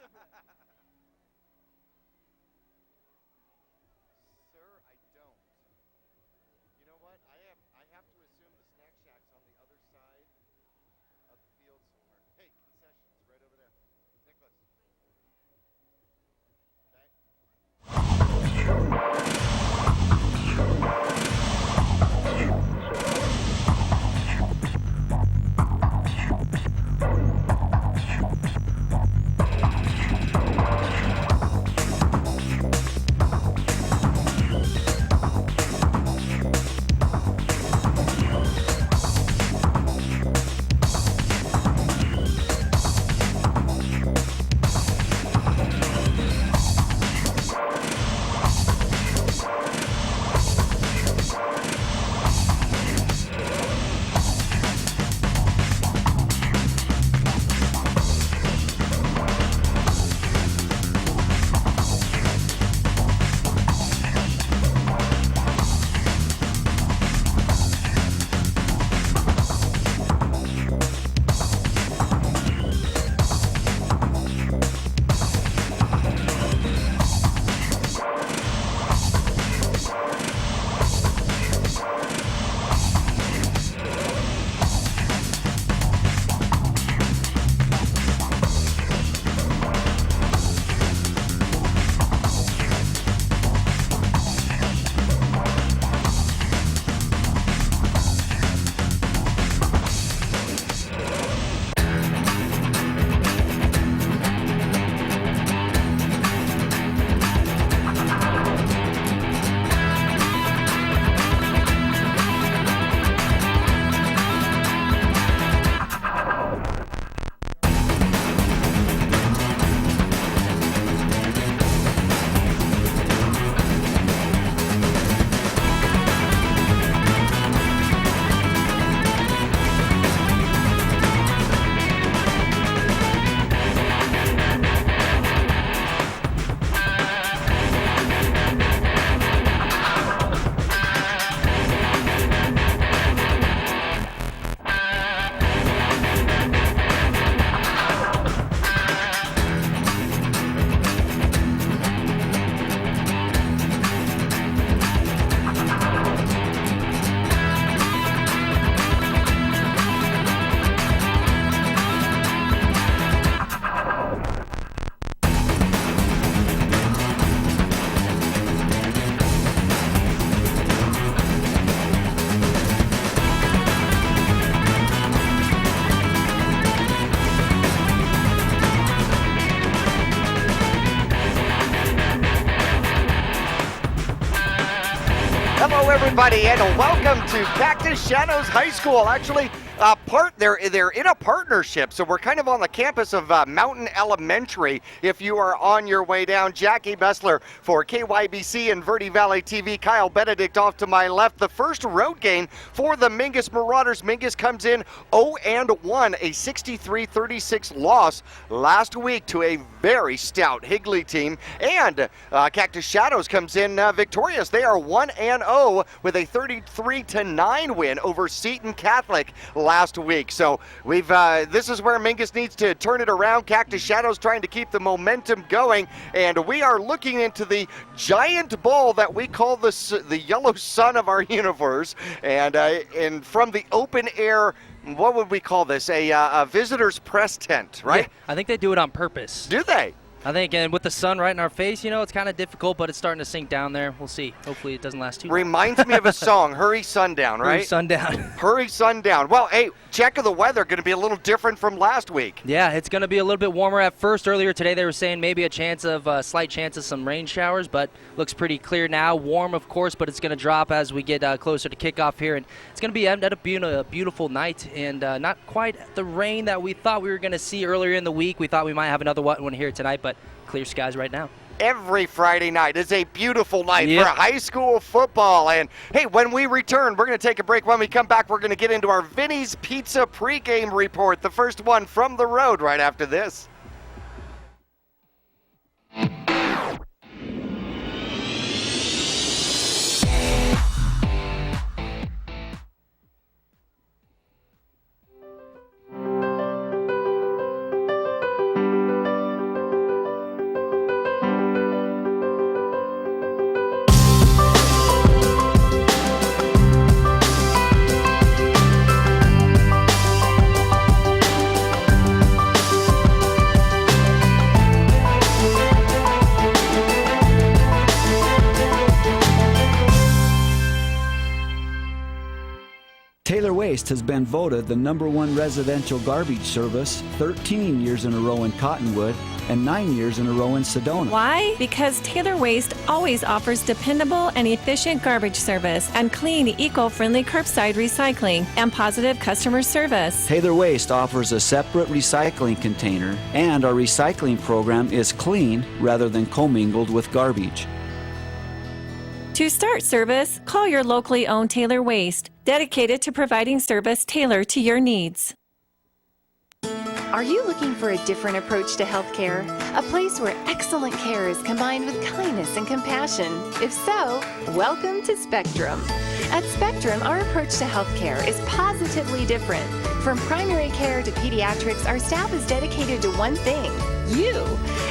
Sir, I don't. You know what? I have to assume the snack shack's on the other side of the field somewhere. Hey, concessions right over there. Nicholas. Okay. Hello, everybody, and welcome to Cactus Shadows High School. Actually, they're in a partnership, so we're kind of on the campus of Mountain Elementary. If you are on your way down, Jackie Bessler for KYBC and Verde Valley TV. Kyle Benedict off to my left. The first road game for the Mingus Marauders. Mingus comes in 0-1, a 63-36 loss last week to a very stout Higley team. And Cactus Shadows comes in victorious. They are 1-0 with a 33-9 win over Seton Catholic last week. So this is where Mingus needs to turn it around. Cactus Shadows trying to keep the momentum going, and we are looking into the giant ball that we call the yellow sun of our universe, and from the open air. What would we call this? A visitor's press tent, right? Yeah, I think they do it on purpose. Do they? I think, and with the sun right in our face, it's kind of difficult, but it's starting to sink down there. We'll see. Hopefully it doesn't last too long. Reminds me of a song, Hurry Sundown, right? Hurry Sundown. Hurry Sundown. Well, hey, check of the weather going to be a little different from last week. Yeah, it's going to be a little bit warmer at first. Earlier today they were saying maybe a slight chance of some rain showers, but looks pretty clear now. Warm, of course, but it's going to drop as we get closer to kickoff here. And it's going to end up being a beautiful night, and not quite the rain that we thought we were going to see earlier in the week. We thought we might have another one here tonight, but clear skies right now. Every Friday night is a beautiful night for high school football. And, hey, when we return, we're going to take a break. When we come back, we're going to get into our Vinny's Pizza pregame report, the first one from the road right after this. Waste has been voted the #1 residential garbage service 13 years in a row in Cottonwood and 9 years in a row in Sedona. Why? Because Taylor Waste always offers dependable and efficient garbage service and clean, eco-friendly curbside recycling and positive customer service. Taylor Waste offers a separate recycling container, and our recycling program is clean rather than commingled with garbage. To start service, call your locally owned Taylor Waste, dedicated to providing service tailored to your needs. Are you looking for a different approach to healthcare? A place where excellent care is combined with kindness and compassion? If so, welcome to Spectrum. At Spectrum, our approach to healthcare is positively different. From primary care to pediatrics, our staff is dedicated to one thing: you.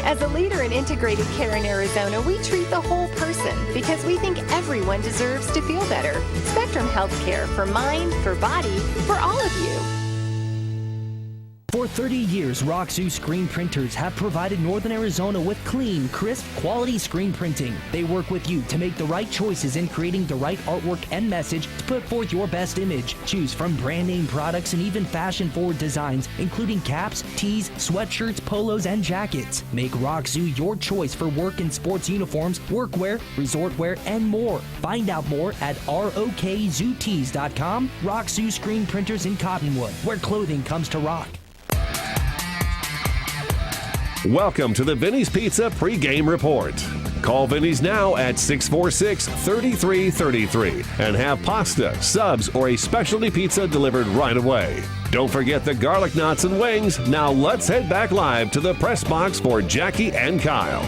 As a leader in integrated care in Arizona, we treat the whole person because we think everyone deserves to feel better. Spectrum Healthcare, for mind, for body, for all of you. For 30 years, Roxu screen printers have provided Northern Arizona with clean, crisp, quality screen printing. They work with you to make the right choices in creating the right artwork and message to put forth your best image. Choose from brand name products and even fashion-forward designs, including caps, tees, sweatshirts, polos, and jackets. Make Roxu your choice for work and sports uniforms, workwear, resort wear, and more. Find out more at rokzootees.com. Roxu screen printers in Cottonwood, where clothing comes to rock. Welcome to the Vinny's Pizza pregame report. Call Vinny's now at 646-3333 and have pasta, subs, or a specialty pizza delivered right away. Don't forget the garlic knots and wings. Now let's head back live to the press box for Jackie and Kyle.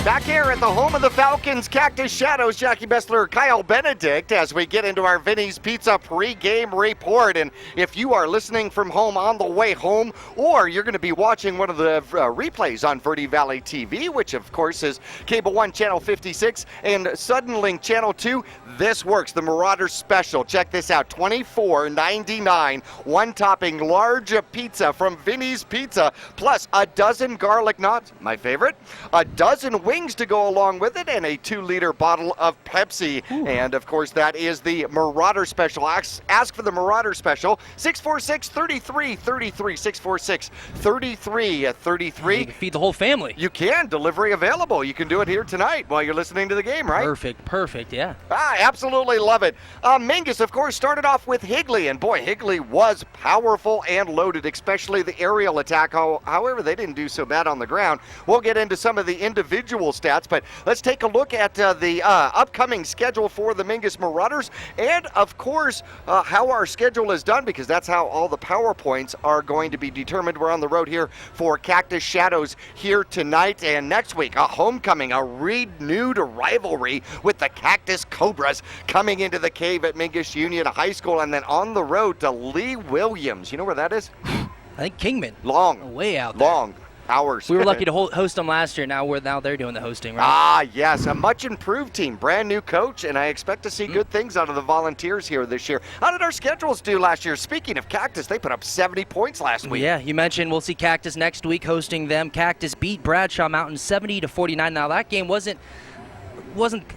Back here at the home of the Falcons, Cactus Shadows, Jackie Bessler, Kyle Benedict, as we get into our Vinny's Pizza pregame report. And if you are listening from home on the way home, or you're going to be watching one of the replays on Verde Valley TV, which of course is Cable 1 Channel 56 and Suddenlink Channel 2, this works. The Marauder Special. Check this out, $24.99, one-topping large pizza from Vinny's Pizza, plus a dozen garlic knots, my favorite, a dozen wings to go along with it, and a 2-liter bottle of Pepsi. Ooh. And of course, that is the Marauder Special. Ask for the Marauder Special, 646-3333, 646-3333. You can feed the whole family. You can. Delivery available. You can do it here tonight while you're listening to the game, right? Perfect, yeah. I absolutely love it. Mingus, of course, started off with Higley, and boy, Higley was powerful and loaded, especially the aerial attack. However, they didn't do so bad on the ground. We'll get into some of the individual stats, but let's take a look at the upcoming schedule for the Mingus Marauders, and of course how our schedule is done, because that's how all the PowerPoints are going to be determined. We're on the road here for Cactus Shadows here tonight, and next week a homecoming, a renewed rivalry with the Cactus Cobras coming into the cave at Mingus Union High School, and then on the road to Lee Williams. You know where that is? I think Kingman. Long. Way out there. Long. Hours. We were lucky to host them last year. Now they're doing the hosting, right? Ah, yes, a much improved team, brand new coach, and I expect to see good things out of the Volunteers here this year. How did our schedules do last year? Speaking of Cactus, they put up 70 points last week. Yeah, you mentioned we'll see Cactus next week hosting them. Cactus beat Bradshaw Mountain 70-49. Now that game wasn't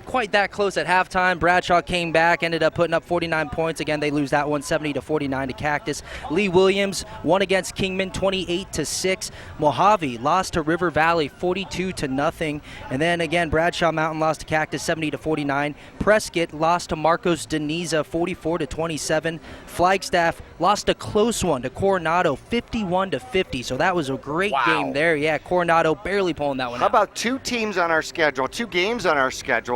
quite that close at halftime. Bradshaw came back, ended up putting up 49 points. Again, they lose that one 70-49 to Cactus. Lee Williams won against Kingman 28-6. Mojave lost to River Valley 42-0. And then again, Bradshaw Mountain lost to Cactus 70-49. Prescott lost to Marcos Deniza 44-27. Flagstaff lost a close one to Coronado 51-50. So that was a great game there. Yeah, Coronado barely pulling that one How out. about two games on our schedule,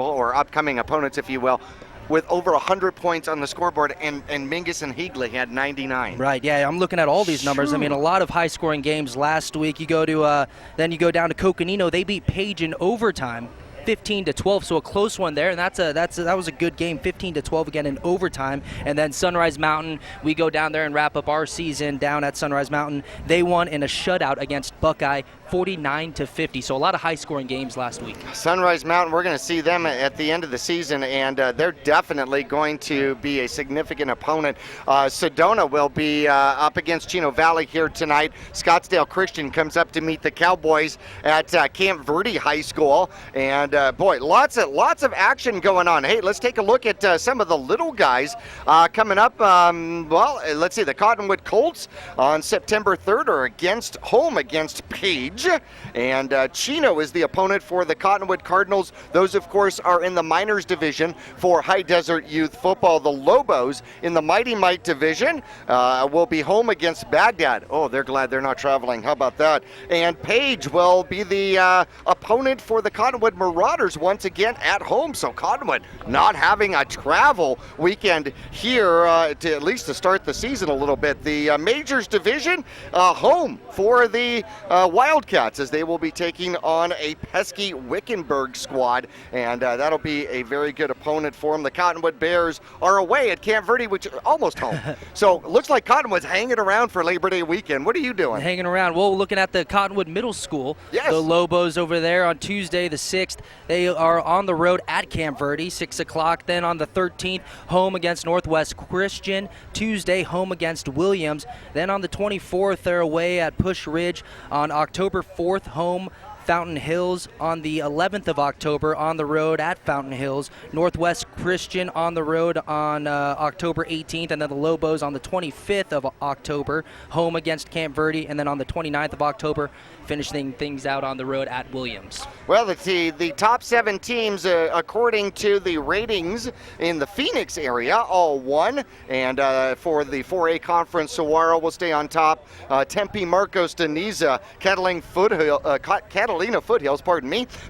or upcoming opponents, if you will, with over 100 points on the scoreboard, and Mingus and Higley had 99. Right, yeah, I'm looking at all these numbers. I mean, a lot of high-scoring games last week. You go to then you go down to Coconino. They beat Page in overtime, 15-12, so a close one there, and that was a good game, 15-12 again in overtime. And then Sunrise Mountain, we go down there and wrap up our season down at Sunrise Mountain. They won in a shutout against Buckeye, 49-50. So a lot of high-scoring games last week. Sunrise Mountain, we're going to see them at the end of the season, and they're definitely going to be a significant opponent. Sedona will be up against Chino Valley here tonight. Scottsdale Christian comes up to meet the Cowboys at Camp Verde High School, and boy, lots of action going on. Hey, let's take a look at some of the little guys coming up. Well, let's see. The Cottonwood Colts on September 3rd are home against Page, and Chino is the opponent for the Cottonwood Cardinals. Those, of course, are in the minors division for High Desert Youth Football. The Lobos in the Mighty Mite division will be home against Baghdad. Oh, they're glad they're not traveling. How about that? And Page will be the opponent for the Cottonwood Marauders once again at home. So Cottonwood not having a travel weekend here to at least to start the season a little bit. The Majors division home for the Wildcats as they will be taking on a pesky Wickenburg squad, and that'll be a very good opponent for them. The Cottonwood Bears are away at Camp Verde, which is almost home. So looks like Cottonwood's hanging around for Labor Day weekend. What are you doing? Hanging around. Well, looking at the Cottonwood Middle School, yes. The Lobos over there on Tuesday the 6th, they are on the road at Camp Verde, 6 o'clock. Then on the 13th, home against Northwest Christian. Tuesday, home against Williams. Then on the 24th, they're away at Push Ridge. On October 4th, home Fountain Hills. On the 11th of October, on the road at Fountain Hills. Northwest Christian on the road on October 18th, and then the Lobos on the 25th of October, home against Camp Verde, and then on the 29th of October, finishing things out on the road at Williams. Well, let's see. The top 7 teams, according to the ratings in the Phoenix area, all won. And for the 4A conference, Saguaro will stay on top. Tempe, Marcos, Deniza, Catalina Foothills,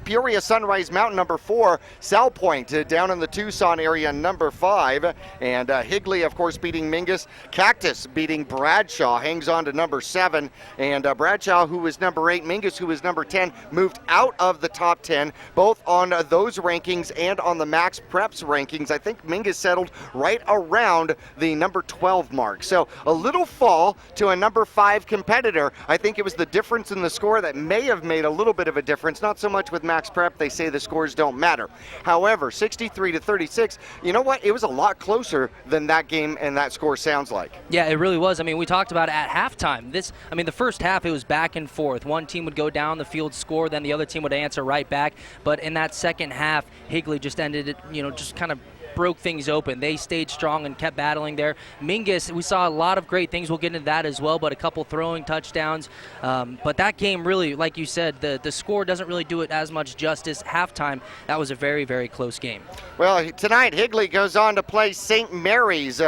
Peoria Sunrise Mountain, number 4. Sal Point down in the Tucson area, number 5. And Higley, of course, beating Mingus. Cactus beating Bradshaw, hangs on to number 7. And Bradshaw, who is number 8, Mingus, who is number 10, moved out of the top 10, both on those rankings and on the Max Preps rankings. I think Mingus settled right around the number 12 mark. So a little fall to a number 5 competitor. I think it was the difference in the score that may have made a little bit of a difference. Not so much with Max Prep. They say the scores don't matter. However, 63-36, you know what? It was a lot closer than that game and that score sounds like. Yeah, it really was. I mean, we talked about it at halftime. The first half, it was back and forth. One team would go down the field, score, then the other team would answer right back. But in that second half, Higley just ended it, just kind of broke things open. They stayed strong and kept battling there. Mingus, we saw a lot of great things. We'll get into that as well, but a couple throwing touchdowns. But that game really, like you said, the score doesn't really do it as much justice. Halftime, that was a very, very close game. Well, tonight, Higley goes on to play St. Mary's,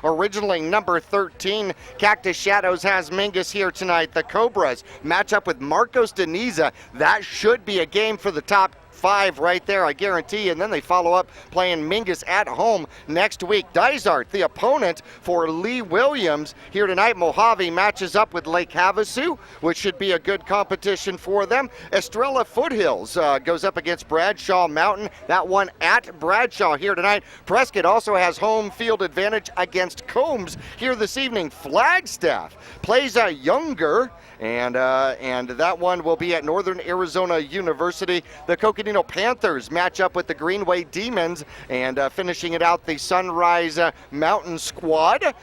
originally number 13. Cactus Shadows has Mingus here tonight. The Cobras match up with Marcos Deniza. That should be a game for the top 5 right there, I guarantee. And then they follow up playing Mingus at home next week. Dysart, the opponent for Lee Williams here tonight. Mojave matches up with Lake Havasu, which should be a good competition for them. Estrella Foothills goes up against Bradshaw Mountain. That one at Bradshaw here tonight. Prescott also has home field advantage against Combs here this evening. Flagstaff plays Younger, and that one will be at Northern Arizona University. The Coconino Panthers match up with the Greenway Demons, and finishing it out, the Sunrise Mountain Squad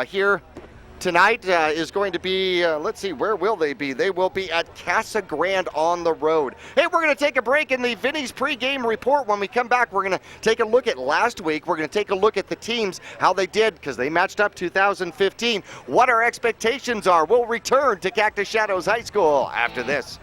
here tonight is going to be, let's see, where will they be? They will be at Casa Grande on the road. Hey, we're going to take a break in the Vinny's pregame report. When we come back, we're going to take a look at last week. We're going to take a look at the teams, how they did, because they matched up 2015, what our expectations are. We'll return to Cactus Shadows High School after this.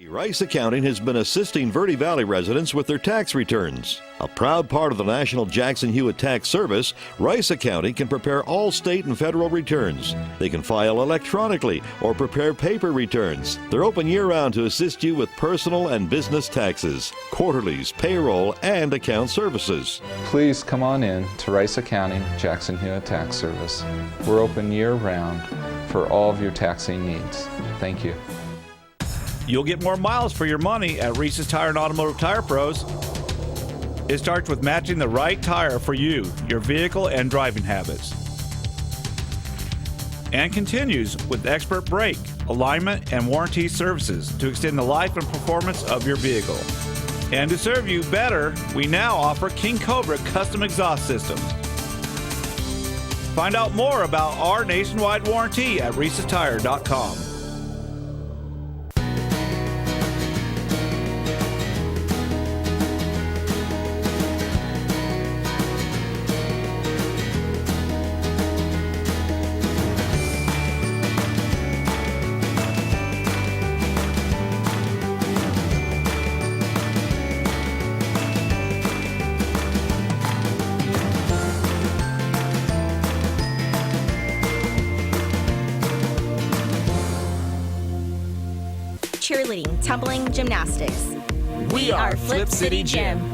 Rice Accounting has been assisting Verde Valley residents with their tax returns. A proud part of the National Jackson Hewitt Tax Service, Rice Accounting can prepare all state and federal returns. They can file electronically or prepare paper returns. They're open year-round to assist you with personal and business taxes, quarterlies, payroll, and account services. Please come on in to Rice Accounting Jackson Hewitt Tax Service. We're open year-round for all of your taxing needs. Thank you. You'll get more miles for your money at Reese's Tire and Automotive Tire Pros. It starts with matching the right tire for you, your vehicle, and driving habits. And continues with expert brake, alignment, and warranty services to extend the life and performance of your vehicle. And to serve you better, we now offer King Cobra custom exhaust systems. Find out more about our nationwide warranty at Reese'sTire.com. Cheerleading, tumbling, gymnastics. We are Flip City Gym.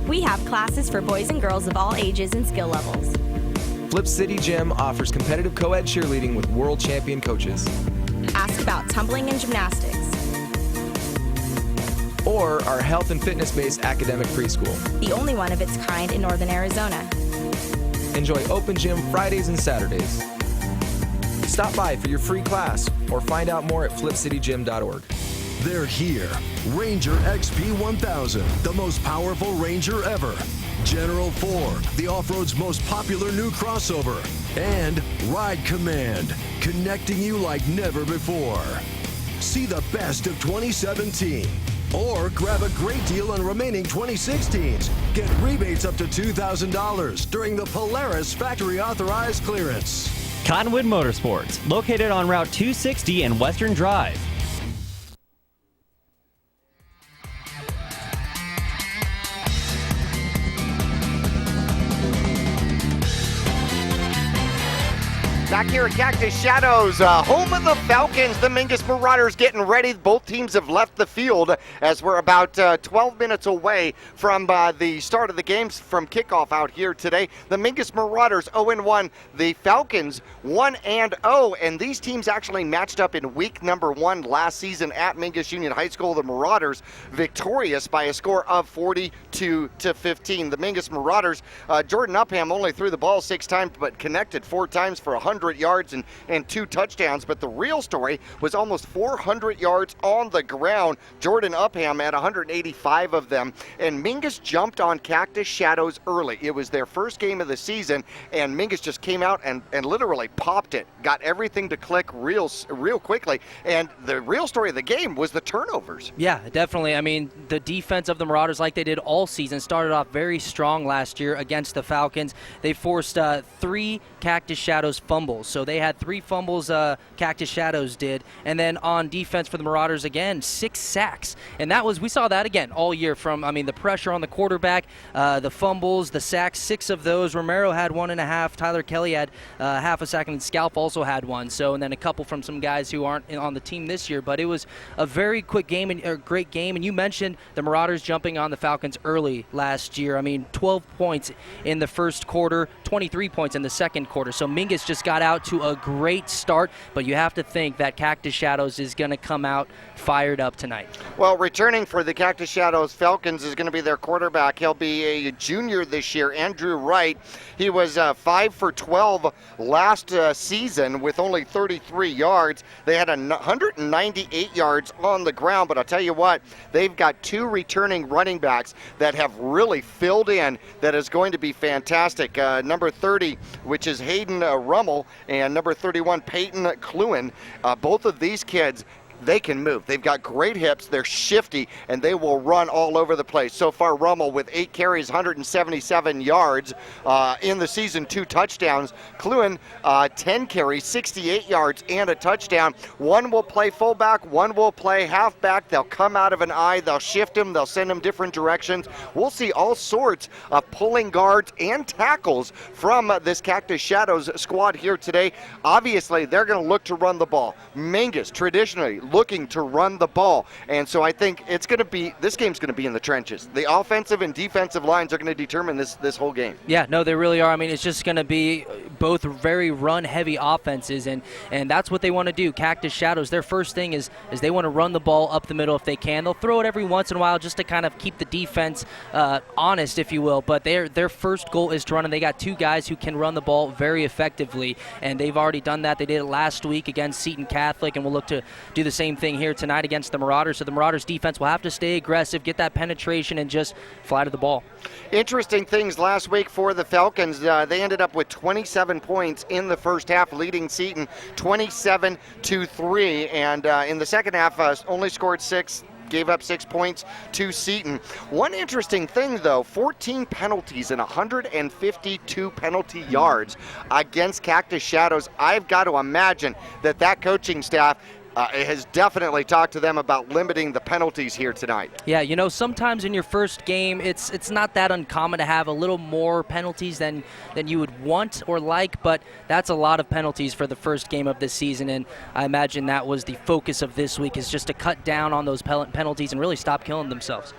We have classes for boys and girls of all ages and skill levels. Flip City Gym offers competitive co-ed cheerleading with world champion coaches. Ask about tumbling and gymnastics. Or our health and fitness-based academic preschool. The only one of its kind in northern Arizona. Enjoy open gym Fridays and Saturdays. Stop by for your free class or find out more at flipcitygym.org. They're here. Ranger XP 1000, the most powerful Ranger ever. General 4, the off-road's most popular new crossover. And Ride Command, connecting you like never before. See the best of 2017. Or grab a great deal on remaining 2016s. Get rebates up to $2,000 during the Polaris factory authorized clearance. Cottonwood Motorsports, located on Route 260 and Western Drive. Back here at Cactus Shadows, home of the Falcons, the Mingus Marauders getting ready. Both teams have left the field as we're about 12 minutes away from the start of the games from kickoff out here today. The Mingus Marauders 0-1, the Falcons 1-0, and these teams actually matched up in week number 1 last season at Mingus Union High School. The Marauders victorious by a score of 42-15. The Mingus Marauders, Jordan Upham only threw the ball 6 times but connected 4 times for 100 yards and 2 touchdowns, but the real story was almost 400 yards on the ground. Jordan Upham had 185 of them, and Mingus jumped on Cactus Shadows early. It was their first game of the season, and Mingus just came out and literally popped it, got everything to click real quickly, and the real story of the game was the turnovers. Yeah, definitely. I mean, the defense of the Marauders, like they did all season, started off very strong last year against the Falcons. They forced 3 Cactus Shadows fumbles. So they had 3 fumbles, Cactus Shadows did. And then on defense for the Marauders, again, 6 sacks. And we saw that again all year from, the pressure on the quarterback, the fumbles, the sacks, 6 of those. Romero had 1.5. Tyler Kelly had half a sack, and Scalp also had 1. So, and then a couple from some guys who aren't on the team this year. But it was a very quick game and a great game. And you mentioned the Marauders jumping on the Falcons early last year. 12 points in the first quarter, 23 points in the second quarter. So Mingus just got out to a great start, but you have to think that Cactus Shadows is going to come out fired up tonight. Well, returning for the Cactus Shadows Falcons is going to be their quarterback. He'll be a junior this year, Andrew Wright. He was 5 for 12 last season with only 33 yards. They had 198 yards on the ground, but I'll tell you what, they've got 2 returning running backs that have really filled in that is going to be fantastic. Number 30, which is Hayden Rummel, and number 31, Peyton Cluin. Both of these kids, they can move. They've got great hips. They're shifty, and they will run all over the place. So far, Rummel with 8 carries, 177 yards in the season, 2 touchdowns. Cluin, 10 carries, 68 yards, and a touchdown. One will play fullback, one will play halfback. They'll come out of an eye. They'll shift him. They'll send him different directions. We'll see all sorts of pulling guards and tackles from this Cactus Shadows squad here today. Obviously, they're going to look to run the ball. Mingus, traditionally, looking to run the ball, and so I think this game's going to be in the trenches. The offensive and defensive lines are going to determine this whole game. Yeah, no, they really are. It's just going to be both very run-heavy offenses, and that's what they want to do. Cactus Shadows, their first thing is they want to run the ball up the middle if they can. They'll throw it every once in a while just to kind of keep the defense honest, if you will, but their first goal is to run, and they got 2 guys who can run the ball very effectively, and they've already done that. They did it last week against Seton Catholic, and we'll look to do the same thing here tonight against the Marauders. So the Marauders defense will have to stay aggressive, get that penetration, and just fly to the ball. Interesting things last week for the Falcons. They ended up with 27 points in the first half, leading Seton 27-3, and in the second half only scored 6. Gave up 6 points to Seton. One interesting thing, though, 14 penalties and 152 penalty yards against Cactus Shadows. I've got to imagine that coaching staff has definitely talked to them about limiting the penalties here tonight. Yeah, sometimes in your first game, it's not that uncommon to have a little more penalties than you would want or like, but that's a lot of penalties for the first game of this season, and I imagine that was the focus of this week, is just to cut down on those penalties and really stop killing themselves.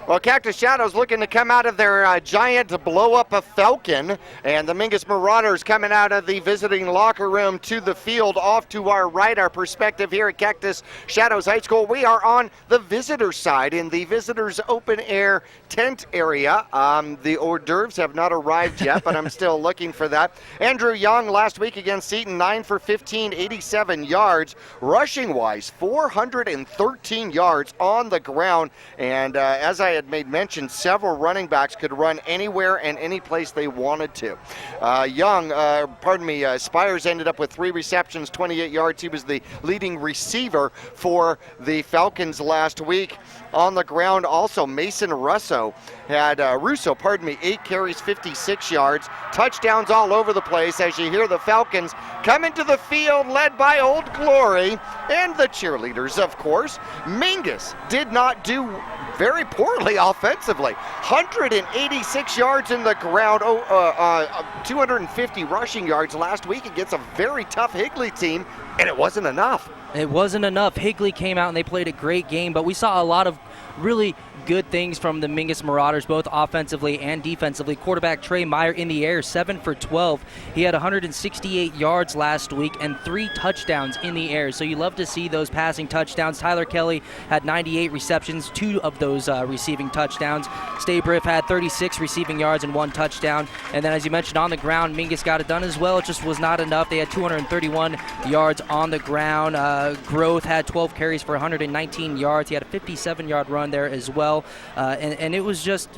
Well, Cactus Shadows looking to come out of their giant blow-up a Falcon, and the Mingus Marauders coming out of the visiting locker room to the field. Off to our right, our perspective here at Cactus Shadows High School. We are on the visitor side in the visitors' open-air tent area. The hors d'oeuvres have not arrived yet, but I'm still looking for that. Andrew Young last week against Seton, 9 for 15, 87 yards. Rushing-wise, 413 yards on the ground, and as I had made mention, several running backs could run anywhere and any place they wanted to. Spires ended up with 3 receptions, 28 yards. He was the leading receiver for the Falcons last week. On the ground also, Mason Russo had 8 carries, 56 yards. Touchdowns all over the place as you hear the Falcons come into the field led by Old Glory and the cheerleaders, of course. Mingus did not do very poorly offensively. 186 yards in the ground, 250 rushing yards last week against a very tough Higley team, and it wasn't enough. It wasn't enough. Higley came out and they played a great game, but we saw a lot of really good things from the Mingus Marauders, both offensively and defensively. Quarterback Trey Meyer in the air, 7 for 12. He had 168 yards last week and 3 touchdowns in the air. So you love to see those passing touchdowns. Tyler Kelly had 98 receptions, 2 of those receiving touchdowns. Stabriff had 36 receiving yards and 1 touchdown. And then, as you mentioned, on the ground, Mingus got it done as well. It just was not enough. They had 231 yards on the ground. Groth had 12 carries for 119 yards. He had a 57-yard run there as well. And it was just,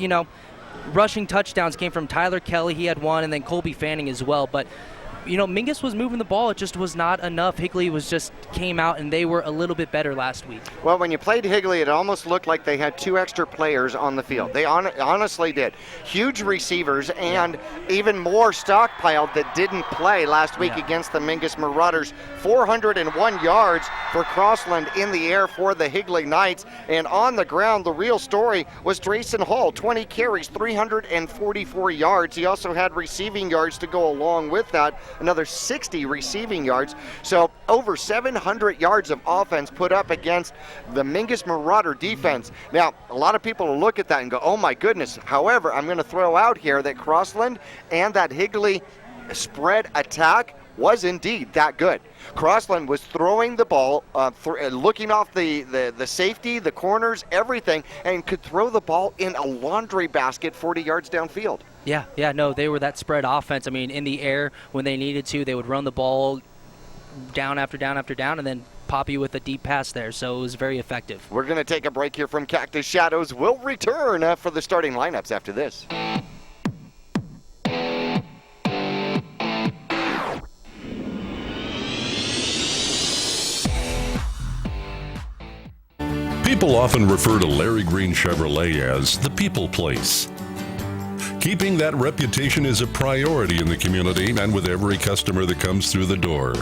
rushing touchdowns came from Tyler Kelly. He had 1, and then Colby Fanning as well. But Mingus was moving the ball. It just was not enough. Higley came out, and they were a little bit better last week. Well, when you played Higley, it almost looked like they had 2 extra players on the field. They honestly did. Huge receivers and even more stockpiled that didn't play last week against the Mingus Marauders. 401 yards for Crossland in the air for the Higley Knights. And on the ground, the real story was Drayson Hall, 20 carries, 344 yards. He also had receiving yards to go along with that. Another 60 receiving yards. So over 700 yards of offense put up against the Mingus Marauder defense. Now, a lot of people will look at that and go, oh my goodness. However, I'm going to throw out here that Crossland and that Higley spread attack was indeed that good. Crossland was throwing the ball, looking off the safety, the corners, everything, and could throw the ball in a laundry basket 40 yards downfield. No, they were that spread offense. I mean, in the air, when they needed to, they would run the ball down after down after down and then pop you with a deep pass there, so it was very effective. We're going to take a break here from Cactus Shadows. We'll return for the starting lineups after this. People often refer to Larry Green Chevrolet as the people place. Keeping that reputation is a priority in the community and with every customer that comes through the door.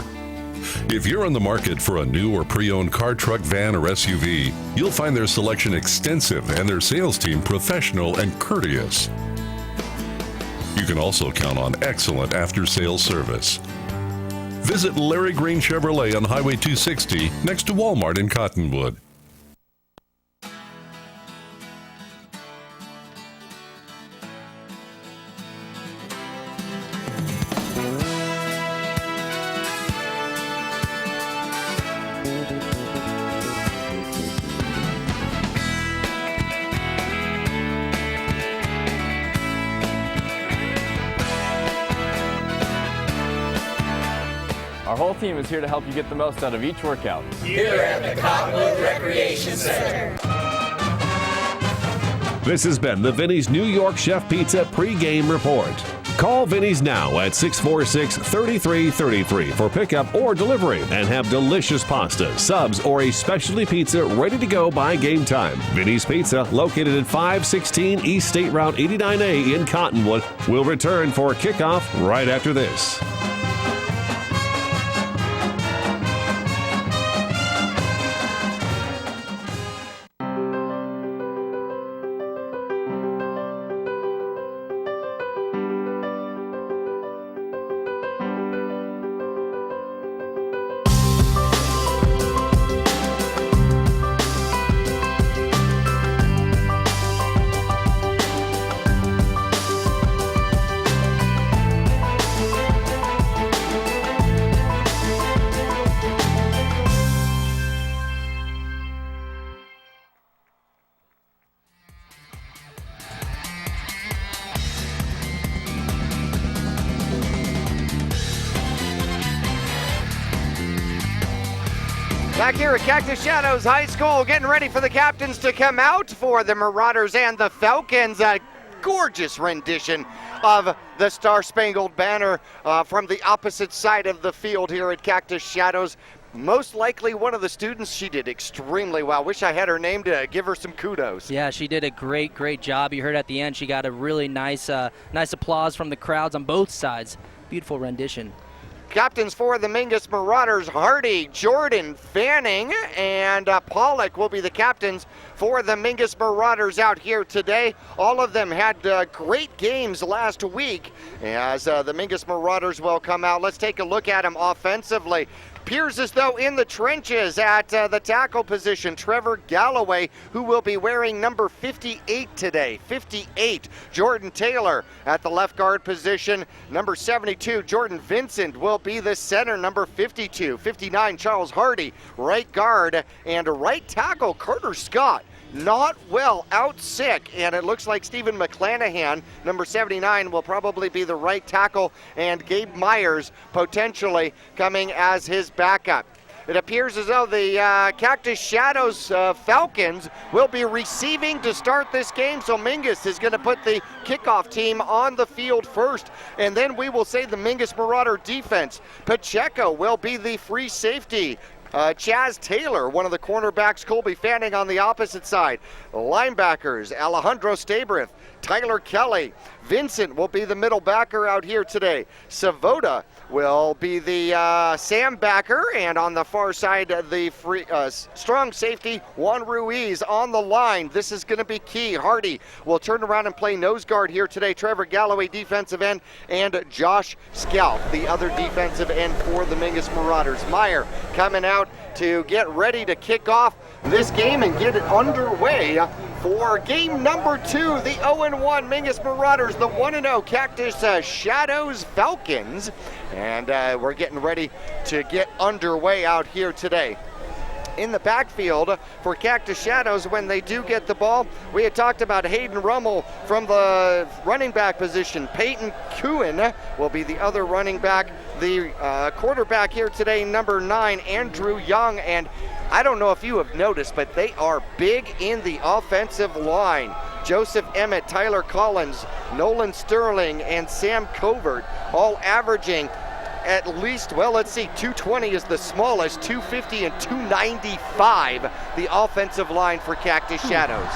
If you're on the market for a new or pre-owned car, truck, van, or SUV, you'll find their selection extensive and their sales team professional and courteous. You can also count on excellent after-sales service. Visit Larry Green Chevrolet on Highway 260 next to Walmart in Cottonwood. Our whole team is here to help you get the most out of each workout. Here at the Cottonwood Recreation Center. This has been the Vinny's New York Chef Pizza pregame report. Call Vinny's now at 646-3333 for pickup or delivery and have delicious pasta, subs, or a specialty pizza ready to go by game time. Vinny's Pizza, located at 516 East State Route 89A in Cottonwood, will return for kickoff right after this. Back here at Cactus Shadows High School, getting ready for the captains to come out for the Marauders and the Falcons. A gorgeous rendition of the Star-Spangled Banner from the opposite side of the field here at Cactus Shadows. Most likely one of the students. She did extremely well. Wish I had her name to give her some kudos. Yeah, she did a great job. You heard at the end she got a really nice applause from the crowds on both sides. Beautiful rendition. Captains for the Mingus Marauders, Hardy, Jordan, Fanning, and Pollock will be the captains for the Mingus Marauders out here today. All of them had great games last week as the Mingus Marauders will come out. Let's take a look at them offensively. Appears as though in the trenches at the tackle position, Trevor Galloway, who will be wearing number 58 today. 58, Jordan Taylor at the left guard position. Number 72, Jordan Vincent will be the center. Number 52, 59, Charles Hardy, right guard. And right tackle, Carter Scott, not well, out sick, and it looks like Stephen McClanahan, number 79, will probably be the right tackle, and Gabe Myers potentially coming as his backup. It appears as though the Cactus Shadows Falcons will be receiving to start this game, so Mingus is going to put the kickoff team on the field first, and then we will say the Mingus Marauder defense. Pacheco will be the free safety. Chaz Taylor, one of the cornerbacks, Colby Fanning on the opposite side. Linebackers, Alejandro Stabrith, Tyler Kelly. Vincent will be the middle backer out here today. Savoda will be the Sam backer, and on the far side, the free, strong safety, Juan Ruiz on the line. This is going to be key. Hardy will turn around and play nose guard here today. Trevor Galloway, defensive end, and Josh Scalp, the other defensive end for the Mingus Marauders. Meyer coming out to get ready to kick off this game and get it underway for game number 2, the 0-1 Mingus Marauders, the 1-0 Cactus Shadows Falcons. And we're getting ready to get underway out here today. In the backfield for Cactus Shadows, when they do get the ball, we had talked about Hayden Rummel from the running back position. Peyton Kuhn will be the other running back. The quarterback here today, number 9, Andrew Young. And I don't know if you have noticed, but they are big in the offensive line. Joseph Emmett, Tyler Collins, Nolan Sterling, and Sam Covert, all averaging at least, well, let's see, 220 is the smallest, 250 and 295, the offensive line for Cactus Shadows.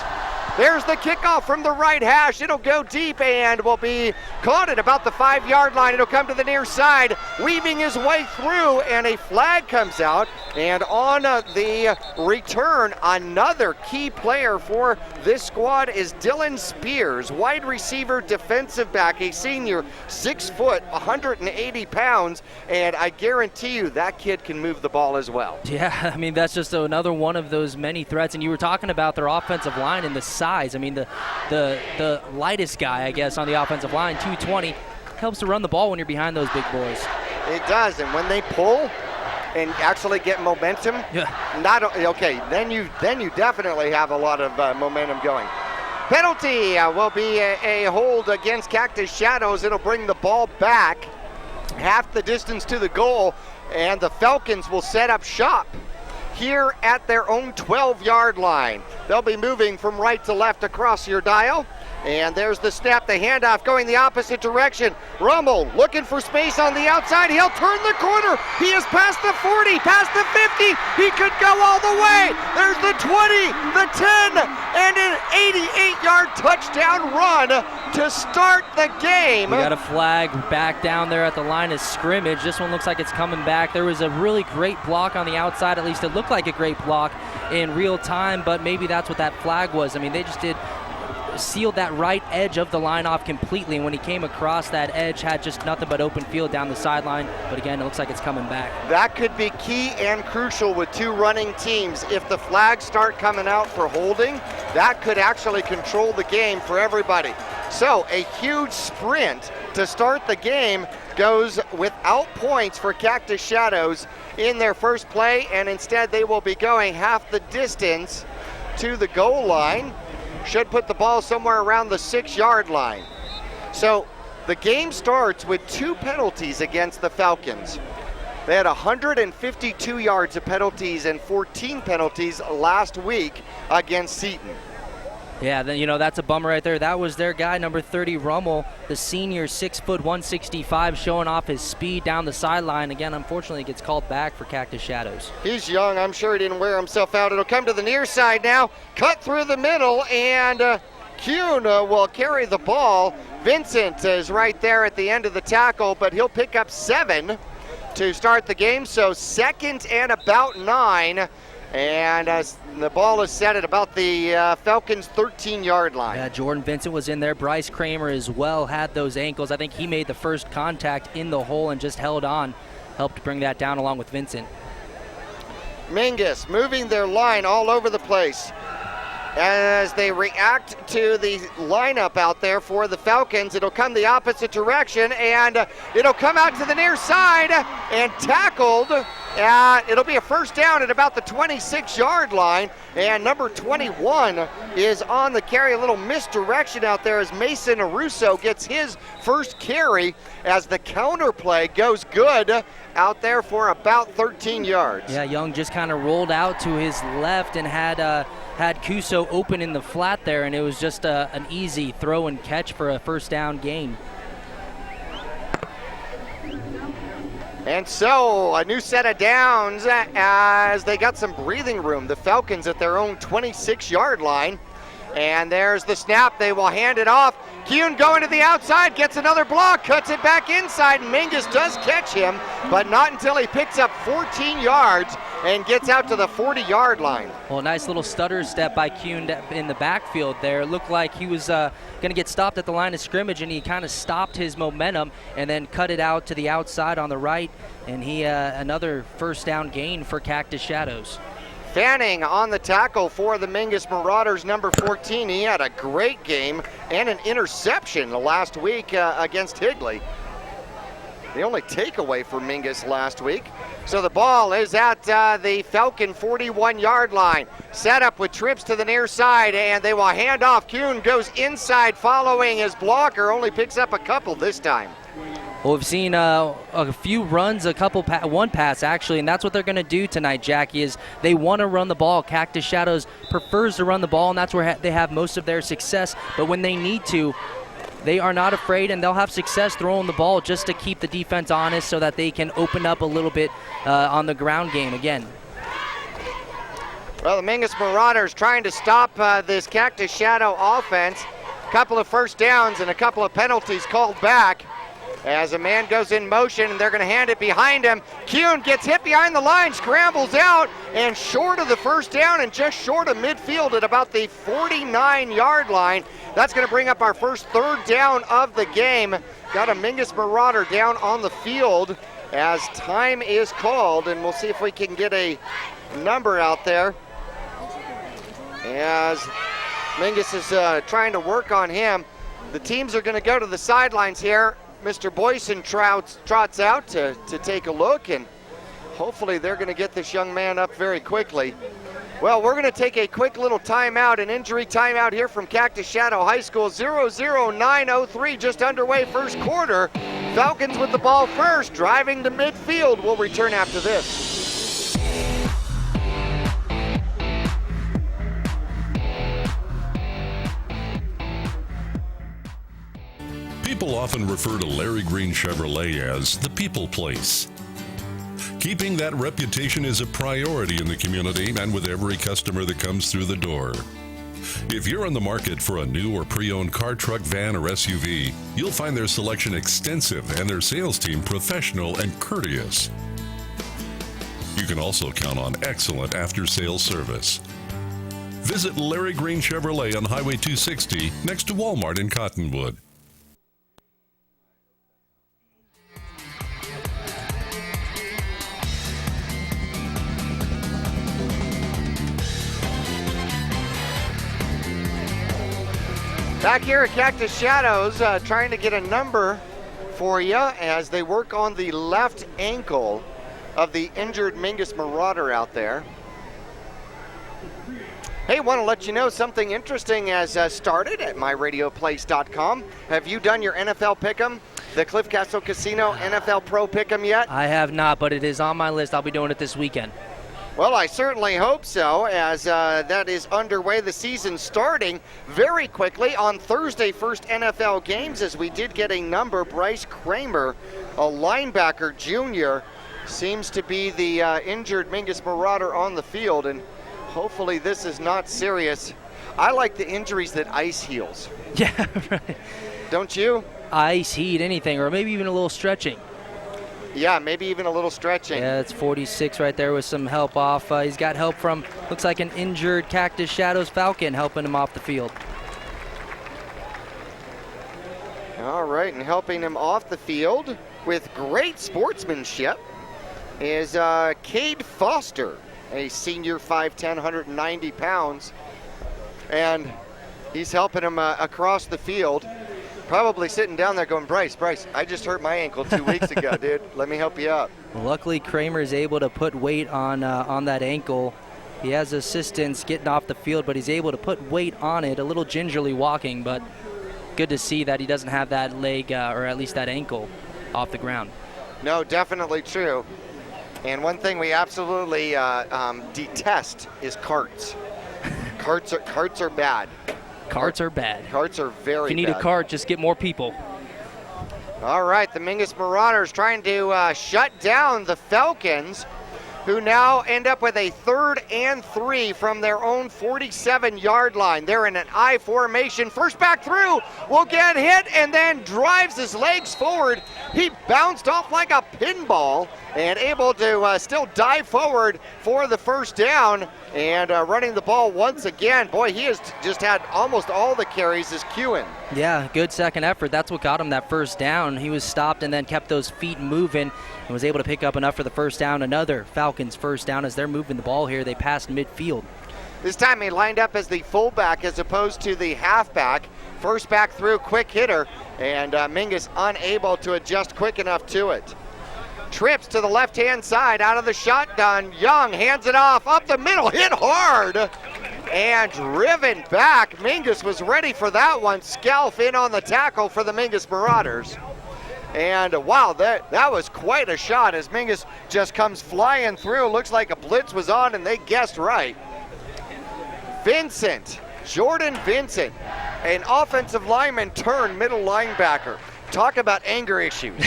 There's the kickoff from the right hash. It'll go deep and will be caught at about the 5-yard line. It'll come to the near side, weaving his way through, and a flag comes out. And on the return, another key player for this squad is Dylan Spears, wide receiver, defensive back, a senior, 6 foot, 180 pounds, and I guarantee you that kid can move the ball as well. Yeah, I mean, that's just another one of those many threats. And you were talking about their offensive line and the size. I mean, the lightest guy, I guess, on the offensive line, 220, helps to run the ball when you're behind those big boys. It does, and when they pull and actually get momentum, then you definitely have a lot of momentum going. Penalty will be a hold against Cactus Shadows. It'll bring the ball back half the distance to the goal, And the Falcons will set up shop here at their own 12-yard line. They'll be moving from right to left across your dial. And there's the snap, the handoff going the opposite direction. Rummel looking for space on the outside. He'll turn the corner. He is past the 40, past the 50. He could go all the way. There's the 20, the 10, and an 88-yard touchdown run to start the game. We got a flag back down there at the line of scrimmage. This one looks like it's coming back. There was a really great block on the outside. At least it looked like a great block in real time, but maybe that's what that flag was. I mean, they just sealed that right edge of the line off completely, and when he came across that edge, had just nothing but open field down the sideline. But again, it looks like it's coming back. That could be key and crucial with two running teams. If the flags start coming out for holding, that could actually control the game for everybody. So a huge sprint to start the game goes without points for Cactus Shadows in their first play, and instead they will be going half the distance to the goal line. Should put the ball somewhere around the 6-yard line. So the game starts with 2 penalties against the Falcons. They had 152 yards of penalties and 14 penalties last week against Seton. Yeah, then that's a bummer right there. That was their guy, number 30, Rummel, the senior, 6 foot 165, showing off his speed down the sideline. Again, unfortunately, gets called back for Cactus Shadows. He's young. I'm sure he didn't wear himself out. It'll come to the near side now. Cut through the middle, and Kuhn will carry the ball. Vincent is right there at the end of the tackle, but he'll pick up 7 to start the game. So 2nd and about 9. And the ball is set at about the Falcons' 13-yard line. Yeah, Jordan Vincent was in there. Bryce Kramer as well had those ankles. I think he made the first contact in the hole and just held on. Helped bring that down along with Vincent. Mingus moving their line all over the place as they react to the lineup out there for the Falcons. It'll come the opposite direction, and it'll come out to the near side and tackled. It'll be a first down at about the 26-yard line, and number 21 is on the carry. A little misdirection out there as Mason Arusso gets his first carry as the counter play goes good out there for about 13 yards. Yeah, Young just kind of rolled out to his left and had Kuso open in the flat there, and it was just an easy throw and catch for a first down gain. And so a new set of downs as they got some breathing room. The Falcons at their own 26-yard line. And there's the snap. They will hand it off. Kuhn going to the outside, gets another block, cuts it back inside, and Mingus does catch him, but not until he picks up 14 yards and gets out to the 40-yard line. Well, nice little stutter step by Kuhn in the backfield there. It looked like he was going to get stopped at the line of scrimmage, and he kind of stopped his momentum and then cut it out to the outside on the right, and he another first down gain for Cactus Shadows. Fanning on the tackle for the Mingus Marauders, number 14. He had a great game and an interception last week against Higley. The only takeaway for Mingus last week. So the ball is at the Falcon 41-yard line. Set up with trips to the near side, and they will hand off. Kuhn goes inside following his blocker, only picks up a couple this time. Well, we've seen a few runs, one pass actually, and that's what they're going to do tonight, Jackie, is they want to run the ball. Cactus Shadows prefers to run the ball, and that's where they have most of their success. But when they need to, they are not afraid, and they'll have success throwing the ball just to keep the defense honest so that they can open up a little bit on the ground game again. Well, the Mingus Marauders trying to stop this Cactus Shadow offense. A couple of first downs and a couple of penalties called back. As a man goes in motion, and they're going to hand it behind him. Kuhn gets hit behind the line, scrambles out, and short of the first down and just short of midfield at about the 49-yard line. That's going to bring up our first third down of the game. Got a Mingus Marauder down on the field as time is called, and we'll see if we can get a number out there. As Mingus is trying to work on him. The teams are going to go to the sidelines here. Mr. Boyson trots out to take a look, and hopefully they're going to get this young man up very quickly. Well, we're going to take a quick little timeout, an injury timeout here from Cactus Shadow High School. 0-0-9-0-3 just underway first quarter. Falcons with the ball first, driving to midfield. We'll return after this. People often refer to Larry Green Chevrolet as the people place. Keeping that reputation is a priority in the community and with every customer that comes through the door. If you're on the market for a new or pre-owned car, truck, van, or SUV, you'll find their selection extensive and their sales team professional and courteous. You can also count on excellent after-sales service. Visit Larry Green Chevrolet on Highway 260 next to Walmart in Cottonwood. Back here at Cactus Shadows, trying to get a number for you as they work on the left ankle of the injured Mingus Marauder out there. Hey, want to let you know something interesting has started at myradioplace.com. Have you done your NFL Pick'em, the Cliff Castle Casino NFL Pro Pick'em yet? I have not, but it is on my list. I'll be doing it this weekend. Well, I certainly hope so, as that is underway. The season starting very quickly on Thursday, first NFL games, as we did get a number. Bryce Kramer, a linebacker junior, seems to be the injured Mingus Marauder on the field, and hopefully this is not serious. I like the injuries that ice heals. Yeah, right. Don't you? Ice, heat, anything, or maybe even a little stretching. Yeah, maybe even a little stretching. Yeah, it's 46 right there with some help off. He's got help from, looks like an injured Cactus Shadows Falcon helping him off the field. All right, and helping him off the field with great sportsmanship is Cade Foster, a senior 5'10", 190 pounds. And he's helping him across the field. Probably sitting down there going, Bryce, I just hurt my ankle 2 weeks ago, dude. Let me help you out. Luckily, Kramer is able to put weight on that ankle. He has assistance getting off the field, but he's able to put weight on it, a little gingerly walking, but good to see that he doesn't have that leg, or at least that ankle, off the ground. No, definitely true. And one thing we absolutely detest is carts. Carts are bad. Carts are bad. Carts are very bad. If you need a cart, just get more people. All right, the Mingus Marauders trying to shut down the Falcons, who now end up with a 3rd and 3 from their own 47-yard line. They're in an I formation. First back through will get hit and then drives his legs forward. He bounced off like a pinball and able to still dive forward for the first down and running the ball once again. Boy, he has just had almost all the carries as Kewen. Yeah, good second effort. That's what got him that first down. He was stopped and then kept those feet moving and was able to pick up enough for the first down. Another Falcons first down as they're moving the ball here. They passed midfield. This time he lined up as the fullback as opposed to the halfback. First back through, quick hitter, and Mingus unable to adjust quick enough to it. Trips to the left-hand side out of the shotgun. Young hands it off up the middle, hit hard, and driven back. Mingus was ready for that one. Scalf in on the tackle for the Mingus Marauders. And wow, that was quite a shot as Mingus just comes flying through. Looks like a blitz was on and they guessed right. Jordan Vincent, an offensive lineman turned middle linebacker. Talk about anger issues.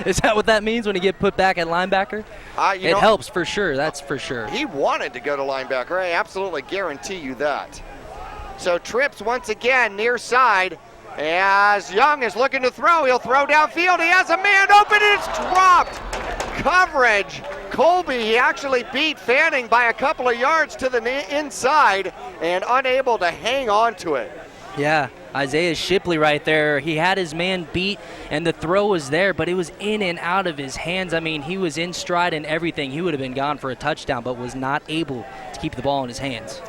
Is that what that means when you get put back at linebacker? It helps for sure, that's for sure. He wanted to go to linebacker. I absolutely guarantee you that. So Trips once again near side as Young is looking to throw. He'll throw downfield. He has a man open and it's dropped. Coverage. Colby, he actually beat Fanning by a couple of yards to the inside and unable to hang on to it. Yeah, Isaiah Shipley right there. He had his man beat, and the throw was there, but it was in and out of his hands. I mean, he was in stride and everything. He would have been gone for a touchdown, but was not able to keep the ball in his hands.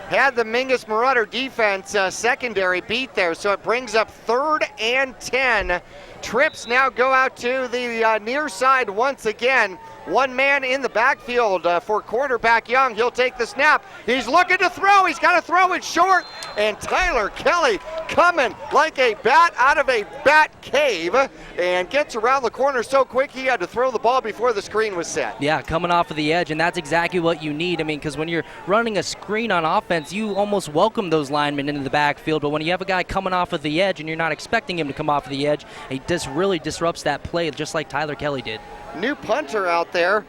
Had the Mingus Marauder defense secondary beat there, so it brings up 3rd and 10. Trips now go out to the near side once again. One man in the backfield for quarterback Young. He'll take the snap. He's looking to throw. He's got to throw it short. And Tyler Kelly coming like a bat out of a bat cave and gets around the corner so quick he had to throw the ball before the screen was set. Yeah, coming off of the edge, and that's exactly what you need. I mean, because when you're running a screen on offense, you almost welcome those linemen into the backfield, but when you have a guy coming off of the edge and you're not expecting him to come off of the edge, it just really disrupts that play, just like Tyler Kelly did. New punter out there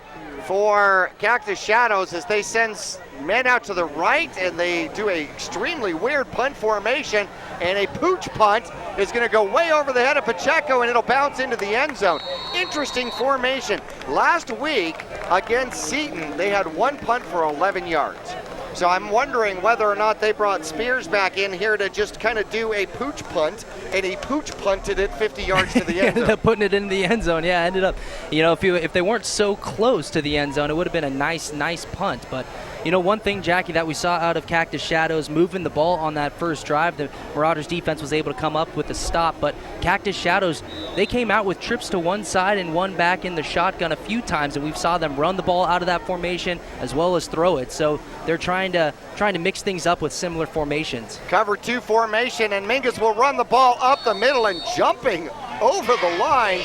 for Cactus Shadows as they send men out to the right, and they do a extremely weird punt formation, and a pooch punt is going to go way over the head of Pacheco, and it'll bounce into the end zone. Interesting formation. Last week against Seton, they had one punt for 11 yards. So I'm wondering whether or not they brought Spears back in here to just kind of do a pooch punt, and he pooch punted it 50 yards to the end zone. Ended up putting it in the end zone. Yeah, ended up, if they weren't so close to the end zone, it would have been a nice punt. But, one thing, Jackie, that we saw out of Cactus Shadows moving the ball on that first drive, the Marauders defense was able to come up with a stop. But Cactus Shadows, they came out with trips to one side and one back in the shotgun a few times, and we saw them run the ball out of that formation as well as throw it. So they're trying to mix things up with similar formations. Cover 2 formation, and Mingus will run the ball up the middle and jumping over the line.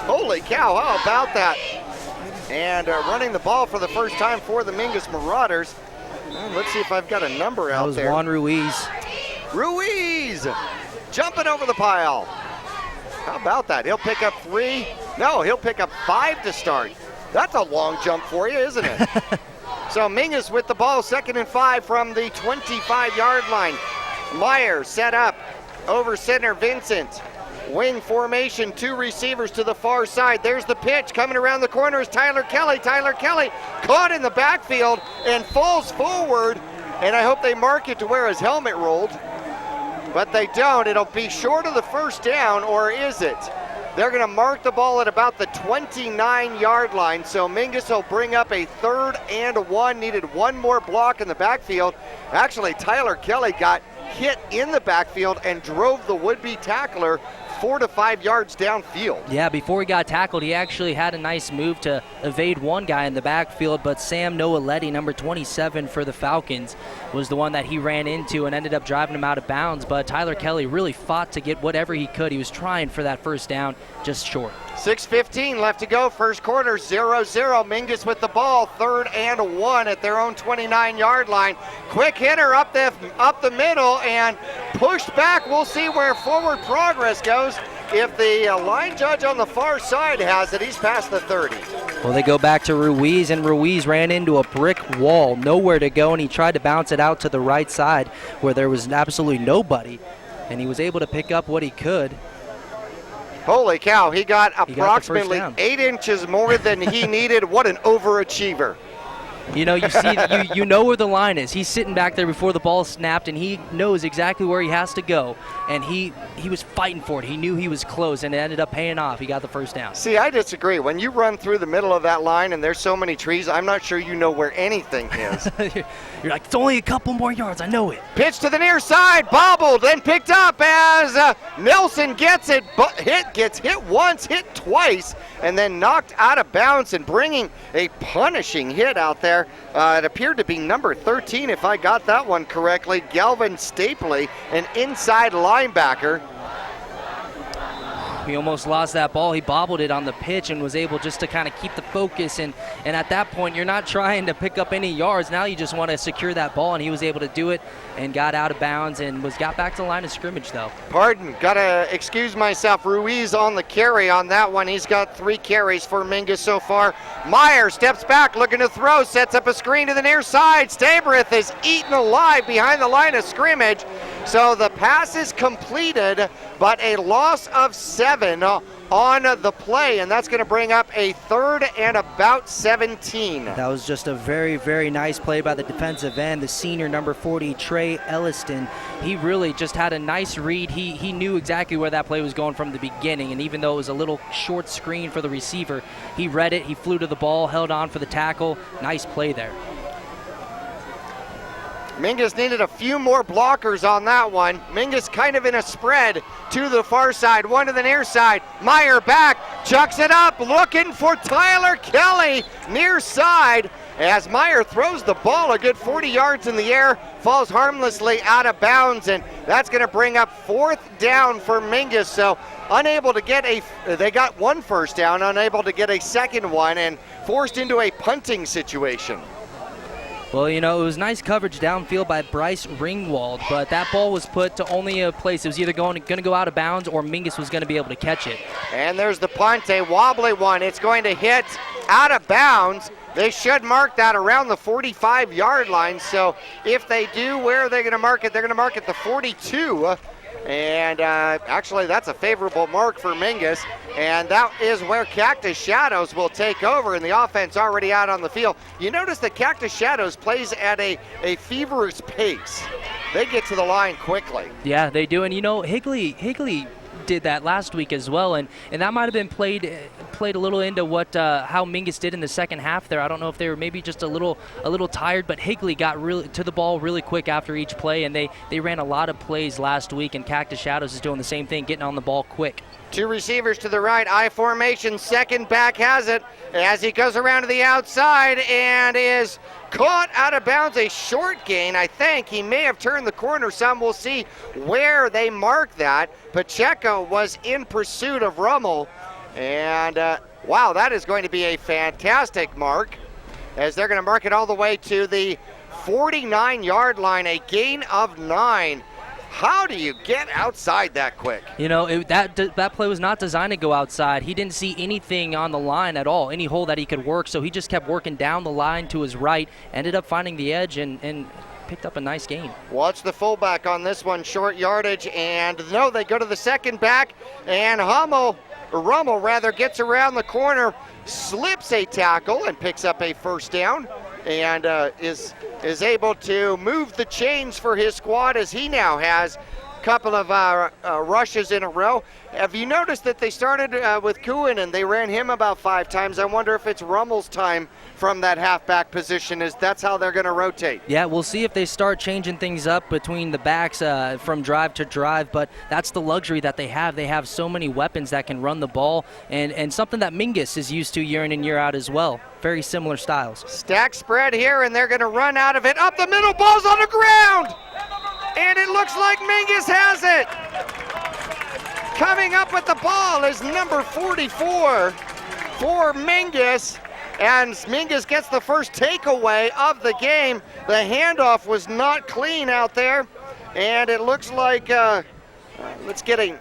Holy cow, how about that? And running the ball for the first time for the Mingus Marauders. Well, let's see if I've got a number out there. That was Juan Ruiz. Ruiz jumping over the pile. How about that? He'll pick up 3. No, he'll pick up 5 to start. That's a long jump for you, isn't it? So Mingus with the ball, 2nd and 5 from the 25-yard line. Meyer set up over center, Vincent. Wing formation, 2 receivers to the far side. There's the pitch. Coming around the corner is Tyler Kelly. Tyler Kelly caught in the backfield and falls forward. And I hope they mark it to where his helmet rolled. But they don't. It'll be short of the first down, or is it? They're going to mark the ball at about the 29-yard line. So Mingus will bring up a 3rd and 1. Needed one more block in the backfield. Actually, Tyler Kelly got hit in the backfield and drove the would-be tackler 4 to 5 yards downfield. Yeah, before he got tackled, he actually had a nice move to evade one guy in the backfield, but Sam Noaletti, number 27 for the Falcons, was the one that he ran into and ended up driving him out of bounds. But Tyler Kelly really fought to get whatever he could. He was trying for that first down, just short. 6:15 left to go, first quarter, 0-0. Mingus with the ball, 3rd and 1 at their own 29-yard line. Quick hitter up the middle and pushed back. We'll see where forward progress goes. If the line judge on the far side has it, he's past the 30. Well, they go back to Ruiz, and Ruiz ran into a brick wall, nowhere to go, and he tried to bounce it out to the right side where there was absolutely nobody, and he was able to pick up what he could. Holy cow, he got approximately 8 inches more than he needed. What an overachiever. You see, you know where the line is. He's sitting back there before the ball snapped, and he knows exactly where he has to go. And he was fighting for it. He knew he was close, and it ended up paying off. He got the first down. See, I disagree. When you run through the middle of that line and there's so many trees, I'm not sure you know where anything is. You're like, it's only a couple more yards. I know it. Pitch to the near side, bobbled, and picked up as Nelson gets it, but gets hit once, hit twice, and then knocked out of bounds and bringing a punishing hit out there. It appeared to be number 13, if I got that one correctly, Galvin Stapley, an inside linebacker. He almost lost that ball. He bobbled it on the pitch and was able just to kind of keep the focus. And at that point, you're not trying to pick up any yards. Now you just want to secure that ball, and he was able to do it and got out of bounds and got back to the line of scrimmage, though. Pardon, gotta excuse myself. Ruiz on the carry on that one. He's got 3 carries for Mingus so far. Meyer steps back, looking to throw, sets up a screen to the near side. Stabrith is eaten alive behind the line of scrimmage. So the pass is completed, but a loss of 7 on the play, and that's going to bring up a 3rd and about 17. That was just a very, very nice play by the defensive end, the senior number 40, Trey Elliston. He really just had a nice read. He knew exactly where that play was going from the beginning, and even though it was a little short screen for the receiver, he read it, he flew to the ball, held on for the tackle. Nice play there. Mingus needed a few more blockers on that one. Mingus kind of in a spread to the far side, one to the near side. Meyer back chucks it up, looking for Tyler Kelly near side as Meyer throws the ball a good 40 yards in the air, falls harmlessly out of bounds, and that's going to bring up 4th down for Mingus. So unable to get they got 1 first down, unable to get a second one, and forced into a punting situation. Well, it was nice coverage downfield by Bryce Ringwald, but that ball was put to only a place. It was either going to go out of bounds or Mingus was going to be able to catch it. And there's the punt, a wobbly one. It's going to hit out of bounds. They should mark that around the 45-yard line. So if they do, where are they going to mark it? They're going to mark it the 42. And actually, that's a favorable mark for Mingus. And that is where Cactus Shadows will take over, and the offense already out on the field. You notice that Cactus Shadows plays at a feverish pace. They get to the line quickly. Yeah, they do. And, Higley did that last week as well, and that might have been played a little into what how Mingus did in the second half there. I don't know if they were maybe just a little tired, but Higley got really to the ball really quick after each play, and they ran a lot of plays last week, and Cactus Shadows is doing the same thing, getting on the ball quick. 2 receivers to the right, I formation, second back has it as he goes around to the outside and is caught out of bounds, a short gain, I think. He may have turned the corner some. We'll see where they mark that. Pacheco was in pursuit of Rummel, and wow, that is going to be a fantastic mark as they're going to mark it all the way to the 49-yard line, a gain of 9. How do you get outside that quick? That play was not designed to go outside. He didn't see anything on the line at all, any hole that he could work, so he just kept working down the line to his right, ended up finding the edge and picked up a nice gain. Watch the fullback on this one, short yardage, and no, they go to the second back, and Rummel gets around the corner, slips a tackle, and picks up a first down, and is able to move the chains for his squad as he now has a couple of rushes in a row. Have you noticed that they started with Kuhn and they ran him about 5 times? I wonder if it's Rummel's time from that halfback position, as that's how they're going to rotate. Yeah, we'll see if they start changing things up between the backs from drive to drive, but that's the luxury that they have. They have so many weapons that can run the ball, and something that Mingus is used to year in and year out as well. Very similar styles. Stack spread here, and they're going to run out of it. Up the middle, ball's on the ground! And it looks like Mingus has it. Coming up with the ball is number 44 for Mingus. And Mingus gets the first takeaway of the game. The handoff was not clean out there. And it looks like, let's get a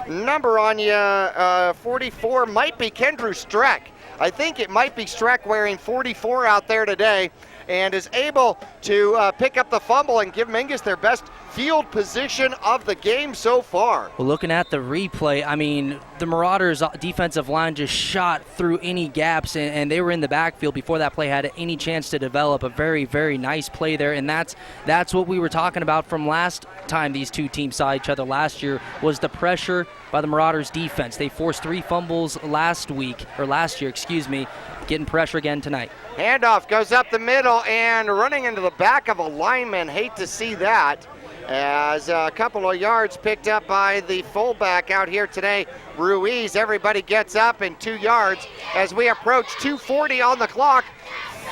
number on you. 44 might be Kendrew Streck. I think it might be Streck wearing 44 out there today, and is able to pick up the fumble and give Mingus their best field position of the game so far. Well, looking at the replay, I mean, the Marauders' defensive line just shot through any gaps, and they were in the backfield before that play had any chance to develop. A very, very nice play there, and that's what we were talking about from last time these two teams saw each other last year, was the pressure by the Marauders' defense. They forced 3 fumbles last year, getting pressure again tonight. Handoff goes up the middle and running into the back of a lineman. Hate to see that, as a couple of yards picked up by the fullback out here today, Ruiz. Everybody gets up in 2 yards as we approach 2:40 on the clock.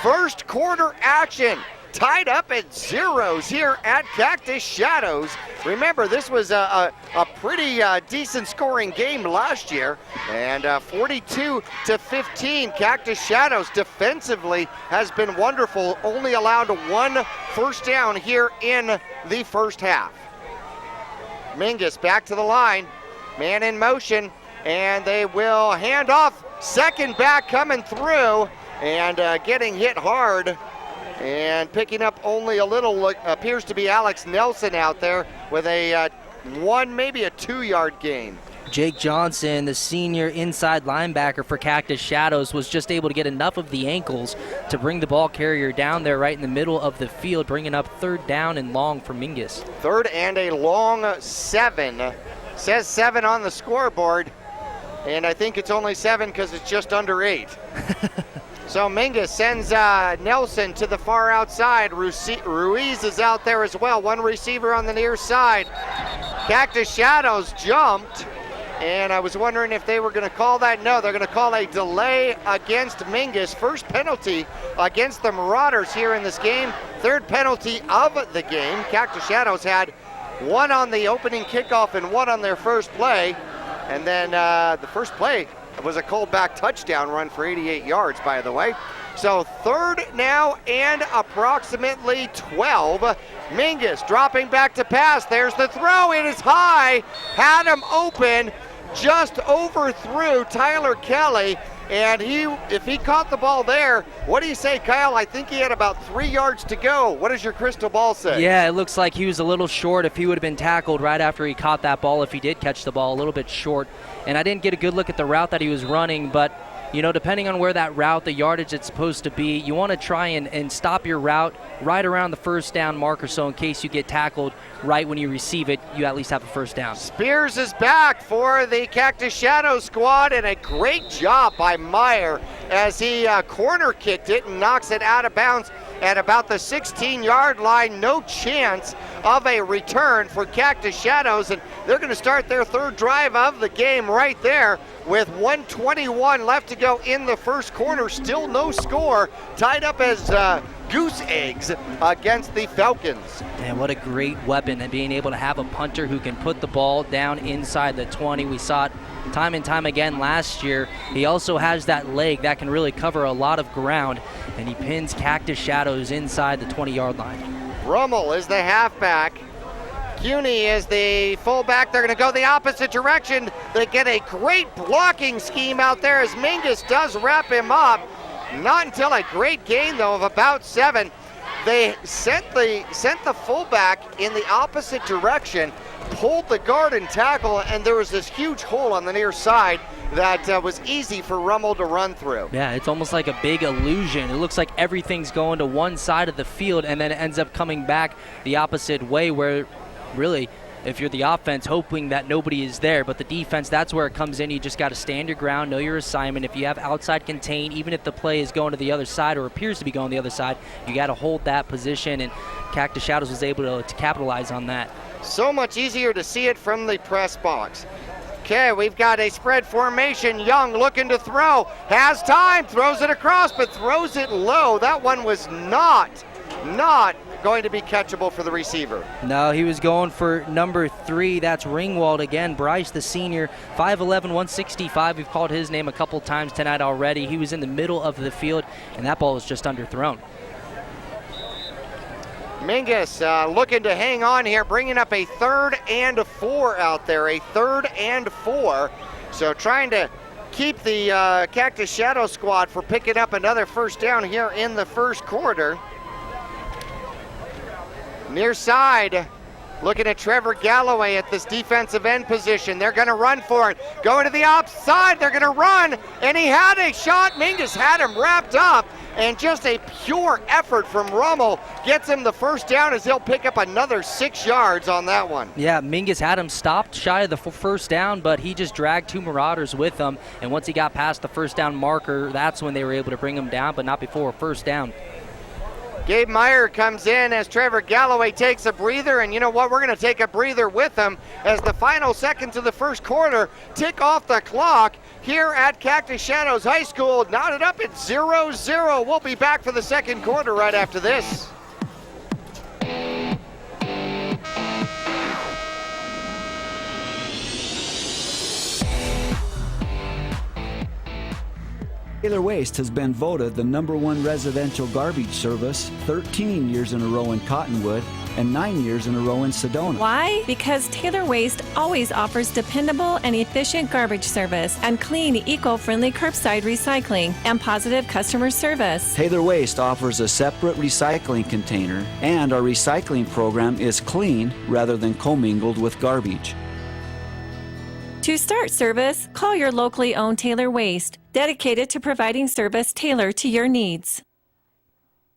First quarter action. Tied up at zeros here at Cactus Shadows. Remember, this was a pretty decent scoring game last year, and 42-15. Cactus Shadows defensively has been wonderful, only allowed 1 first down here in the first half. Mingus back to the line, man in motion, and they will hand off. Second back coming through and getting hit hard. And picking up only a little, appears to be Alex Nelson out there with a 1, maybe a 2-yard gain. Jake Johnson, the senior inside linebacker for Cactus Shadows, was just able to get enough of the ankles to bring the ball carrier down there right in the middle of the field, bringing up 3rd down and long for Mingus. 3rd and a long 7. Says 7 on the scoreboard, and I think it's only 7 because it's just under 8. So Mingus sends Nelson to the far outside. Ruiz is out there as well. 1 receiver on the near side. Cactus Shadows jumped And I was wondering if they were going to call that. No, they're going to call a delay against Mingus. First penalty against the Marauders here in this game. Third penalty of the game. Cactus Shadows had one on the opening kickoff and one on their first play. And then the first play was a called-back touchdown run for 88 yards, by the way. So third now and approximately 12. Mingus dropping back to pass. There's the throw. It is high. Had him open. Just overthrew Tyler Kelly. And if he caught the ball there, what do you say, Kyle? I think he had about 3 yards to go. What does your crystal ball say? Yeah, it looks like he was a little short. If he would have been tackled right after he caught that ball, if he did catch the ball, a little bit short. And I didn't get a good look at the route that he was running, but you know, depending on where that route, the yardage it's supposed to be, you want to try and stop your route right around the first down marker, so in case you get tackled right when you receive it, you at least have a first down. Spears is back for the Cactus Shadow squad, and a great job by Meyer as he corner kicked it and knocks it out of bounds at about the 16-yard line. No chance of a return for Cactus Shadows, and they're going to start their third drive of the game right there with 1:21 left to go in the first quarter. Still no score, tied up as goose eggs against the Falcons. And what a great weapon, and being able to have a punter who can put the ball down inside the 20. We saw it time and time again last year. He also has that leg that can really cover a lot of ground, and he pins Cactus Shadows inside the 20-yard line. Rummel is the halfback. Cuny is the fullback. They're going to go the opposite direction. They get a great blocking scheme out there as Mingus does wrap him up. Not until a great gain, though, of about 7. They sent the fullback in the opposite direction, pulled the guard and tackle, and there was this huge hole on the near side that was easy for Rummel to run through. Yeah, it's almost like a big illusion. It looks like everything's going to one side of the field, and then it ends up coming back the opposite way, where really, if you're the offense, hoping that nobody is there, but the defense, that's where it comes in. You just got to stand your ground, know your assignment. If you have outside contain, even if the play is going to the other side or appears to be going the other side, you got to hold that position, and Cactus Shadows was able to capitalize on that. So much easier to see it from the press box. Okay, we've got a spread formation. Young looking to throw, has time, throws it across, but throws it low. That one was not going to be catchable for the receiver. No, he was going for number 3. That's Ringwald again. Bryce, the senior, 5'11", 165. We've called his name a couple times tonight already. He was in the middle of the field, and that ball was just underthrown. Mingus looking to hang on here, bringing up a 3rd and 4 out there, a 3rd and 4. So trying to keep the Cactus Shadow squad for picking up another first down here in the first quarter. Near side, looking at Trevor Galloway at this defensive end position. They're going to run for it. Going to the outside, they're going to run, and he had a shot. Mingus had him wrapped up, and just a pure effort from Rummel gets him the first down as he'll pick up another 6 yards on that one. Yeah, Mingus had him stopped shy of the first down, but he just dragged 2 Marauders with him, and once he got past the first down marker, that's when they were able to bring him down, but not before a first down. Gabe Meyer comes in as Trevor Galloway takes a breather, and you know what? We're going to take a breather with him as the final seconds of the first quarter tick off the clock here at Cactus Shadows High School. Knotted up at 0-0. We'll be back for the second quarter right after this. Taylor Waste has been voted the #1 residential garbage service 13 years in a row in Cottonwood and 9 years in a row in Sedona. Why? Because Taylor Waste always offers dependable and efficient garbage service and clean, eco-friendly curbside recycling and positive customer service. Taylor Waste offers a separate recycling container, and our recycling program is clean rather than commingled with garbage. To start service, call your locally owned Taylor Waste, dedicated to providing service tailored to your needs.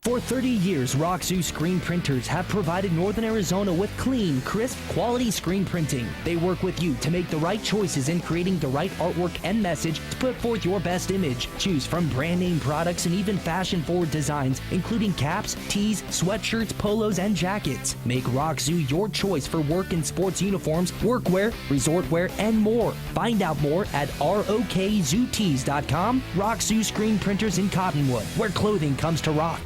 For 30 years, Roxu Screen Printers have provided Northern Arizona with clean, crisp, quality screen printing. They work with you to make the right choices in creating the right artwork and message to put forth your best image. Choose from brand name products and even fashion-forward designs, including caps, tees, sweatshirts, polos, and jackets. Make Roxu your choice for work and sports uniforms, workwear, resort wear, and more. Find out more at rokzootees.com. Roxu Screen Printers in Cottonwood, where clothing comes to rock.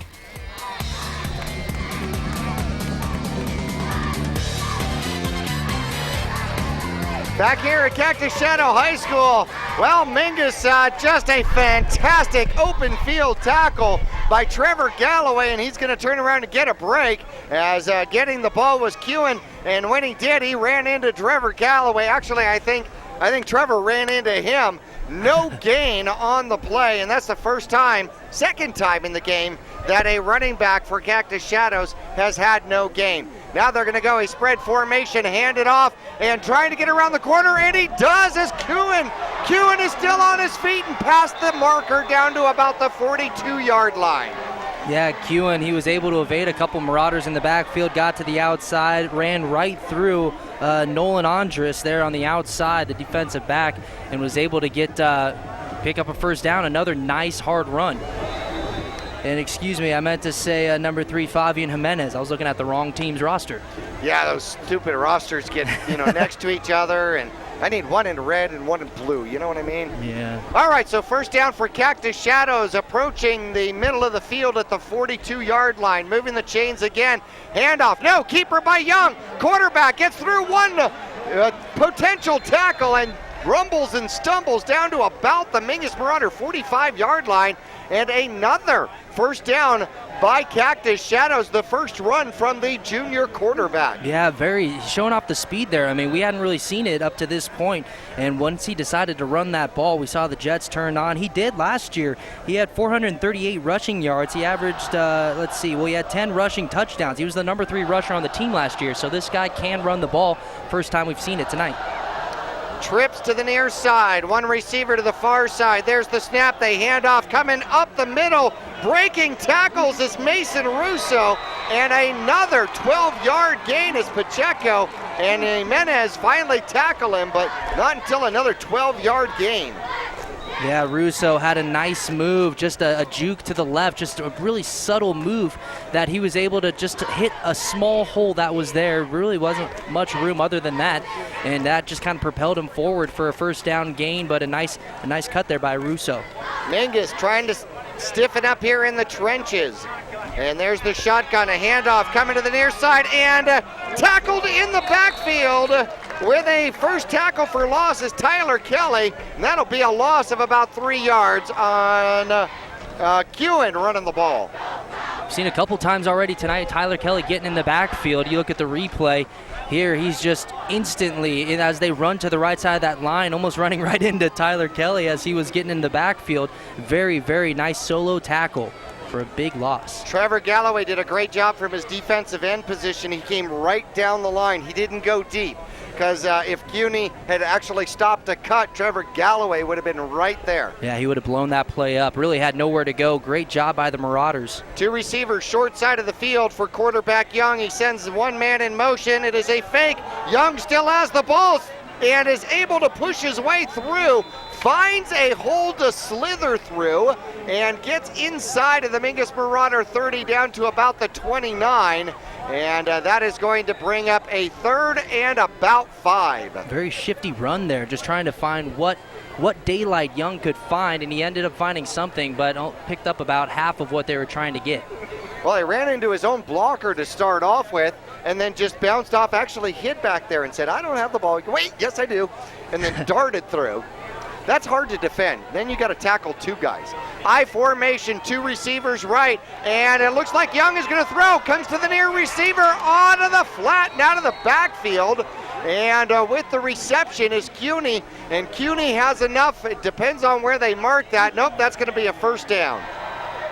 Back here at Cactus Shadow High School, well, Mingus, just a fantastic open field tackle by Trevor Galloway, and he's going to turn around and get a break as getting the ball was Kewen, and when he did, he ran into Trevor Galloway. Actually, I think Trevor ran into him. No gain on the play, and that's the second time in the game that a running back for Cactus Shadows has had no gain. Now they're going to go a spread formation, hand it off, and trying to get around the corner, and he does as Kewen is still on his feet and past the marker down to about the 42-yard line. Yeah, Kewen, he was able to evade a couple Marauders in the backfield, got to the outside, ran right through Nolan Andrus there on the outside, the defensive back, and was able to pick up a first down, another nice hard run. And excuse me, I meant to say number 3, Fabian Jimenez. I was looking at the wrong team's roster. Yeah, those stupid rosters get next to each other, and I need one in red and one in blue. You know what I mean? Yeah. All right, so first down for Cactus Shadows, approaching the middle of the field at the 42-yard line, moving the chains again. Handoff, no, keeper by Young. Quarterback gets through one potential tackle and rumbles and stumbles down to about the Mingus Marauder 45-yard line, and another first down by Cactus Shadows, the first run from the junior quarterback. Yeah, showing off the speed there. I mean, we hadn't really seen it up to this point, and once he decided to run that ball, we saw the Jets turn on. He did last year. He had 438 rushing yards. He averaged, he had 10 rushing touchdowns. He was the number 3 rusher on the team last year, so this guy can run the ball. First time we've seen it tonight. Trips to the near side, one receiver to the far side. There's the snap, they hand off, coming up the middle, breaking tackles is Mason Russo, and another 12-yard gain is Pacheco, and Jimenez finally tackle him, but not until another 12-yard gain. Yeah, Russo had a nice move, just a juke to the left, just a really subtle move that he was able to just hit a small hole that was there. Really wasn't much room other than that, and that just kind of propelled him forward for a first down gain, but a nice cut there by Russo. Mingus trying to stiffen up here in the trenches. And there's the shotgun, a handoff coming to the near side, and tackled in the backfield with a first tackle for loss is Tyler Kelly, and that'll be a loss of about 3 yards on Kewen running the ball. We've seen a couple times already tonight, Tyler Kelly getting in the backfield. You look at the replay here, he's just instantly, as they run to the right side of that line, almost running right into Tyler Kelly as he was getting in the backfield. Very, very nice solo tackle for a big loss. Trevor Galloway did a great job from his defensive end position. He came right down the line. He didn't go deep, because if CUNY had actually stopped a cut, Trevor Galloway would have been right there. Yeah, he would have blown that play up. Really had nowhere to go. Great job by the Marauders. 2 receivers short side of the field for quarterback Young. He sends one man in motion. It is a fake. Young still has the ball and is able to push his way through. Finds a hole to slither through and gets inside of the Mingus Marauder 30 down to about the 29. And that is going to bring up a third and about 5. Very shifty run there, just trying to find what daylight Young could find, and he ended up finding something, but picked up about half of what they were trying to get. Well, he ran into his own blocker to start off with, and then just bounced off, actually hit back there and said, I don't have the ball. Wait, yes I do. And then darted through. That's hard to defend. Then you got to tackle 2 guys. I formation, 2 receivers right, and it looks like Young is going to throw. Comes to the near receiver, onto the flat and out of the backfield. And with the reception is CUNY, and CUNY has enough. It depends on where they mark that. Nope, that's going to be a first down.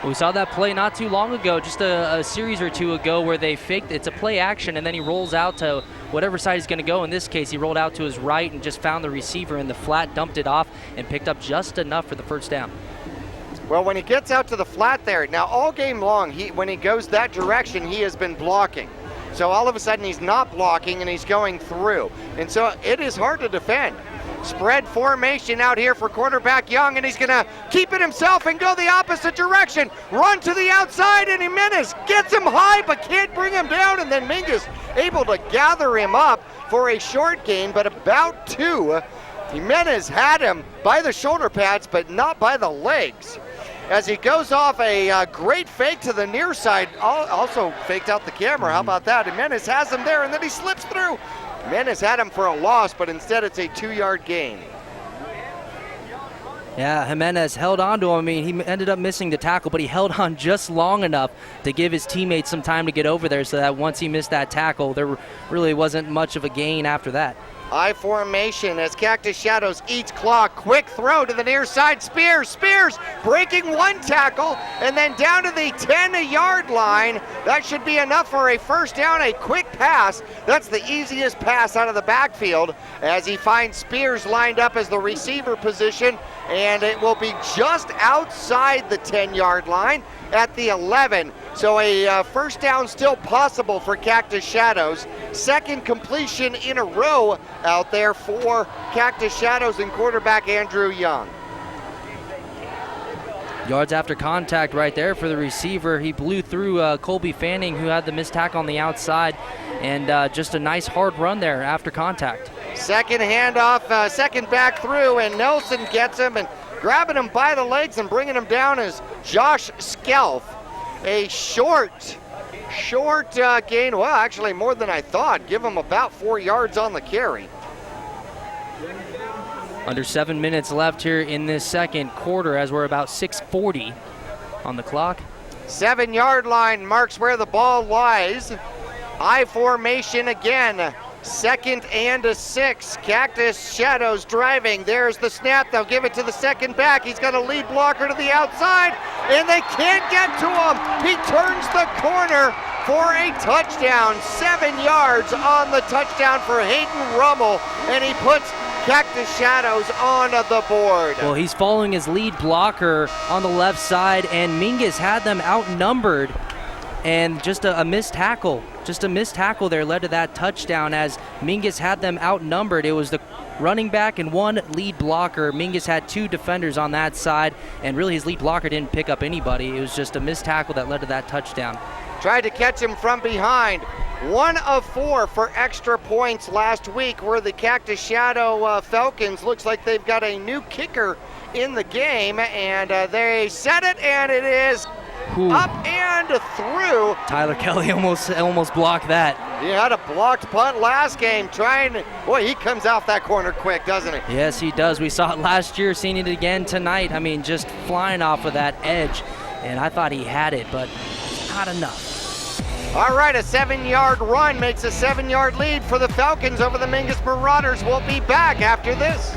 We saw that play not too long ago, just a series or 2 ago, where they faked. It's a play action, and then he rolls out to whatever side he's going to go. In this case, he rolled out to his right and just found the receiver in the flat, dumped it off, and picked up just enough for the first down. Well, when he gets out to the flat there, now all game long, when he goes that direction, he has been blocking. So all of a sudden he's not blocking and he's going through. And so it is hard to defend. Spread formation out here for quarterback Young, and he's going to keep it himself and go the opposite direction. Run to the outside, and Jimenez gets him high but can't bring him down, and then Mingus able to gather him up for a short gain, but about 2. Jimenez had him by the shoulder pads, but not by the legs. As he goes off a great fake to the near side, also faked out the camera. How about that? Jimenez has him there, and then he slips through. Jimenez had him for a loss, but instead it's a 2-yard gain. Yeah, Jimenez held on to him. I mean, he ended up missing the tackle, but he held on just long enough to give his teammates some time to get over there so that once he missed that tackle, there really wasn't much of a gain after that. I formation as Cactus Shadows eats clock. Quick throw to the near side. Spears breaking one tackle and then down to the 10-yard line. That should be enough for a first down, a quick pass. That's the easiest pass out of the backfield as he finds Spears lined up as the receiver position, and it will be just outside the 10-yard line at the 11. So a first down still possible for Cactus Shadows. Second completion in a row out there for Cactus Shadows and quarterback Andrew Young. Yards after contact right there for the receiver. He blew through Colby Fanning, who had the missed tackle on the outside, and just a nice hard run there after contact. Second handoff, second back through, and Nelson gets him, and grabbing him by the legs and bringing him down is Josh Skelf. A short gain. Well, actually more than I thought. Give him about 4 yards on the carry. Under 7 minutes left here in this second quarter as we're about 6:40 on the clock. 7-yard line marks where the ball lies. I formation again. 2nd and 6. Cactus Shadows driving. There's the snap. They'll give it to the second back. He's got a lead blocker to the outside, and they can't get to him. He turns the corner for a touchdown. 7 yards on the touchdown for Hayden Rummel, and he puts Cactus Shadows on the board. Well, he's following his lead blocker on the left side, and Mingus had them outnumbered, and just a missed tackle. Just a missed tackle there led to that touchdown as Mingus had them outnumbered. It was the running back and one lead blocker. Mingus had 2 defenders on that side, and really his lead blocker didn't pick up anybody. It was just a missed tackle that led to that touchdown. Tried to catch him from behind. 1 of 4 for extra points last week were the Cactus Shadow Falcons. Looks like they've got a new kicker in the game, and they set it, and it is up and through. Tyler Kelly almost blocked that. He had a blocked punt last game. Boy, he comes off that corner quick, doesn't he? Yes, he does. We saw it last year, seen it again tonight. I mean, just flying off of that edge, and I thought he had it, but not enough. All right, a 7-yard run makes a 7-yard lead for the Falcons over the Mingus Marauders. We'll be back after this.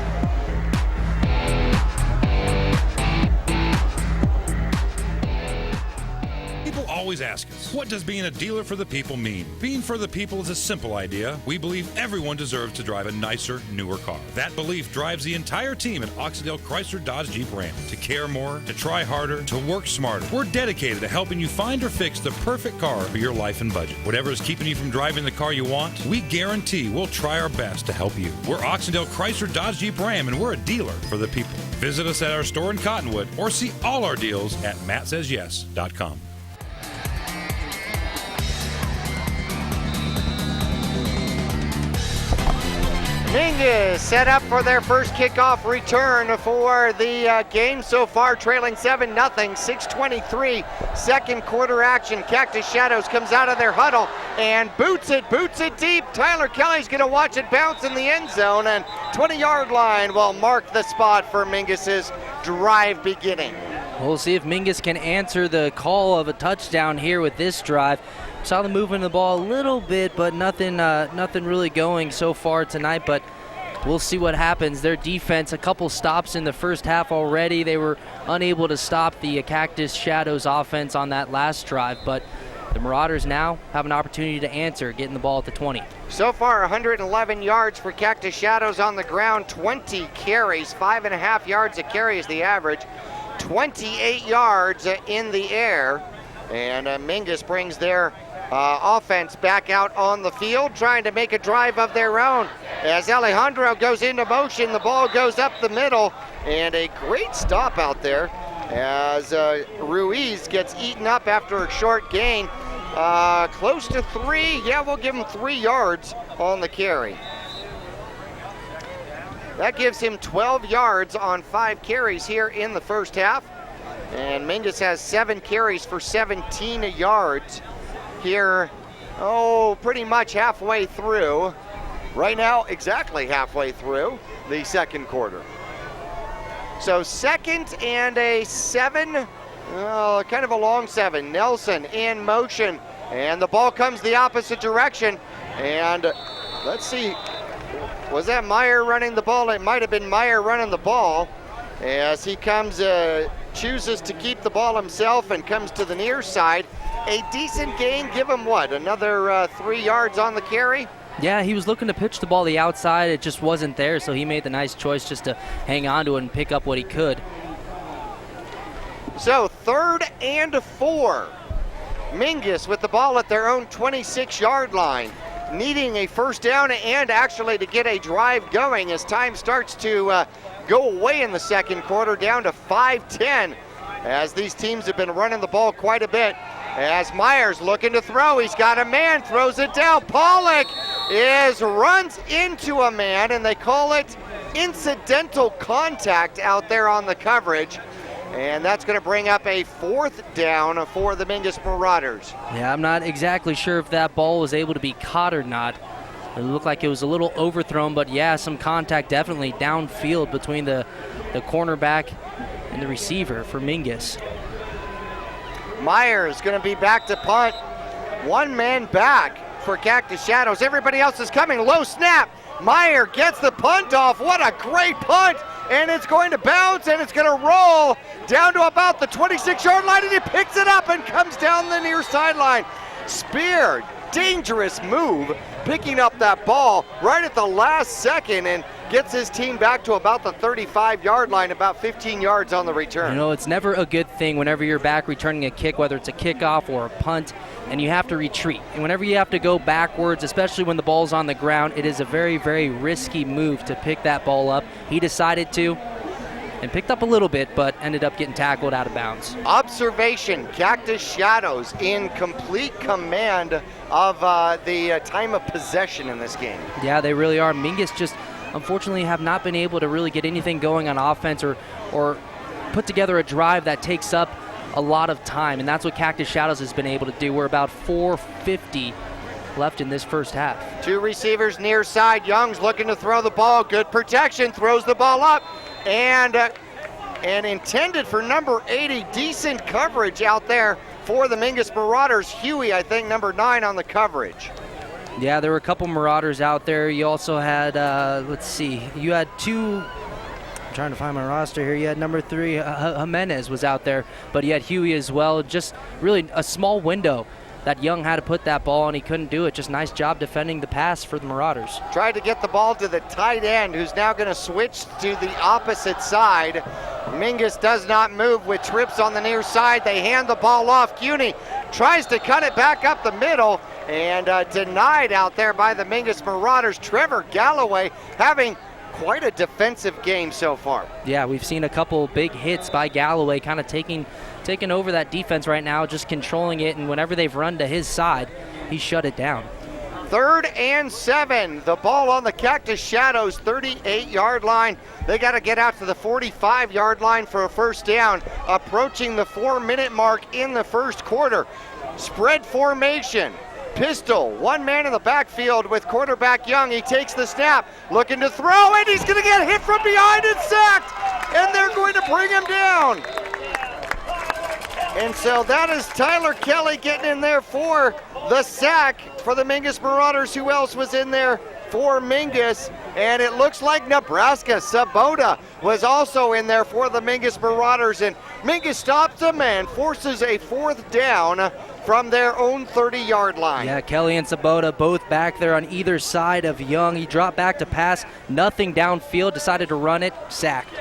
People always ask us, what does being a dealer for the people mean? Being for the people is a simple idea. We believe everyone deserves to drive a nicer, newer car. That belief drives the entire team at Oxendale Chrysler Dodge Jeep Ram to care more, to try harder, to work smarter. We're dedicated to helping you find or fix the perfect car for your life and budget. Whatever is keeping you from driving the car you want, we guarantee we'll try our best to help you. We're Oxendale Chrysler Dodge Jeep Ram, and we're a dealer for the people. Visit us at our store in Cottonwood or see all our deals at mattsays.yes.com. Mingus set up for their first kickoff return for the game so far, trailing 7-0, 6:23, second quarter action. Cactus Shadows comes out of their huddle and boots it deep. Tyler Kelly's going to watch it bounce in the end zone, and 20-yard line will mark the spot for Mingus's drive beginning. We'll see if Mingus can answer the call of a touchdown here with this drive. Saw them moving the ball a little bit, but nothing really going so far tonight, but we'll see what happens. Their defense, a couple stops in the first half already. They were unable to stop the Cactus Shadows offense on that last drive, but the Marauders now have an opportunity to answer, getting the ball at the 20. So far, 111 yards for Cactus Shadows on the ground, 20 carries, 5.5 yards a carry is the average. 28 yards in the air. And Mingus brings their offense back out on the field, trying to make a drive of their own. As Alejandro goes into motion, the ball goes up the middle, and a great stop out there as Ruiz gets eaten up after a short gain. Close to 3. Yeah, we'll give him 3 yards on the carry. That gives him 12 yards on 5 carries here in the first half. And Mingus has 7 carries for 17 yards here, pretty much halfway through. Right now, exactly halfway through the second quarter. So 2nd and a 7, kind of a long 7. Nelson in motion, and the ball comes the opposite direction. And let's see, was that Meyer running the ball? It might have been Meyer running the ball as he comes, chooses to keep the ball himself and comes to the near side. A decent gain, give him what, another 3 yards on the carry? Yeah, he was looking to pitch the ball the outside. It just wasn't there, so he made the nice choice just to hang on to it and pick up what he could. So 3rd and 4. Mingus with the ball at their own 26-yard line, needing a first down and actually to get a drive going as time starts to go away in the second quarter, down to 5:10 as these teams have been running the ball quite a bit. As Myers looking to throw, he's got a man, throws it down. Pollock runs into a man, and they call it incidental contact out there on the coverage. And that's going to bring up a 4th down for the Mingus Marauders. Yeah, I'm not exactly sure if that ball was able to be caught or not. It looked like it was a little overthrown, but yeah, some contact definitely downfield between the cornerback and the receiver for Mingus. Myers going to be back to punt. 1 man back for Cactus Shadows. Everybody else is coming. Low snap. Meyer gets the punt off. What a great punt. And it's going to bounce, and it's going to roll down to about the 26-yard line, and he picks it up and comes down the near sideline. Spear, dangerous move, picking up that ball right at the last second and gets his team back to about the 35-yard line, about 15 yards on the return. You know, it's never a good thing whenever you're back returning a kick, whether it's a kickoff or a punt, and you have to retreat. And whenever you have to go backwards, especially when the ball's on the ground, it is a very, very risky move to pick that ball up. He decided to, and picked up a little bit, but ended up getting tackled out of bounds. Observation, Cactus Shadows in complete command of the time of possession in this game. Yeah, they really are. Mingus just unfortunately have not been able to really get anything going on offense or put together a drive that takes up a lot of time, and that's what Cactus Shadows has been able to do. We're about 4:50 left in this first half. 2 receivers near side. Young's looking to throw the ball. Good protection, throws the ball up, and intended for number 80. Decent coverage out there for the Mingus Marauders. Huey, I think, number 9 on the coverage. Yeah, there were a couple Marauders out there. You also had, let's see, you had 2, I'm trying to find my roster here. You had number 3, Jimenez was out there, but you had Huey as well. Just really a small window that Young had to put that ball, and he couldn't do it. Just nice job defending the pass for the Marauders. Tried to get the ball to the tight end, who's now going to switch to the opposite side. Mingus does not move with trips on the near side. They hand the ball off. Cuny tries to cut it back up the middle, and denied out there by the Mingus Marauders. Trevor Galloway having quite a defensive game so far. Yeah, we've seen a couple big hits by Galloway, kind of taking over that defense right now, just controlling it, and whenever they've run to his side, he shut it down. 3rd and 7. The ball on the Cactus Shadows 38-yard line. They got to get out to the 45-yard line for a first down, approaching the 4-minute mark in the first quarter. Spread formation. Pistol, 1 man in the backfield with quarterback Young. He takes the snap, looking to throw, and he's going to get hit from behind and sacked, and they're going to bring him down. And so that is Tyler Kelly getting in there for the sack for the Mingus Marauders. Who else was in there for Mingus? And it looks like Nebraska. Sabota was also in there for the Mingus Marauders, and Mingus stops him and forces a 4th down from their own 30-yard line. Yeah, Kelly and Sabota both back there on either side of Young. He dropped back to pass, nothing downfield, decided to run it, sacked.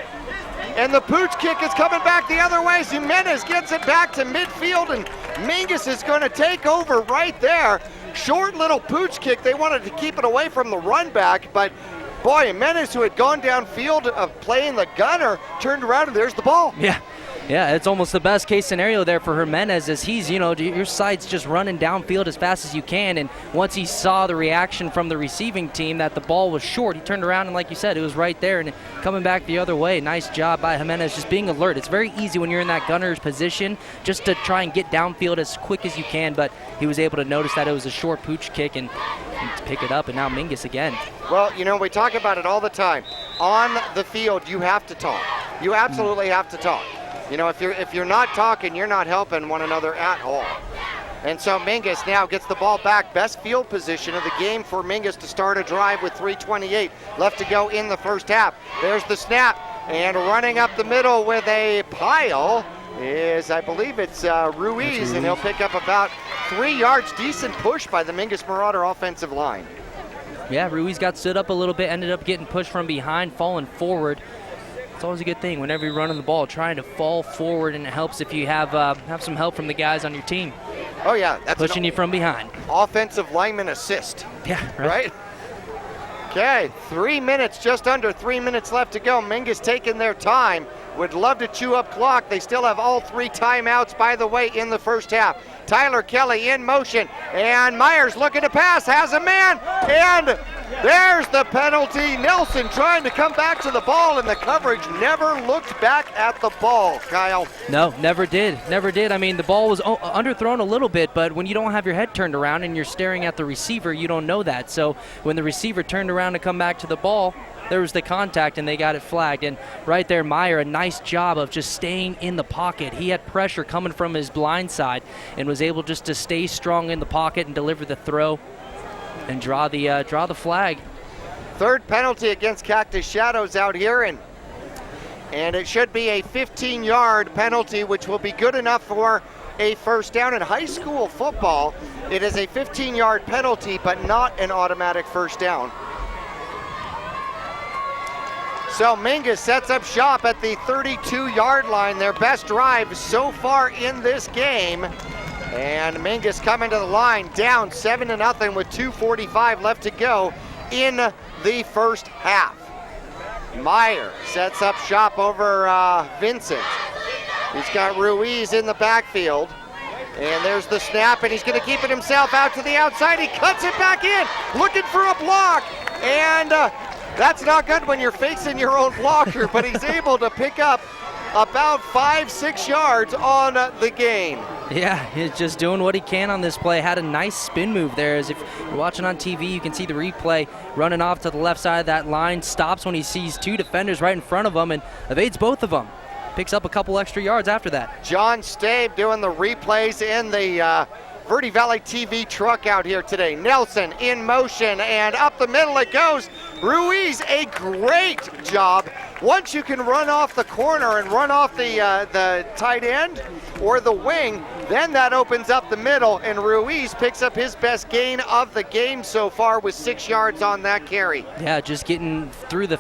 And the pooch kick is coming back the other way. Jimenez gets it back to midfield, and Mingus is going to take over right there. Short little pooch kick. They wanted to keep it away from the run back, but boy, Jimenez, who had gone downfield of playing the gunner, turned around and there's the ball. Yeah, it's almost the best case scenario there for Jimenez, as he's, your side's just running downfield as fast as you can, and once he saw the reaction from the receiving team that the ball was short, he turned around and, like you said, it was right there and coming back the other way. Nice job by Jimenez, just being alert. It's very easy when you're in that gunner's position just to try and get downfield as quick as you can, but he was able to notice that it was a short pooch kick and pick it up, and now Mingus again. Well, we talk about it all the time. On the field, you have to talk. You absolutely have to talk. If you're not talking, you're not helping one another at all. And so Mingus now gets the ball back. Best field position of the game for Mingus to start a drive with 3:28 left to go in the first half. There's the snap, and running up the middle with a pile is, I believe it's Ruiz, and he'll pick up about 3 yards. Decent push by the Mingus Marauder offensive line. Yeah, Ruiz got stood up a little bit, ended up getting pushed from behind, falling forward. It's always a good thing whenever you're running the ball, trying to fall forward, and it helps if you have some help from the guys on your team. Oh yeah, that's pushing you from behind. Offensive lineman assist. Yeah, right. Okay, 3 minutes, just under 3 minutes left to go. Mingus taking their time. Would love to chew up clock. They still have all 3 timeouts, by the way, in the first half. Tyler Kelly in motion, and Myers looking to pass, has a man, and there's the penalty. Nelson trying to come back to the ball, and the coverage never looked back at the ball, Kyle. No, never did. I mean, the ball was underthrown a little bit, but when you don't have your head turned around and you're staring at the receiver, you don't know that. So when the receiver turned around to come back to the ball, there was the contact, and they got it flagged. And right there, Meyer, a nice job of just staying in the pocket. He had pressure coming from his blind side and was able just to stay strong in the pocket and deliver the throw and draw the flag. Third penalty against Cactus Shadows out here, and it should be a 15-yard penalty, which will be good enough for a first down. In high school football, it is a 15-yard penalty, but not an automatic first down. So Mingus sets up shop at the 32-yard line, their best drive so far in this game. And Mingus coming to the line, down 7-0 with 2:45 left to go in the first half. Meyer sets up shop over Vincent. He's got Ruiz in the backfield. And there's the snap, and he's going to keep it himself out to the outside. He cuts it back in, looking for a block. And that's not good when you're facing your own blocker, but he's able to pick up about 5-6 yards on the gain. Yeah, he's just doing what he can on this play. Had a nice spin move there. As if you're watching on TV, you can see the replay running off to the left side of that line. Stops when he sees 2 defenders right in front of him and evades both of them. Picks up a couple extra yards after that. John Stabe doing the replays in the Verde Valley TV truck out here today. Nelson in motion, and up the middle it goes. Ruiz, a great job. Once you can run off the corner and run off the tight end or the wing, then that opens up the middle, and Ruiz picks up his best gain of the game so far with 6 yards on that carry. Yeah, just getting through the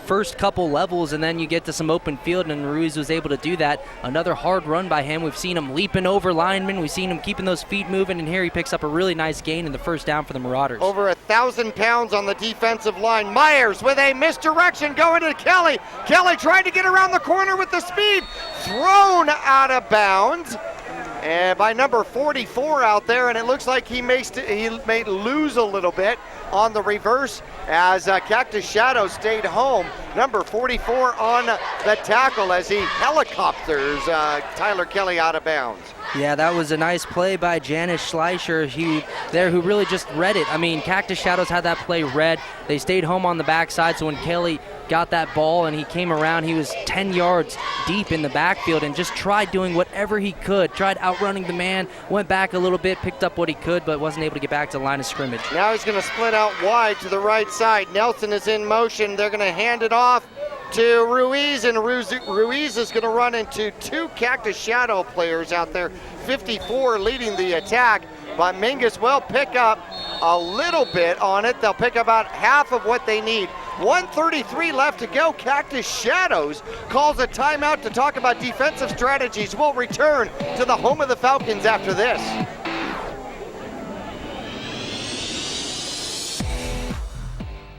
first couple levels, and then you get to some open field, and Ruiz was able to do that. Another hard run by him. We've seen him leaping over linemen. We've seen him keeping those feet moving, and here he picks up a really nice gain in the first down for the Marauders. Over 1,000 pounds on the defensive line. Myers with a misdirection going to Kelly. Kelly trying to get around the corner with the speed. Thrown out of bounds. And by number 44 out there, and it looks like he may lose a little bit on the reverse as Cactus Shadow stayed home. Number 44 on the tackle as he helicopters Tyler Kelly out of bounds. Yeah, that was a nice play by Janice Schleicher who really just read it. I mean, Cactus Shadows had that play read. They stayed home on the backside, so when Kelly got that ball and he came around, he was 10 yards deep in the backfield and just tried doing whatever he could. Tried outrunning the man, went back a little bit, picked up what he could, but wasn't able to get back to the line of scrimmage. Now he's going to split out wide to the right side. Nelson is in motion. They're going to hand it off to Ruiz, and Ruiz is going to run into 2 Cactus Shadow players out there. 54 leading the attack, but Mingus will pick up a little bit on it. They'll pick about half of what they need. 1:33 left to go. Cactus Shadows calls a timeout to talk about defensive strategies. We'll return to the home of the Falcons after this.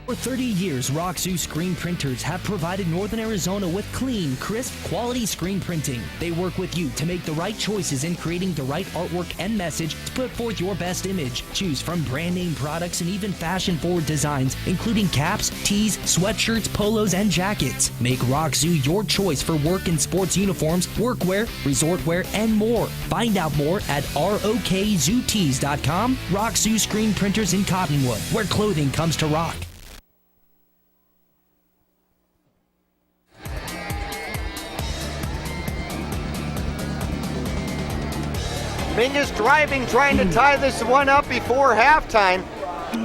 For 30 years, Roxu screen printers have provided Northern Arizona with clean, crisp, quality screen printing. They work with you to make the right choices in creating the right artwork and message to put forth your best image. Choose from brand name products and even fashion-forward designs, including caps, tees, sweatshirts, polos, and jackets. Make Roxu your choice for work and sports uniforms, workwear, resort wear, and more. Find out more at rokzootees.com. Roxu screen printers in Cottonwood, where clothing comes to rock. Mingus driving, trying to tie this one up before halftime.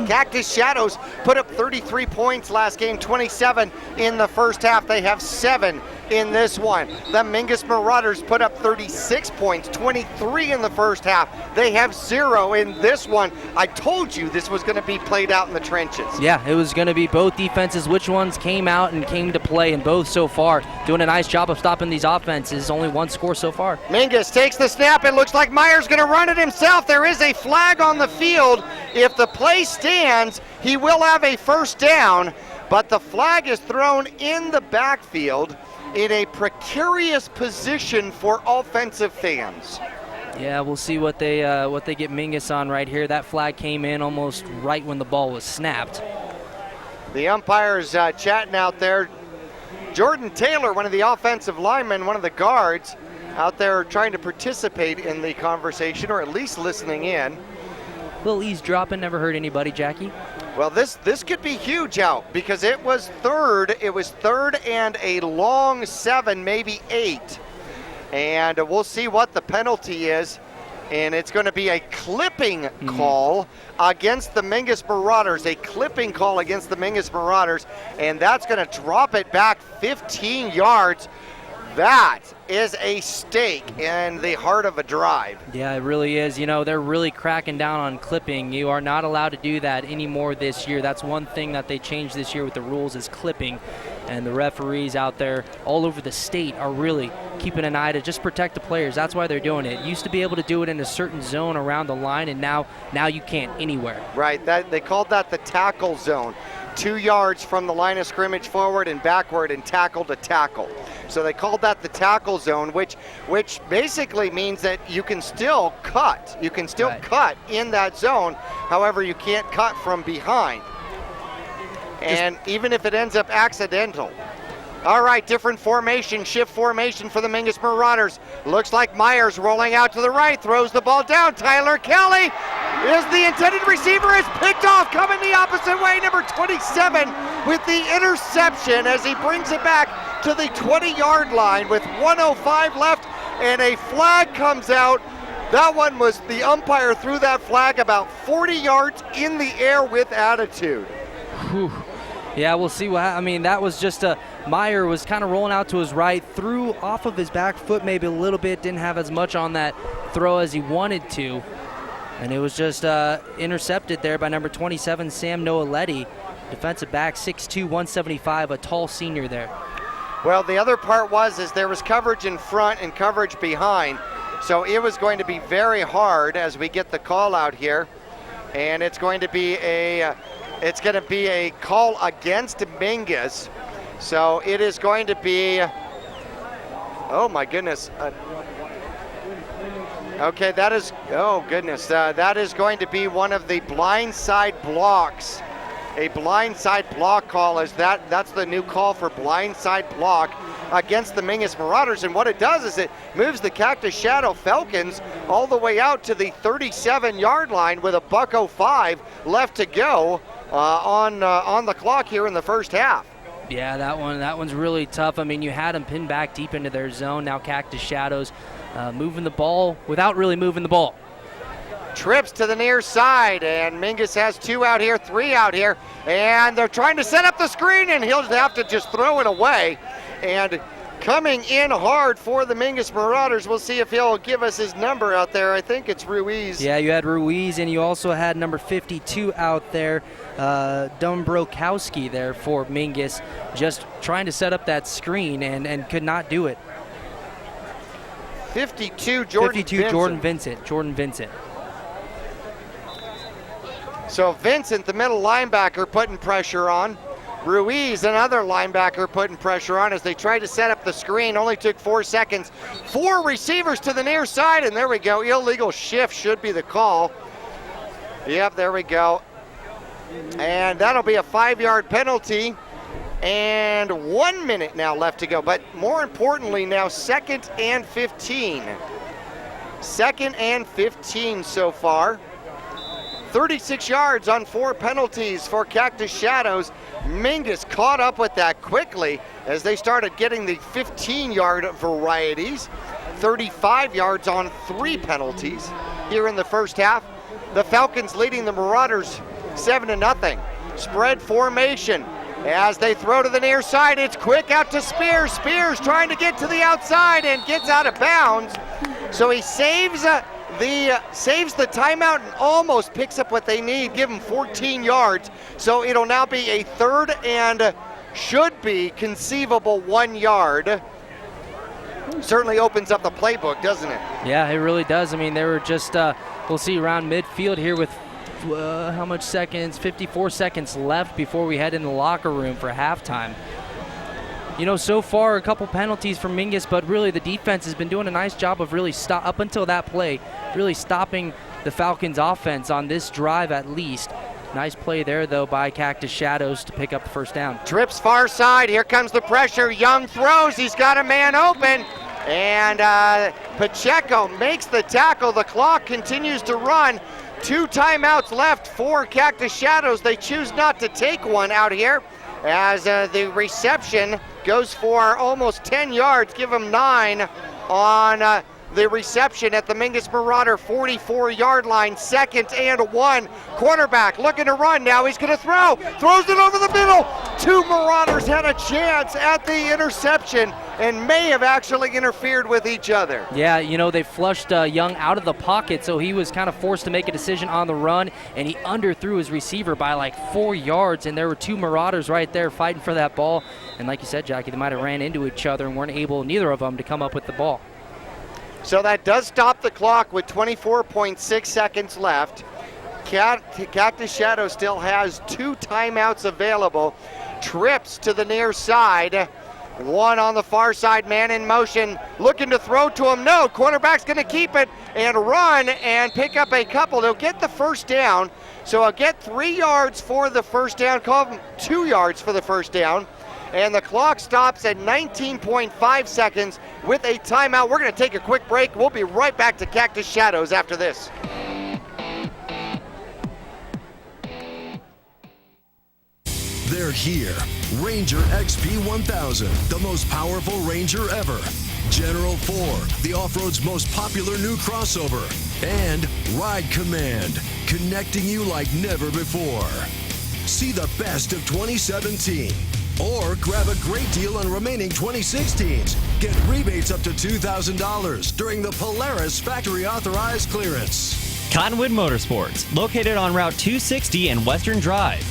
Cactus Shadows put up 33 points last game, 27 in the first half. They have 7 in this one. The Mingus Marauders put up 36 points, 23 in the first half. They have 0 in this one. I told you this was going to be played out in the trenches. Yeah, it was going to be both defenses. Which ones came out and came to play, and both so far doing a nice job of stopping these offenses. Only one score so far. Mingus takes the snap. It looks like Meyer's going to run it himself. There is a flag on the field. If the play stands, he will have a first down, but the flag is thrown in the backfield in a precarious position for offensive fans. Yeah, we'll see what they get Mingus on right here. That flag came in almost right when the ball was snapped. The umpire's chatting out there. Jordan Taylor, one of the offensive linemen, one of the guards, out there trying to participate in the conversation, or at least listening in. A little eavesdropping, never hurt anybody, Jackie. Well, this could be huge out because it was third. It was third and a long 7, maybe 8. And we'll see what the penalty is. And it's going to be a clipping call against the Mingus Marauders. A clipping call against the Mingus Marauders. And that's going to drop it back 15 yards. That is a stake in the heart of a drive. Yeah, it really is. You know, they're really cracking down on clipping. You are not allowed to do that anymore this year. That's one thing that they changed this year with the rules is clipping. And the referees out there all over the state are really keeping an eye to just protect the players. That's why they're doing it. Used to be able to do it in a certain zone around the line, and now you can't anywhere. Right, they called that the tackle zone. 2 yards from the line of scrimmage forward and backward and tackle to tackle. So they called that the tackle zone, which basically means that you can still cut. You can still cut in that zone. However, you can't cut from behind. And even if it ends up accidental. All right, different formation, shift formation for the Mingus Marauders. Looks like Myers rolling out to the right, throws the ball down. Tyler Kelly is the intended receiver, is picked off, coming the opposite way. Number 27 with the interception as he brings it back to the 20-yard line with 1:05 left, and a flag comes out. That one was, the umpire threw that flag about 40 yards in the air with attitude. Whew. Yeah, we'll see what I mean, that was just Meyer was kind of rolling out to his right, threw off of his back foot maybe a little bit, didn't have as much on that throw as he wanted to. And it was just intercepted there by number 27, Sam Noaletti, defensive back, 6'2", 175, a tall senior there. Well, the other part is there was coverage in front and coverage behind. So it was going to be very hard as we get the call out here. And it's going to be a call against Mingus. So it is going to be, oh my goodness. Okay, that is, oh goodness, that is going to be one of the blindside blocks. A blindside block call that's the new call for blindside block against the Mingus Marauders. And what it does is it moves the Cactus Shadow Falcons all the way out to the 37-yard line with a $1:05 left to go on the clock here in the first half. Yeah, that one's really tough. I mean, you had them pinned back deep into their zone. Now Cactus Shadows moving the ball without really moving the ball. Trips to the near side, and Mingus has 2 out here, 3 out here, and they're trying to set up the screen, and he'll have to just throw it away. And coming in hard for the Mingus Marauders. We'll see if he'll give us his number out there. I think it's Ruiz. Yeah, you had Ruiz, and you also had number 52 out there, Dombrowski there for Mingus, just trying to set up that screen and could not do it. 52, Jordan Vincent. Jordan Vincent. So Vincent, the middle linebacker, putting pressure on. Ruiz, another linebacker, putting pressure on as they tried to set up the screen. Only took 4 seconds. 4 receivers to the near side, and there we go. Illegal shift should be the call. Yep, there we go. And that'll be a 5-yard penalty. And 1 minute now left to go. But more importantly now, 2nd and 15. 2nd and 15 so far. 36 yards on 4 penalties for Cactus Shadows. Mingus caught up with that quickly as they started getting the 15-yard varieties. 35 yards on 3 penalties here in the first half. The Falcons leading the Marauders 7-0. Spread formation as they throw to the near side. It's quick out to Spears. Spears trying to get to the outside and gets out of bounds. So he saves the timeout and almost picks up what they need. Give them 14 yards. So it'll now be a 3rd and should be conceivable 1 yard. Certainly opens up the playbook, doesn't it? Yeah, it really does. I mean, they were just, we'll see around midfield here with how much seconds? 54 seconds left before we head in the locker room for halftime. You know, so far a couple penalties from Mingus, but really the defense has been doing a nice job of really up until that play, really stopping the Falcons' offense on this drive at least. Nice play there, though, by Cactus Shadows to pick up the first down. Trips far side. Here comes the pressure. Young throws. He's got a man open. And Pacheco makes the tackle. The clock continues to run. 2 timeouts left for Cactus Shadows. They choose not to take one out here as the reception goes for almost 10 yards. Give them 9 on the reception at the Mingus Marauder 44-yard line. 2nd and 1. Quarterback looking to run now. He's going to throw. Throws it over the middle. 2 Marauders had a chance at the interception and may have actually interfered with each other. Yeah, you know, they flushed Young out of the pocket, so he was kind of forced to make a decision on the run, and he underthrew his receiver by like 4 yards, and there were 2 Marauders right there fighting for that ball. And like you said, Jackie, they might have ran into each other and weren't able, neither of them, to come up with the ball. So that does stop the clock with 24.6 seconds left. Cactus Shadow still has 2 timeouts available. Trips to the near side. 1 on the far side, man in motion, looking to throw to him. No, quarterback's going to keep it and run and pick up a couple. They'll get the first down. So I'll get 3 yards for the first down. Call them 2 yards for the first down. And the clock stops at 19.5 seconds with a timeout. We're going to take a quick break. We'll be right back to Cactus Shadows after this. They're here. Ranger XP 1000, the most powerful Ranger ever. General 4, the off-road's most popular new crossover. And Ride Command, connecting you like never before. See the best of 2017. Or grab a great deal on remaining 2016s. Get rebates up to $2,000 during the Polaris factory authorized clearance. Cottonwood Motorsports, located on Route 260 and Western Drive.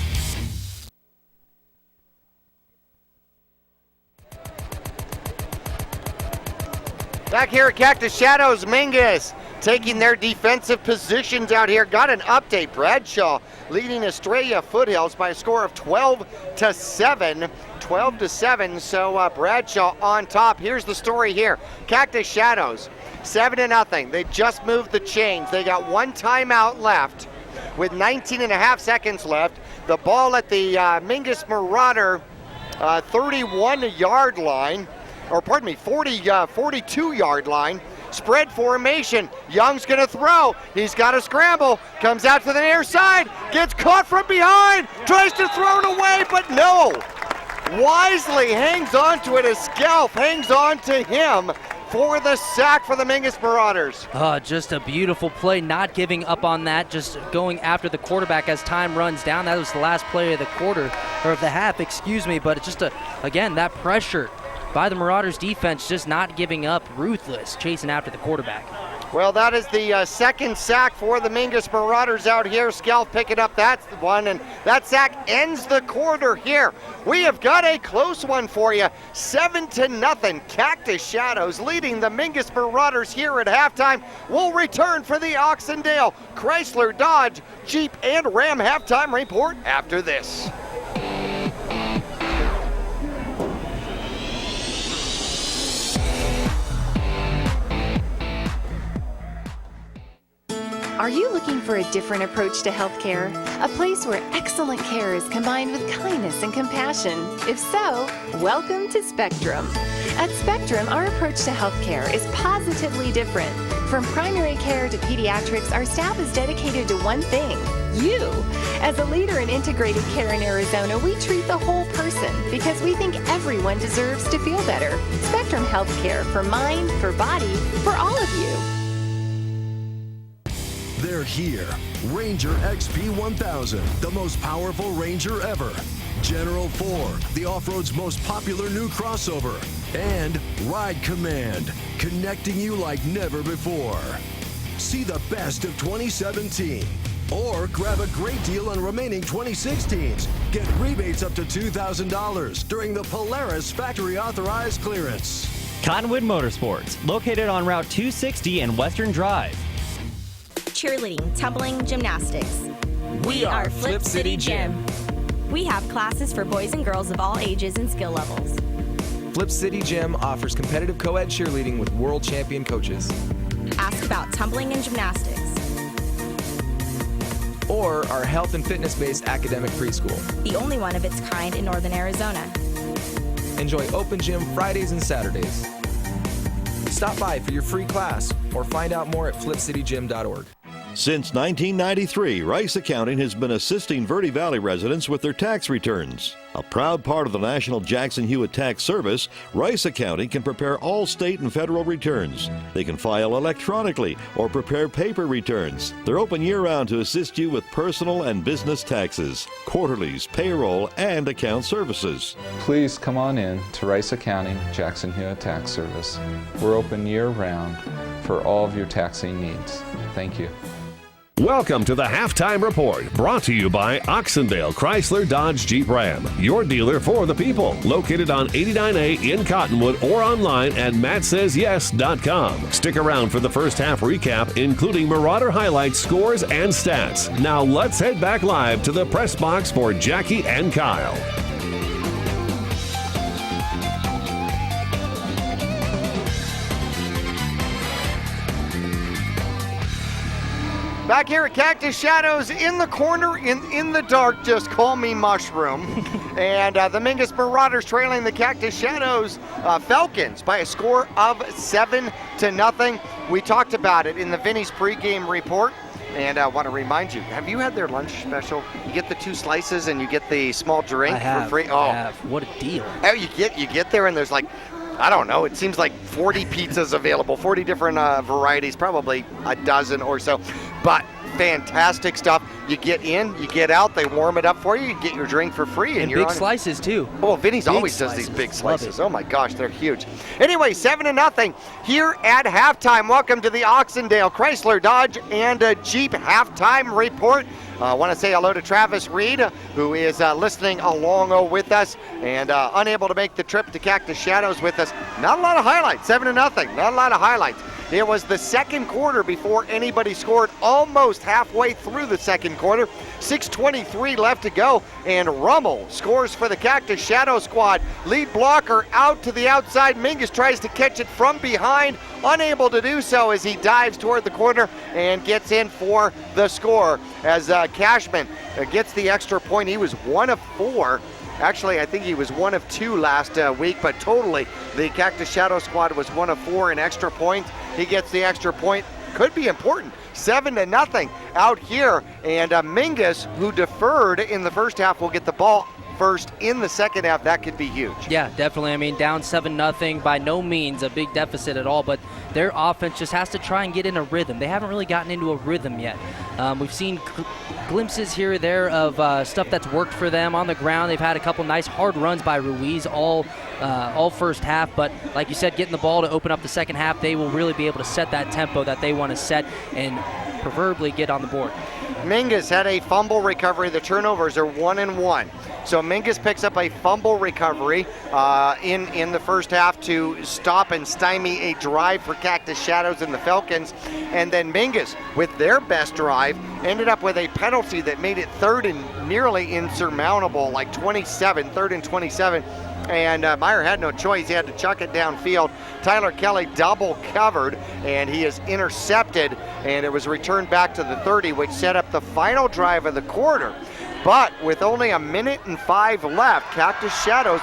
Back here at Cactus Shadows, Mingus taking their defensive positions out here. Got an update. Bradshaw leading Estrella Foothills by a score of 12-7. 12-7, so Bradshaw on top. Here's the story here. Cactus Shadows, 7-0. They just moved the chains. They got 1 timeout left with 19.5 seconds left. The ball at the Mingus Marauder 31-yard line, or pardon me, 42-yard line. Spread formation. Young's going to throw. He's got to scramble. Comes out to the near side. Gets caught from behind. Tries to throw it away, but no. Wisely hangs on to it as Scalp hangs on to him for the sack for the Mingus Marauders. Just a beautiful play, not giving up on that, just going after the quarterback as time runs down. That was the last play of the quarter, or of the half, excuse me, but it's just, again, that pressure by the Marauders defense, just not giving up, ruthless, chasing after the quarterback. Well, that is the second sack for the Mingus Marauders out here. Skelf picking up that one, and that sack ends the quarter here. We have got a close one for you. 7-0. Cactus Shadows leading the Mingus Marauders here at halftime. We'll return for the Oxendale, Chrysler, Dodge, Jeep, and Ram halftime report after this. Are you looking for a different approach to healthcare? A place where excellent care is combined with kindness and compassion? If so, welcome to Spectrum. At Spectrum, our approach to healthcare is positively different. From primary care to pediatrics, our staff is dedicated to one thing: you. As a leader in integrated care in Arizona, we treat the whole person because we think everyone deserves to feel better. Spectrum Healthcare, for mind, for body, for all of you. They're here. Ranger XP 1000, the most powerful Ranger ever. General 4, the off-road's most popular new crossover. And Ride Command, connecting you like never before. See the best of 2017. Or grab a great deal on remaining 2016s. Get rebates up to $2,000 during the Polaris factory authorized clearance. Cottonwood Motorsports, located on Route 260 and Western Drive. Cheerleading, tumbling, gymnastics. We are Flip City Gym. We have classes for boys and girls of all ages and skill levels. Flip City Gym offers competitive co-ed cheerleading with world champion coaches. Ask about tumbling and gymnastics. Or our health and fitness-based academic preschool. The only one of its kind in Northern Arizona. Enjoy open gym Fridays and Saturdays. Stop by for your free class or find out more at flipcitygym.org. Since 1993, Rice Accounting has been assisting Verde Valley residents with their tax returns. A proud part of the National Jackson Hewitt Tax Service, Rice Accounting can prepare all state and federal returns. They can file electronically or prepare paper returns. They're open year-round to assist you with personal and business taxes, quarterlies, payroll, and account services. Please come on in to Rice Accounting Jackson Hewitt Tax Service. We're open year-round for all of your taxing needs. Thank you. Welcome to the Halftime Report, brought to you by Oxendale Chrysler Dodge Jeep Ram, your dealer for the people, located on 89A in Cottonwood or online at mattsays.yes.com. Stick around for the first half recap, including Marauder highlights, scores, and stats. Now let's head back live to the press box for Jackie and Kyle. Back here at Cactus Shadows, in the corner, in the dark, just call me Mushroom. And the Mingus Marauders trailing the Cactus Shadows Falcons by a score of 7-0. We talked about it in the Vinny's pregame report. And I want to remind you, have you had their lunch special? You get the 2 slices and you get the small drink for free. I have. What a deal. Oh, you get there and there's like, I don't know, it seems like 40 pizzas available, 40 different varieties, probably a dozen or so. But fantastic stuff. You get in, you get out, they warm it up for you, you get your drink for free. And you're big on slices, too. Oh, Vinny's big always slices. does these big slices. Oh, my gosh, they're huge. Anyway, 7-0 here at halftime. Welcome to the Oxendale Chrysler Dodge and Jeep halftime report. I want to say hello to Travis Reed, who is listening along with us and unable to make the trip to Cactus Shadows with us. Not a lot of highlights, 7-0, not a lot of highlights. It was the second quarter before anybody scored, almost halfway through the second quarter. 6:23 left to go, and Rummel scores for the Cactus Shadow squad. Lead blocker out to the outside. Mingus tries to catch it from behind, unable to do so as he dives toward the corner and gets in for the score. As Cashman gets the extra point, he was 1 of 4. Actually, I think he was 1 of 2 last week, but totally the Cactus Shadow squad was 1 of 4 in extra points. He gets the extra point. Could be important. 7-0 out here. And Mingus, who deferred in the first half, will get the ball first in the second half. That could be huge. Yeah, definitely. I mean, down 7-0, by no means a big deficit at all, but their offense just has to try and get in a rhythm. They haven't really gotten into a rhythm yet. We've seen glimpses here or there of stuff that's worked for them on the ground. They've had a couple nice hard runs by Ruiz all all first half. But like you said, getting the ball to open up the second half, they will really be able to set that tempo that they want to set and proverbially get on the board. Mingus had a fumble recovery. The turnovers are 1-1. So Mingus picks up a fumble recovery in the first half to stop and stymie a drive for Cactus Shadows and the Falcons. And then Mingus, with their best drive, ended up with a penalty that made it third and nearly insurmountable, like 3rd and 27. And Meyer had no choice. He had to chuck it downfield. Tyler Kelly double covered, and he is intercepted, and it was returned back to the 30, which set up the final drive of the quarter. But with only 1:05 left, Cactus Shadows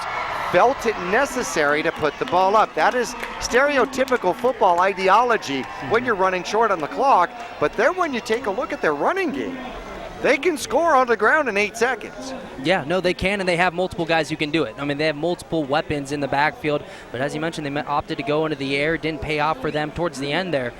felt it necessary to put the ball up. That is stereotypical football ideology when you're running short on the clock, but then when you take a look at their running game, they can score on the ground in 8 seconds. Yeah, no, they can, and they have multiple guys who can do it. I mean, they have multiple weapons in the backfield, but as you mentioned, they opted to go into the air. Didn't pay off for them towards the end there.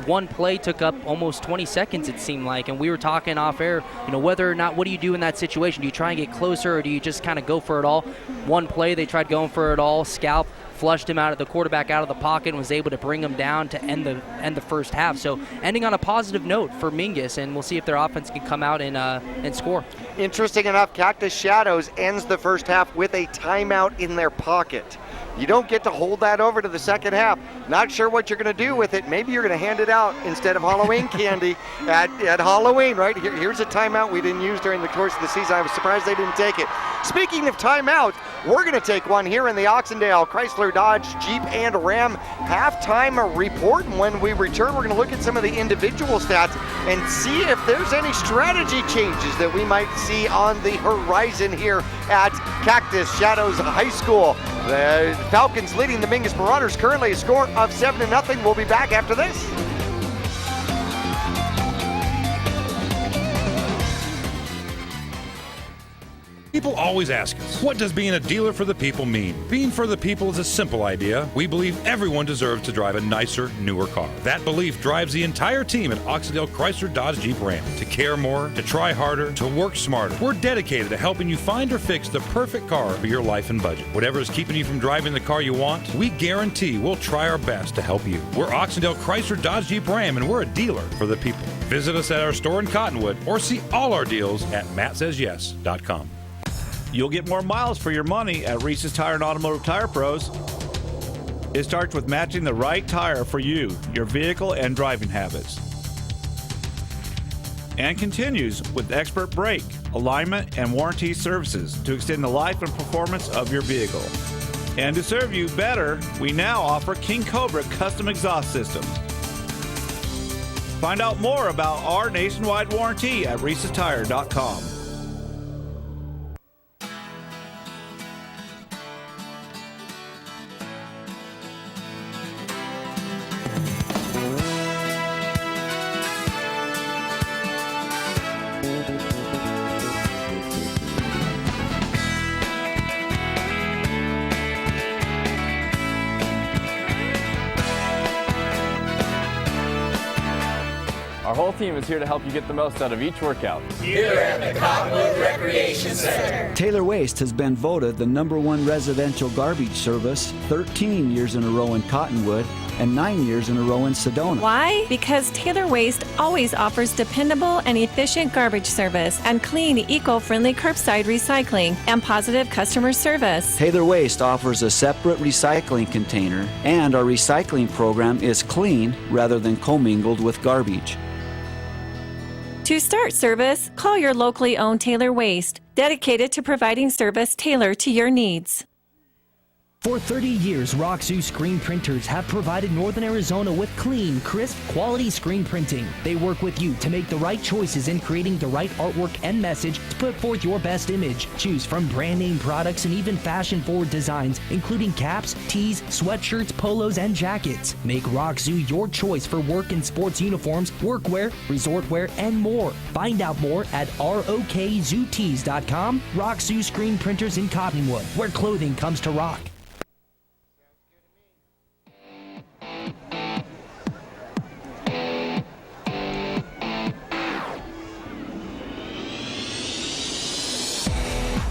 One play took up almost 20 seconds, it seemed like, and we were talking off air, whether or not, what do you do in that situation? Do you try and get closer, or do you just kind of go for it all? One play, they tried going for it all, scalp, flushed him out of the quarterback out of the pocket, and was able to bring him down to end the first half. So ending on a positive note for Mingus, and we'll see if their offense can come out and score. Interesting enough, Cactus Shadows ends the first half with a timeout in their pocket. You don't get to hold that over to the second half. Not sure what you're going to do with it. Maybe you're going to hand it out instead of Halloween candy at Halloween, right? Here's a timeout we didn't use during the course of the season. I was surprised they didn't take it. Speaking of timeouts, we're going to take one here in the Oxendale Chrysler Dodge Jeep and Ram halftime report. And when we return, we're going to look at some of the individual stats and see if there's any strategy changes that we might see on the horizon here at Cactus Shadows High School. The Falcons leading the Mingus Marauders, currently a score of 7-0. We'll be back after this. People always ask us, what does being a dealer for the people mean? Being for the people is a simple idea. We believe everyone deserves to drive a nicer, newer car. That belief drives the entire team at Oxendale Chrysler Dodge Jeep Ram to care more, to try harder, to work smarter. We're dedicated to helping you find or fix the perfect car for your life and budget. Whatever is keeping you from driving the car you want, we guarantee we'll try our best to help you. We're Oxendale Chrysler Dodge Jeep Ram, and we're a dealer for the people. Visit us at our store in Cottonwood or see all our deals at mattsays.yes.com. You'll get more miles for your money at Reese's Tire and Automotive Tire Pros. It starts with matching the right tire for you, your vehicle, and driving habits. And continues with expert brake, alignment, and warranty services to extend the life and performance of your vehicle. And to serve you better, we now offer King Cobra custom exhaust systems. Find out more about our nationwide warranty at reesestire.com. Our whole team is here to help you get the most out of each workout. Here at the Cottonwood Recreation Center. Taylor Waste has been voted the #1 residential garbage service 13 years in a row in Cottonwood and 9 years in a row in Sedona. Why? Because Taylor Waste always offers dependable and efficient garbage service and clean, eco-friendly curbside recycling and positive customer service. Taylor Waste offers a separate recycling container, and our recycling program is clean rather than commingled with garbage. To start service, call your locally owned Taylor Waste, dedicated to providing service tailored to your needs. For 30 years, Roxu screen printers have provided Northern Arizona with clean, crisp, quality screen printing. They work with you to make the right choices in creating the right artwork and message to put forth your best image. Choose from brand name products and even fashion-forward designs, including caps, tees, sweatshirts, polos, and jackets. Make Roxu your choice for work and sports uniforms, workwear, resort wear, and more. Find out more at rokzootees.com. Roxu screen printers in Cottonwood, where clothing comes to rock.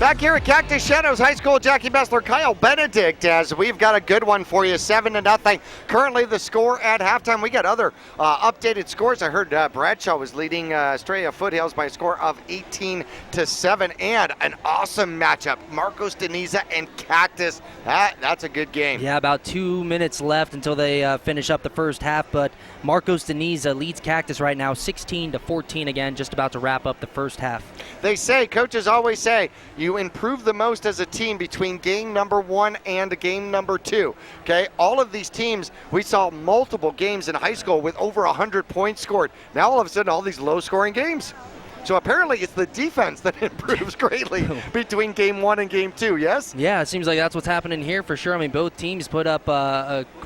Back here at Cactus Shadows High School, Jackie Bessler, Kyle Benedict, as we've got a good one for you, 7-0. Currently the score at halftime. We got other updated scores. I heard Bradshaw was leading Estrella Foothills by a score of 18-7, and an awesome matchup. Marcos Deniza and Cactus. That's a good game. Yeah, about 2 minutes left until they finish up the first half, but Marcos Deniza leads Cactus right now 16-14 again, just about to wrap up the first half. They say, coaches always say, you improve the most as a team between game number 1 and game number 2. Okay, all of these teams, we saw multiple games in high school with over 100 points scored. Now all of a sudden, all these low-scoring games. So apparently it's the defense that improves greatly between game 1 and game 2, yes? Yeah, it seems like that's what's happening here for sure. I mean, both teams put up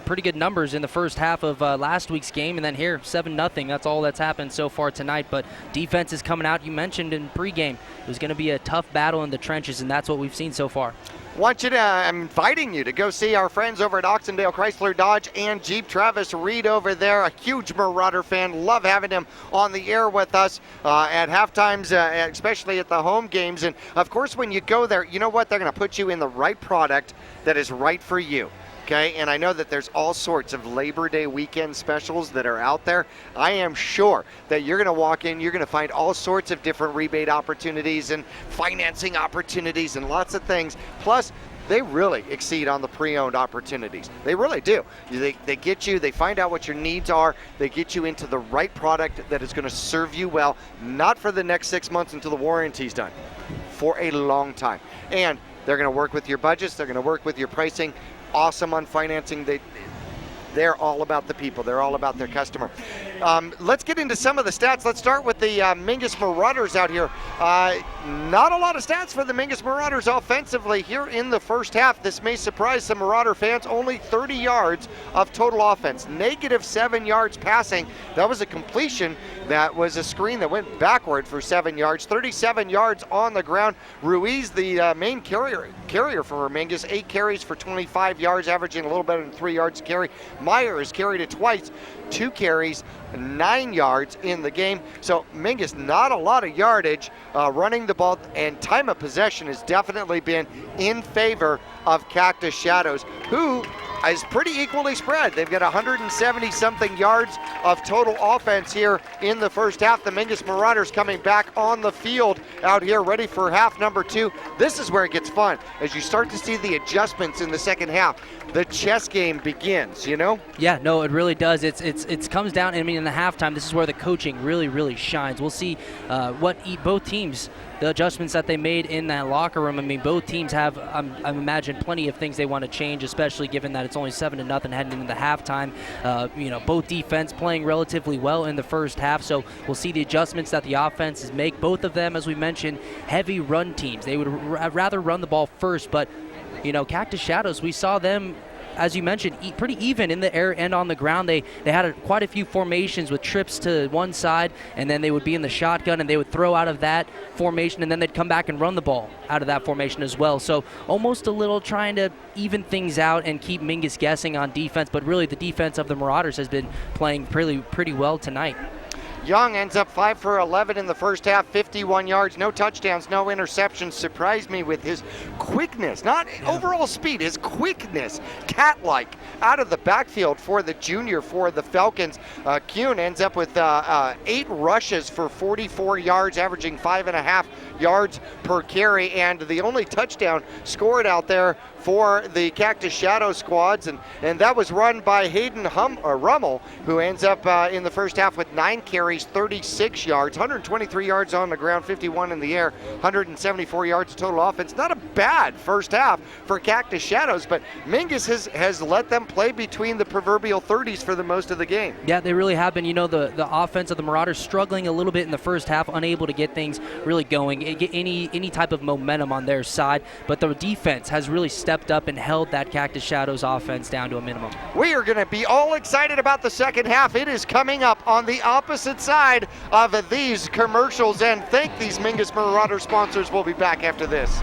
pretty good numbers in the first half of last week's game, and then here, 7-0. That's all that's happened so far tonight. But defense is coming out. You mentioned in pregame it was going to be a tough battle in the trenches, and that's what we've seen so far. I'm inviting you to go see our friends over at Oxendale Chrysler Dodge and Jeep. Travis Reed over there, a huge Marauder fan. Love having him on the air with us at halftimes, especially at the home games. And of course, when you go there, you know what? They're going to put you in the right product that is right for you. Okay, and I know that there's all sorts of Labor Day weekend specials that are out there. I am sure that you're going to walk in, you're going to find all sorts of different rebate opportunities and financing opportunities and lots of things. Plus, they really exceed on the pre-owned opportunities. They really do. They get you, they find out what your needs are, they get you into the right product that is going to serve you well, not for the next 6 months until the warranty's done, for a long time. And they're going to work with your budgets, they're going to work with your pricing. Awesome on financing. They're all about the people. They're all about their customer. Let's get into some of the stats. Let's start with the Mingus Marauders out here. Not a lot of stats for the Mingus Marauders offensively here in the first half. This may surprise some Marauder fans. Only 30 yards of total offense. -7 yards passing. That was a completion. That was a screen that went backward for 7 yards. 37 yards on the ground. Ruiz, the main carrier for Mingus, 8 carries for 25 yards, averaging a little better than 3 yards a carry. Meyer has carried it twice, 2 carries, 9 yards in the game. So Mingus, not a lot of yardage running the ball, and time of possession has definitely been in favor of Cactus Shadows, who is pretty equally spread. They've got 170-something yards of total offense here in the first half. The Mingus Marauders coming back on the field out here, ready for half number 2. This is where it gets fun, as you start to see the adjustments in the second half. The chess game begins, you know? Yeah, no, it really does. It comes down, I mean, in the halftime, this is where the coaching really, really shines. We'll see what both teams, the adjustments that they made in that locker room. I mean, both teams have, I imagine, plenty of things they want to change, especially given that it's only 7-0 heading into the halftime. Both defense playing relatively well in the first half, so we'll see the adjustments that the offenses make. Both of them, as we mentioned, heavy run teams. They would rather run the ball first, but Cactus Shadows, we saw them, as you mentioned, pretty even in the air and on the ground. They had quite a few formations with trips to one side, and then they would be in the shotgun, and they would throw out of that formation, and then they'd come back and run the ball out of that formation as well. So almost a little trying to even things out and keep Mingus guessing on defense, but really the defense of the Marauders has been playing pretty well tonight. Young ends up 5 for 11 in the first half, 51 yards, no touchdowns, no interceptions. Surprised me with his quickness, not overall speed, his quickness, cat-like, out of the backfield for the junior for the Falcons. Kuhn ends up with 8 rushes for 44 yards, averaging 5.5 yards per carry, and the only touchdown scored out there for the Cactus Shadow squads, and that was run by Hayden Rummel, who ends up in the first half with 9 carries, 36 yards, 123 yards on the ground, 51 in the air, 174 yards of total offense. Not a bad first half for Cactus Shadows, but Mingus has let them play between the proverbial 30s for the most of the game. Yeah, they really have been. The offense of the Marauders struggling a little bit in the first half, unable to get things really going, get any type of momentum on their side, but the defense has really stepped up and held that Cactus Shadows offense down to a minimum. We are going to be all excited about the second half. It is coming up on the opposite side of these commercials, and thank these Mingus Marauder sponsors. We'll be back after this.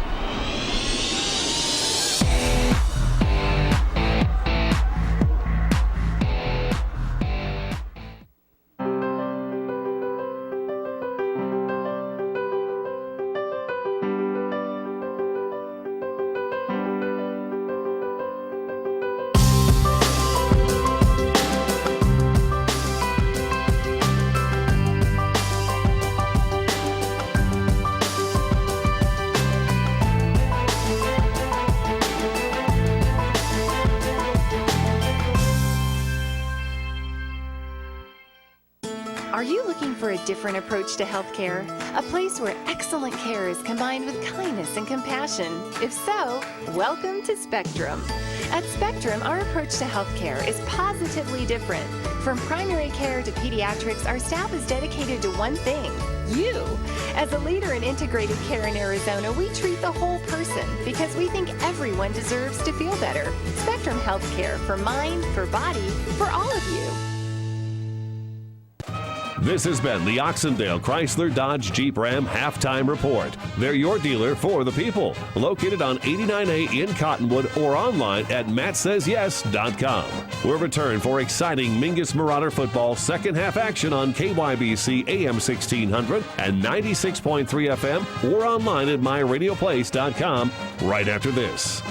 different approach to healthcare? A place where excellent care is combined with kindness and compassion? If so, welcome to Spectrum. At Spectrum, our approach to healthcare is positively different. From primary care to pediatrics, our staff is dedicated to one thing: you. As a leader in integrated care in Arizona, we treat the whole person because we think everyone deserves to feel better. Spectrum Healthcare, for mind, for body, for all of you. This has been the Oxendale Chrysler Dodge Jeep Ram Halftime Report. They're your dealer for the people. Located on 89A in Cottonwood or online at mattsays.yes.com. We'll return for exciting Mingus Marauder football second half action on KYBC AM 1600 and 96.3 FM or online at myradioplace.com right after this.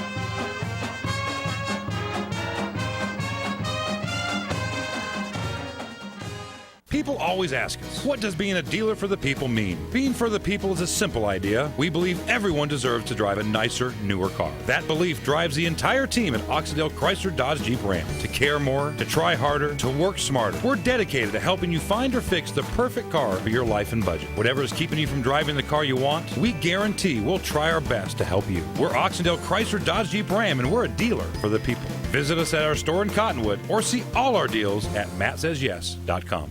People always ask us, what does being a dealer for the people mean? Being for the people is a simple idea. We believe everyone deserves to drive a nicer, newer car. That belief drives the entire team at Oxendale Chrysler Dodge Jeep Ram to care more, to try harder, to work smarter. We're dedicated to helping you find or fix the perfect car for your life and budget. Whatever is keeping you from driving the car you want, we guarantee we'll try our best to help you. We're Oxendale Chrysler Dodge Jeep Ram, and we're a dealer for the people. Visit us at our store in Cottonwood or see all our deals at mattsays.yes.com.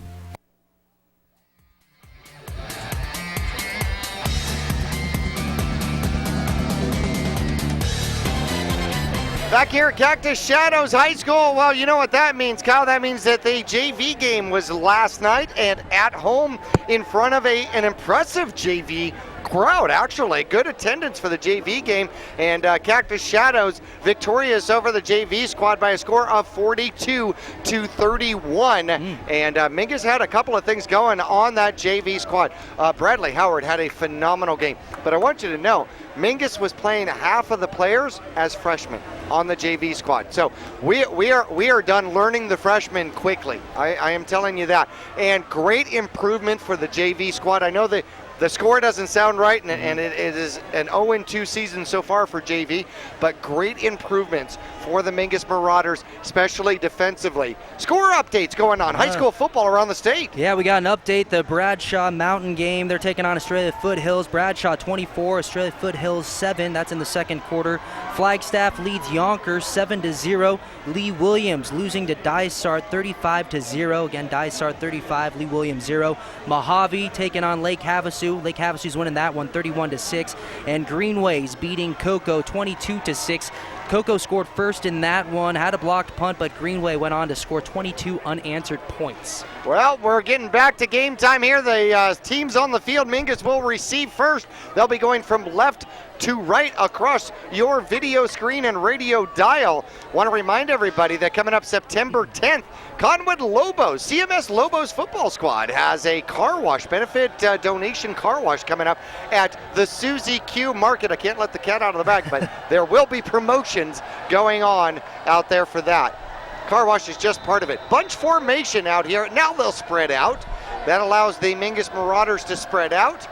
Back here at Cactus Shadows High School, well, you know what that means, Kyle. That means that the JV game was last night and at home in front of an impressive JV crowd, actually. Good attendance for the JV game, and Cactus Shadows victorious over the JV squad by a score of 42-31. And Mingus had a couple of things going on that JV squad. Bradley Howard had a phenomenal game, but I want you to know, Mingus was playing half of the players as freshmen on the JV squad. So we are done learning the freshmen quickly. I am telling you that. And great improvement for the JV squad. I know the score doesn't sound right, and it is an 0-2 season so far for JV, but great improvements for the Mingus Marauders, especially defensively. Score updates going on. High school football around the state. Yeah, we got an update. The Bradshaw Mountain game, they're taking on Australia Foothills. Bradshaw 24, Australia Foothills 7. That's in the second quarter. Flagstaff leads Yonkers 7-0. Lee Williams losing to Dysart 35-0. Again, Dysart 35, Lee Williams 0. Mojave taking on Lake Havasu. Lake Havasu's winning that one 31-6. And Greenway's beating Cocoa 22-6. Cocoa scored first in that one, had a blocked punt, but Greenway went on to score 22 unanswered points. Well, we're getting back to game time here. The teams on the field, Mingus will receive first. They'll be going from left to right across your video screen and radio dial. Want to remind everybody that coming up September 10th, Cottonwood Lobos, CMS Lobos football squad has a car wash, benefit donation car wash coming up at the Susie Q Market. I can't let the cat out of the bag, but there will be promotions going on out there for that. Car wash is just part of it. Bunch formation out here. Now they'll spread out. That allows the Mingus Marauders to spread out.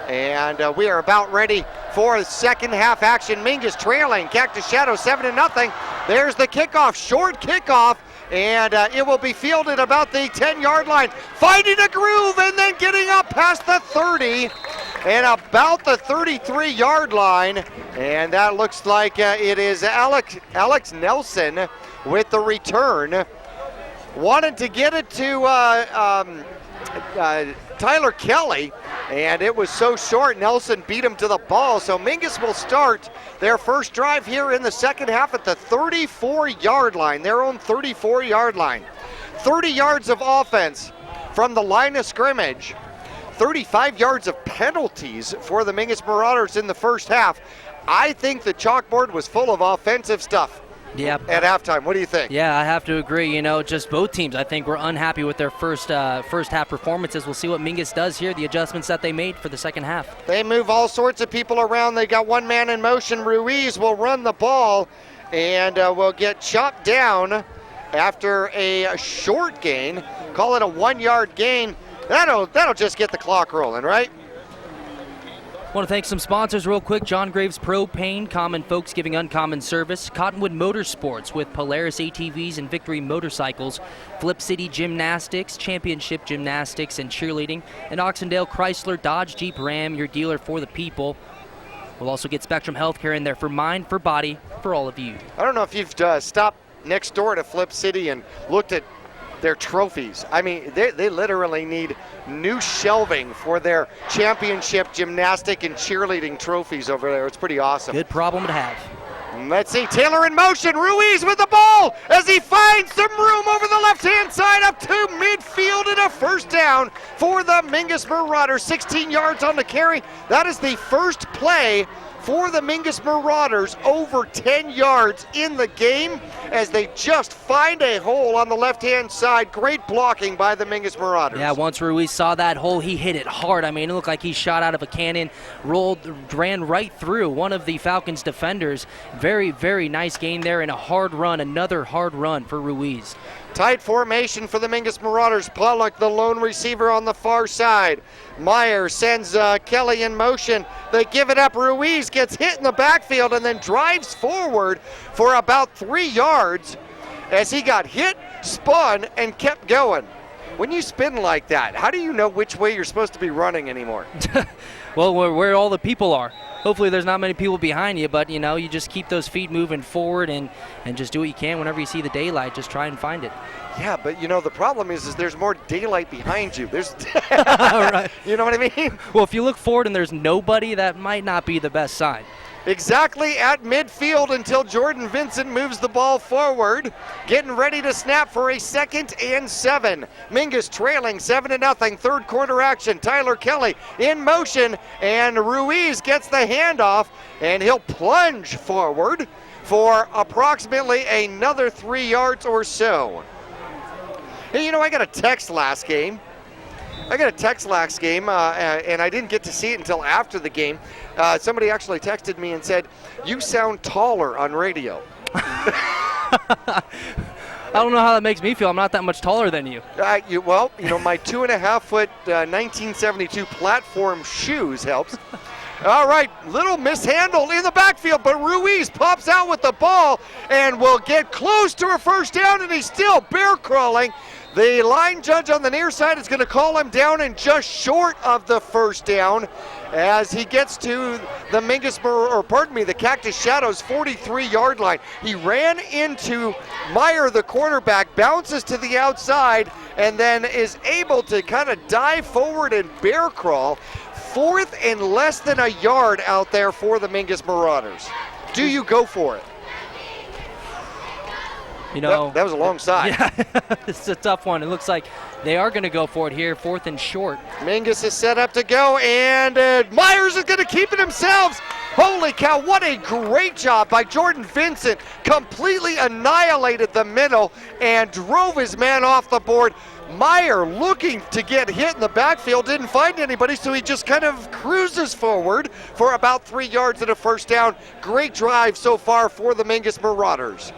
And we are about ready for the second half action. Mingus trailing Cactus Shadow 7-0. There's the kickoff, short kickoff, and it will be fielded about the 10-yard line. Finding a groove and then getting up past the 30 and about the 33-yard line. And that looks like it is Alex Nelson with the return. Wanted to get it to Tyler Kelly, and it was so short, Nelson beat him to the ball. So Mingus will start their first drive here in the second half at the 34-yard line, their own 34-yard line. 30 yards of offense from the line of scrimmage. 35 yards of penalties for the Mingus Marauders in the first half. I think the chalkboard was full of offensive stuff. Yep. At halftime. What do you think? Yeah, I have to agree. You know, just both teams, I think, were unhappy with their first half performances. We'll see what Mingus does here, the adjustments that they made for the second half. They move all sorts of people around. They got one man in motion. Ruiz will run the ball and will get chopped down after a short gain. Call it a 1-yard gain. That'll just get the clock rolling, right? Want to thank some sponsors real quick. John Graves Propane, common folks giving uncommon service. Cottonwood Motorsports with Polaris ATVs and Victory Motorcycles. Flip City Gymnastics, Championship Gymnastics and Cheerleading. And Oxendale Chrysler Dodge Jeep Ram, your dealer for the people. We'll also get Spectrum Healthcare in there for mind, for body, for all of you. I don't know if you've stopped next door to Flip City and looked at their trophies. I mean, they literally need new shelving for their championship gymnastic and cheerleading trophies over there. It's pretty awesome. Good problem to have. Let's see, Taylor in motion. Ruiz with the ball as he finds some room over the left-hand side up to midfield and a first down for the Mingus Marauders. 16 yards on the carry. That is the first play for the Mingus Marauders over 10 yards in the game as they just find a hole on the left-hand side. Great blocking by the Mingus Marauders. Yeah, once Ruiz saw that hole, he hit it hard. I mean, it looked like he shot out of a cannon, ran right through one of the Falcons' defenders. Very, very nice gain there and a hard run, another hard run for Ruiz. Tight formation for the Mingus Marauders. Pollock, the lone receiver on the far side. Meyer sends Kelly in motion. They give it up. Ruiz gets hit in the backfield and then drives forward for about 3 yards as he got hit, spun, and kept going. When you spin like that, how do you know which way you're supposed to be running anymore? Well, where all the people are. Hopefully there's not many people behind you, but, you just keep those feet moving forward and just do what you can whenever you see the daylight. Just try and find it. Yeah, but, the problem is there's more daylight behind you. There's, Right. You know what I mean? Well, if you look forward and there's nobody, that might not be the best sign. Exactly at midfield until Jordan Vincent moves the ball forward. Getting ready to snap for a 2nd and 7. Mingus trailing 7-0. Third quarter action. Tyler Kelly in motion and Ruiz gets the handoff and he'll plunge forward for approximately another 3 yards or so. Hey, I got a text last game. and I didn't get to see it until after the game. Somebody actually texted me and said, "You sound taller on radio." I don't know how that makes me feel. I'm not that much taller than you. My 2.5 foot 1972 platform shoes helps. All right, little mishandle in the backfield, but Ruiz pops out with the ball and will get close to a first down, and he's still bear crawling. The line judge on the near side is going to call him down and just short of the first down as he gets to the Cactus Shadows 43-yard line. He ran into Meyer, the cornerback, bounces to the outside, and then is able to kind of dive forward and bear crawl. 4th and less than a yard out there for the Mingus Marauders. Do you go for it? That was a long side. Yeah, it's a tough one. It looks like they are going to go for it here, 4th and short. Mingus is set up to go, and Myers is going to keep it himself. Holy cow, what a great job by Jordan Vincent. Completely annihilated the middle and drove his man off the board. Meyer looking to get hit in the backfield, didn't find anybody, so he just kind of cruises forward for about 3 yards and a first down. Great drive so far for the Mingus Marauders.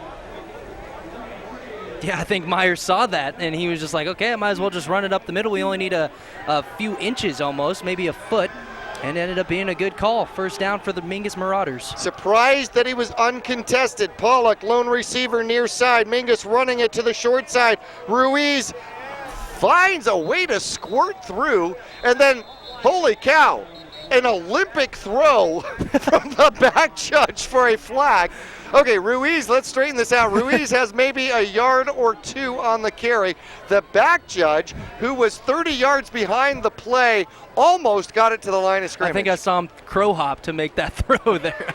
Yeah, I think Meyer saw that, and he was just like, okay, I might as well just run it up the middle. We only need a few inches almost, maybe a foot, and ended up being a good call. First down for the Mingus Marauders. Surprised that he was uncontested. Pollock, lone receiver near side. Mingus running it to the short side. Ruiz finds a way to squirt through, and then, holy cow, an Olympic throw from the back judge for a flag. Okay, Ruiz, let's straighten this out. Ruiz has maybe a yard or two on the carry. The back judge, who was 30 yards behind the play, almost got it to the line of scrimmage. I think I saw him crow hop to make that throw there.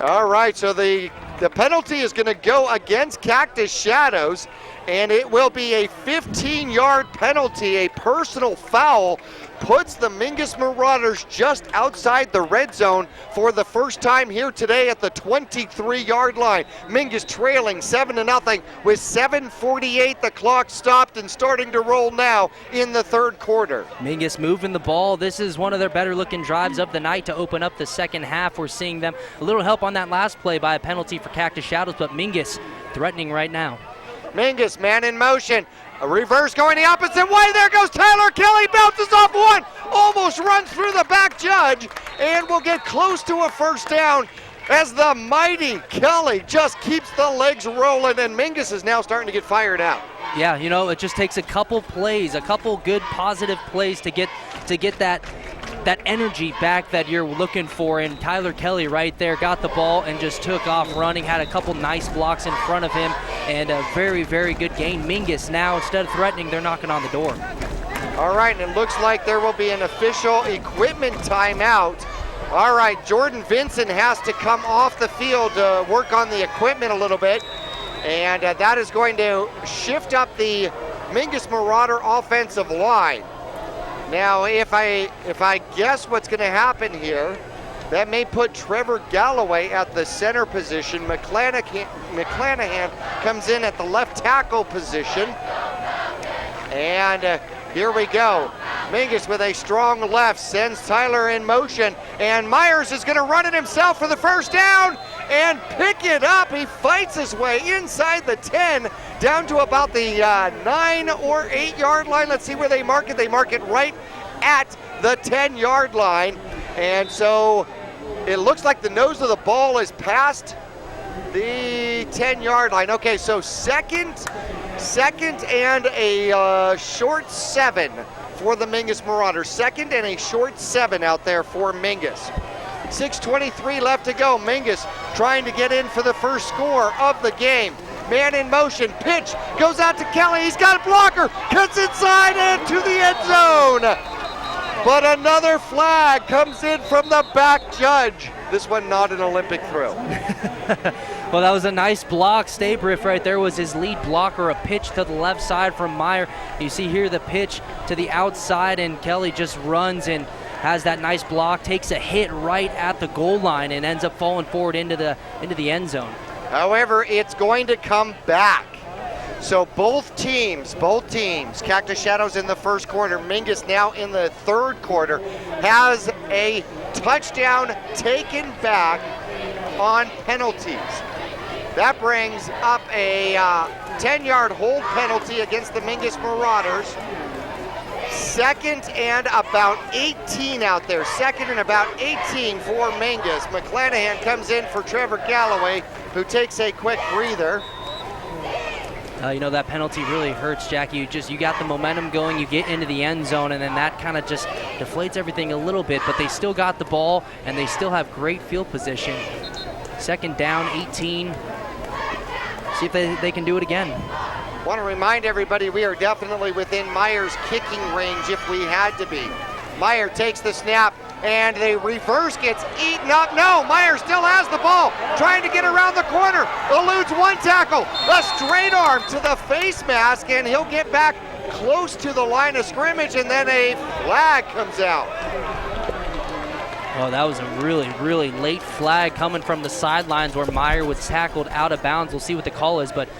All right, so the penalty is going to go against Cactus Shadows, and it will be a 15-yard penalty, a personal foul. Puts the Mingus Marauders just outside the red zone for the first time here today at the 23-yard line. Mingus trailing 7-0 with 7:48. The clock stopped and starting to roll now in the third quarter. Mingus moving the ball. This is one of their better looking drives of the night to open up the second half. We're seeing them a little help on that last play by a penalty for Cactus Shadows, but Mingus threatening right now. Mingus, man in motion. A reverse going the opposite way. There goes Tyler Kelly. Bounces off one. Almost almost runs through the back judge and will get close to a first down as the mighty Kelly just keeps the legs rolling, and Mingus is now starting to get fired out. Yeah, you know, it just takes a couple plays, a couple good positive plays to get that energy back that you're looking for. And Tyler Kelly right there got the ball and just took off running, had a couple nice blocks in front of him, and a very, very good gain. Mingus now, instead of threatening, they're knocking on the door. All right, and it looks like there will be an official equipment timeout. All right, Jordan Vincent has to come off the field to work on the equipment a little bit, and that is going to shift up the Mingus Marauder offensive line. Now, if I guess what's going to happen here, that may put Trevor Galloway at the center position. McClanahan comes in at the left tackle position, and here we go. Mingus with a strong left sends Tyler in motion, and Myers is going to run it himself for the first down and pick it up. He fights his way inside the 10 down to about the 9 or 8 yard line. Let's see where they mark it. They mark it right at the 10-yard line, and so it looks like the nose of the ball is past the 10-yard line. Okay, so second and a short 7 for the Mingus Marauders. Second and a short 7 out there for Mingus. 6:23 left to go. Mingus trying to get in for the first score of the game. Man in motion, pitch, goes out to Kelly. He's got a blocker, cuts inside and to the end zone. But another flag comes in from the back judge. This one not an Olympic throw. Well, that was a nice block. Stabriff right there was his lead blocker, a pitch to the left side from Meyer. You see here the pitch to the outside, and Kelly just runs and has that nice block, takes a hit right at the goal line and ends up falling forward into the end zone. However, it's going to come back. So both teams, Cactus Shadows in the first quarter, Mingus now in the third quarter, has a touchdown taken back on penalties. That brings up a 10-yard hold penalty against the Mingus Marauders. Second and about 18 out there. Second and about 18 for Mingus. McClanahan comes in for Trevor Galloway, who takes a quick breather. You know, that penalty really hurts, Jackie. You got the momentum going, you get into the end zone, and then that kind of just deflates everything a little bit, but they still got the ball, and they still have great field position. Second down, 18. See if they can do it again. Want to remind everybody we are definitely within Meyer's kicking range if we had to be. Meyer takes the snap, and the reverse gets eaten up. No, Meyer still has the ball, trying to get around the corner, eludes one tackle, a straight arm to the face mask, and he'll get back close to the line of scrimmage, and then a flag comes out. Oh, that was a really, really late flag coming from the sidelines where Meyer was tackled out of bounds. We'll see what the call is, but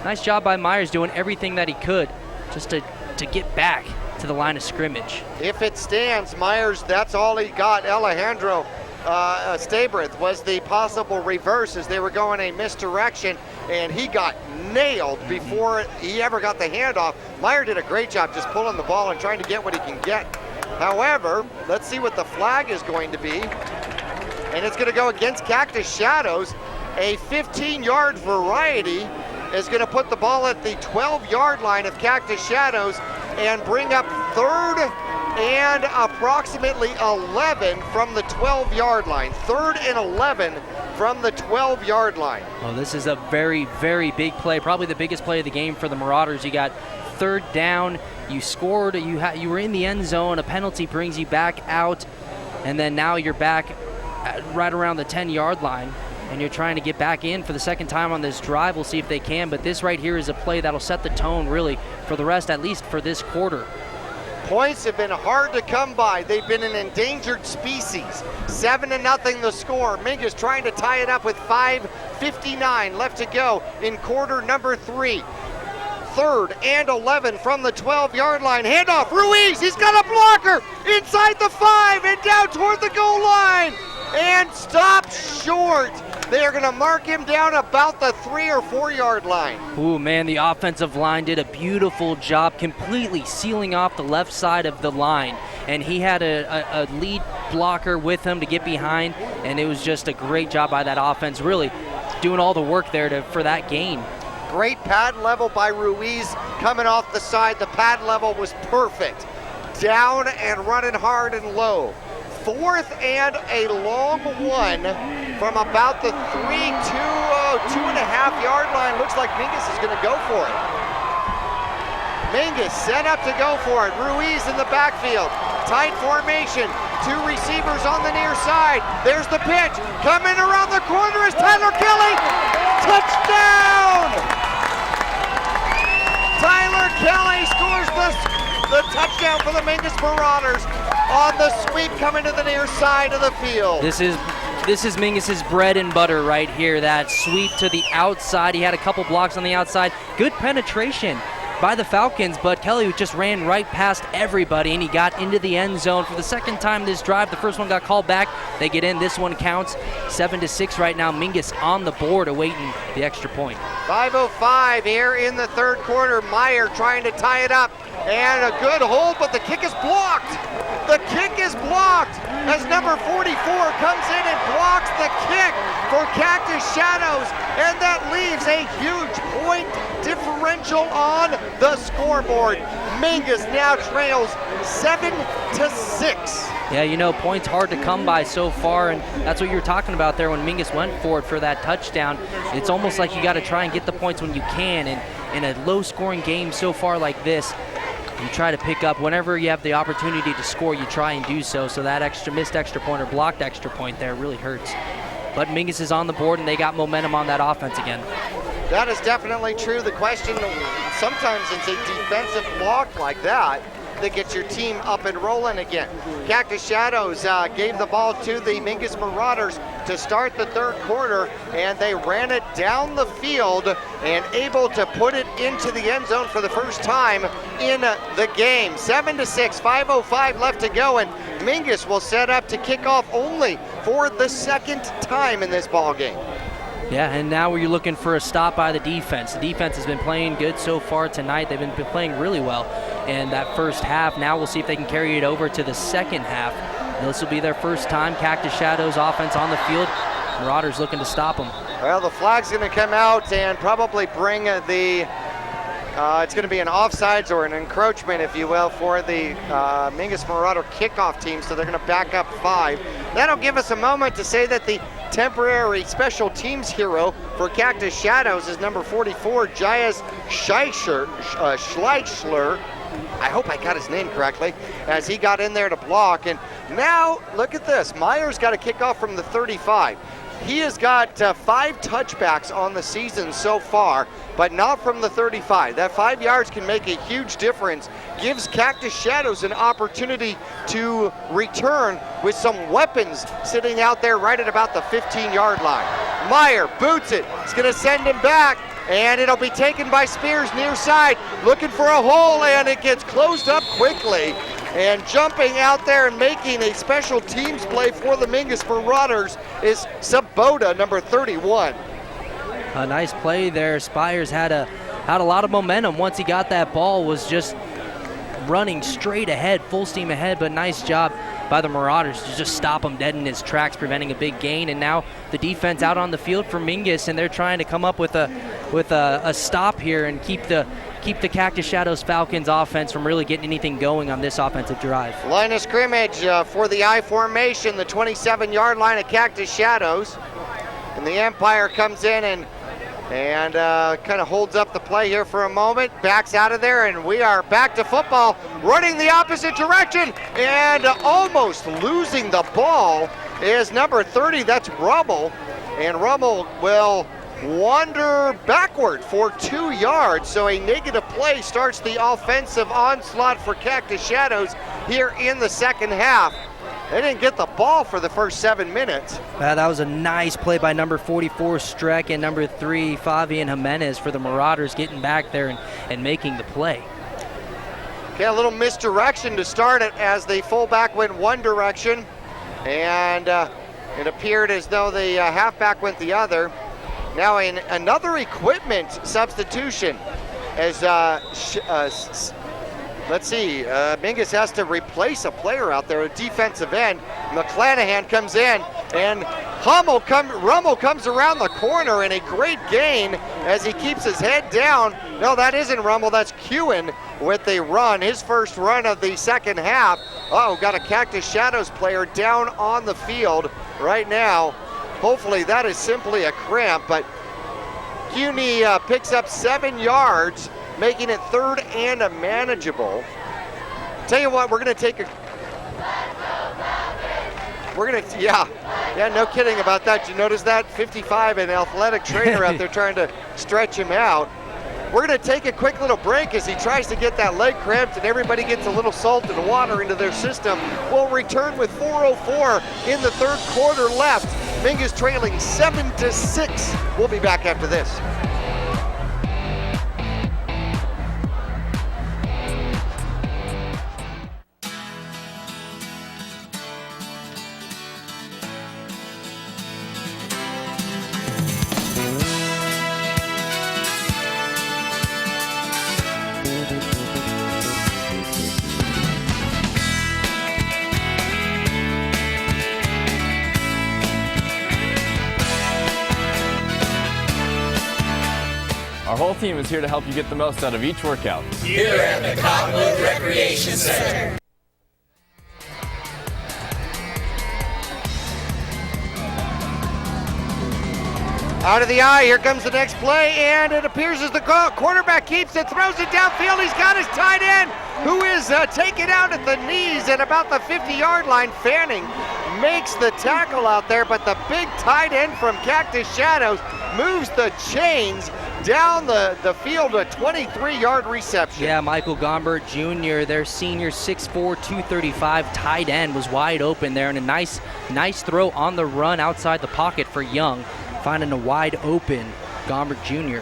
nice job by Myers doing everything that he could just to get back to the line of scrimmage. If it stands, Myers, that's all he got. Alejandro Stabrith was the possible reverse as they were going a misdirection, and he got nailed before he ever got the handoff. Meyer did a great job just pulling the ball and trying to get what he can get. However, let's see what the flag is going to be. And it's going to go against Cactus Shadows. A 15-yard variety is going to put the ball at the 12-yard line of Cactus Shadows and bring up third and approximately 11 from the 12-yard line. Third and 11 from the 12-yard line. Well, this is a very, very big play, probably the biggest play of the game for the Marauders. You got third down, you scored, you were in the end zone, a penalty brings you back out, and then now you're back right around the 10-yard line, and you're trying to get back in for the second time on this drive. We'll see if they can, but this right here is a play that'll set the tone really for the rest, at least for this quarter. Points have been hard to come by. They've been an endangered species. 7-0 the score. Mingus trying to tie it up with 5:59 left to go in quarter number 3. Third and 11 from the 12-yard line. Handoff, Ruiz, he's got a blocker inside the 5 and down toward the goal line and stopped short. They are going to mark him down about the 3 or 4 yard line. Ooh, man, the offensive line did a beautiful job completely sealing off the left side of the line. and he had a lead blocker with him to get behind, and it was just a great job by that offense, really doing all the work there for that gain. Great pad level by Ruiz coming off the side. The pad level was perfect. Down and running hard and low. 4th and a long one from about the 2.5 yard line. Looks like Mingus is going to go for it. Mingus set up to go for it. Ruiz in the backfield. Tight formation. 2 receivers on the near side. There's the pitch. Coming around the corner is Tyler Kelly. Touchdown! Tyler Kelly scores the touchdown for the Mingus Marauders on the sweep coming to the near side of the field. This is Mingus's bread and butter right here, that sweep to the outside. He had a couple blocks on the outside. Good penetration by the Falcons, but Kelly just ran right past everybody, and he got into the end zone for the second time this drive. The first one got called back. They get in. This one counts. 7-6 right now. Mingus on the board awaiting the extra point. 5:05 here in the third quarter. Meyer trying to tie it up, and a good hold, but the kick is blocked. The kick is blocked as number 44 comes in and blocks the kick for Cactus Shadows, and that leaves a huge point differential on the scoreboard. Mingus now trails 7-6. Yeah, you know, points hard to come by so far, and that's what you were talking about there when Mingus went for it for that touchdown. It's almost like you got to try and get the points when you can, and in a low-scoring game so far like this, you try to pick up whenever you have the opportunity to score, you try and do so. So that missed extra point or blocked extra point there really hurts. But Mingus is on the board, and they got momentum on that offense again. That is definitely true. The question, sometimes it's a defensive block like that gets your team up and rolling again. Cactus Shadows gave the ball to the Mingus Marauders to start the third quarter, and they ran it down the field and able to put it into the end zone for the first time in the game. 7-6, 5:05 left to go, and Mingus will set up to kick off only for the second time in this ball game. Yeah, and now you're looking for a stop by the defense. The defense has been playing good so far tonight. They've been playing really well in that first half. Now we'll see if they can carry it over to the second half. This will be their first time. Cactus Shadows offense on the field. Marauders looking to stop them. Well, the flag's going to come out and probably bring the it's going to be an offsides or an encroachment, if you will, for the Mingus Marauder kickoff team, so they're going to back up 5. That'll give us a moment to say that the temporary special teams hero for Cactus Shadows is number 44, Jayas Schleichler. I hope I got his name correctly, as he got in there to block. And now, look at this. Meyer's got a kickoff from the 35. He has got 5 touchbacks on the season so far, but not from the 35. That 5 yards can make a huge difference. Gives Cactus Shadows an opportunity to return with some weapons sitting out there right at about the 15-yard line. Meyer boots it. He's going to send him back, and it'll be taken by Spears near side, looking for a hole, and it gets closed up quickly. And jumping out there and making a special teams play for the Mingus Marauders is Sabota, number 31. A nice play there. Spires had a lot of momentum once he got that ball, was just running straight ahead, full steam ahead, but nice job by the Marauders to just stop him dead in his tracks, preventing a big gain. And now the defense out on the field for Mingus, and they're trying to come up with a stop here and keep the Cactus Shadows Falcons offense from really getting anything going on this offensive drive. Line of scrimmage for the I formation, the 27-yard line of Cactus Shadows. And the Empire comes in and kind of holds up the play here for a moment, backs out of there, and we are back to football, running the opposite direction, and almost losing the ball is number 30, that's Rummel, and Rummel will wander backward for 2 yards, so a negative play starts the offensive onslaught for Cactus Shadows here in the second half. They didn't get the ball for the first 7 minutes. That was a nice play by number 44, Streck, and number 3, Fabian Jimenez for the Marauders, getting back there and making the play. Okay, a little misdirection to start it as the fullback went one direction, and it appeared as though the halfback went the other. Now another equipment substitution as Let's see, Mingus has to replace a player out there, a defensive end. McClanahan comes in, and Rummel comes around the corner, and a great gain as he keeps his head down. No, that isn't Rummel, that's Kewen with a run, his first run of the second half. Got a Cactus Shadows player down on the field right now. Hopefully that is simply a cramp, but CUNY picks up 7 yards, making it third and a manageable. Tell you what, we're gonna take a, yeah, no kidding about that. You notice that? 55, an athletic trainer out there trying to stretch him out. We're gonna take a quick little break as he tries to get that leg cramped and everybody gets a little salt and water into their system. We'll return with 4:04 in the third quarter left. Mingus trailing 7-6. We'll be back after this. Our whole team is here to help you get the most out of each workout. Here at the Cottonwood Recreation Center. Out of the eye, here comes the next play, and it appears as the quarterback keeps it, throws it downfield. He's got his tight end, who is taken out at the knees at about the 50-yard line. Fanning makes the tackle out there, but the big tight end from Cactus Shadows moves the chains down the field, a 23-yard reception. Yeah, Michael Gombert Jr., their senior 6'4", 235 tight end, was wide open there, and a nice throw on the run outside the pocket for Young, finding a wide open Gombert Jr.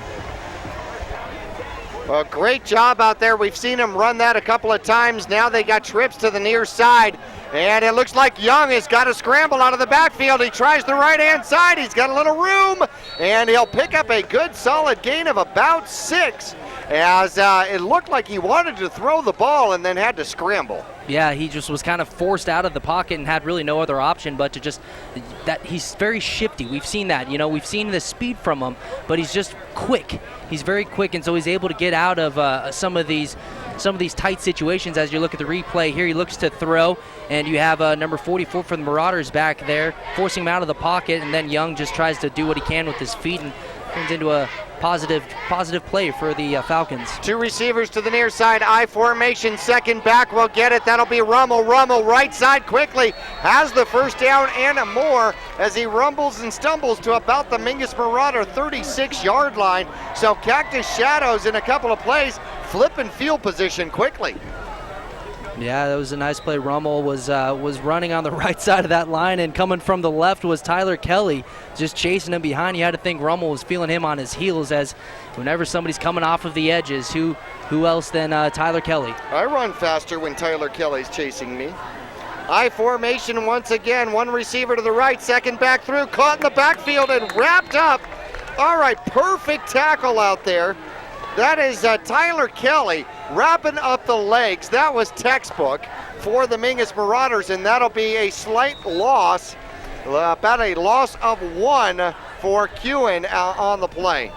Well, great job out there. We've seen him run that a couple of times. Now they got trips to the near side, and it looks like Young has got to scramble out of the backfield. He tries the right-hand side. He's got a little room, and he'll pick up a good solid gain of about 6, as it looked like he wanted to throw the ball and then had to scramble. Yeah, he just was kind of forced out of the pocket and had really no other option but to just, that he's very shifty. We've seen that, we've seen the speed from him, but he's just quick. He's very quick, and so he's able to get out of some of these tight situations. As you look at the replay here, he looks to throw, and you have number 44 for the Marauders back there, forcing him out of the pocket, and then Young just tries to do what he can with his feet and turns into a positive play for the Falcons. 2 receivers to the near side, I formation, second back will get it. That'll be Rummel. Rummel right side quickly, has the first down and a more as he rumbles and stumbles to about the Mingus Marauder 36-yard line. So Cactus Shadows in a couple of plays flipping field position quickly. Yeah, that was a nice play. Rummel was running on the right side of that line, and coming from the left was Tyler Kelly, just chasing him behind. You had to think Rummel was feeling him on his heels, as whenever somebody's coming off of the edges, who else than Tyler Kelly? I run faster when Tyler Kelly's chasing me. I formation once again, 1 receiver to the right, second back through, caught in the backfield and wrapped up. All right, perfect tackle out there. That is Tyler Kelly wrapping up the legs. That was textbook for the Mingus Marauders, and that'll be a slight loss, about a loss of 1 for Kewen on the play.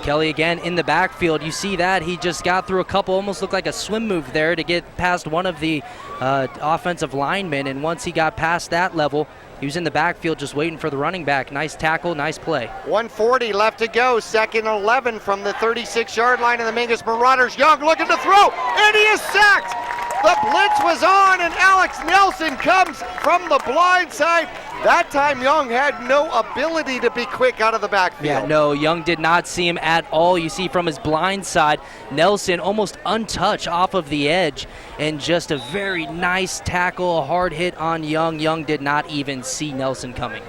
Kelly again in the backfield. You see that he just got through a couple, almost looked like a swim move there to get past one of the offensive linemen, and once he got past that level, he was in the backfield just waiting for the running back. Nice tackle, nice play. 1:40 left to go, second 11 from the 36-yard line of the Mingus Marauders. Young looking to throw, and he is sacked. The blitz was on, and Alex Nelson comes from the blind side. That time Young had no ability to be quick out of the backfield. Yeah, no, Young did not see him at all. You see from his blind side, Nelson almost untouched off of the edge, and just a very nice tackle, a hard hit on Young. Young did not even see Nelson coming.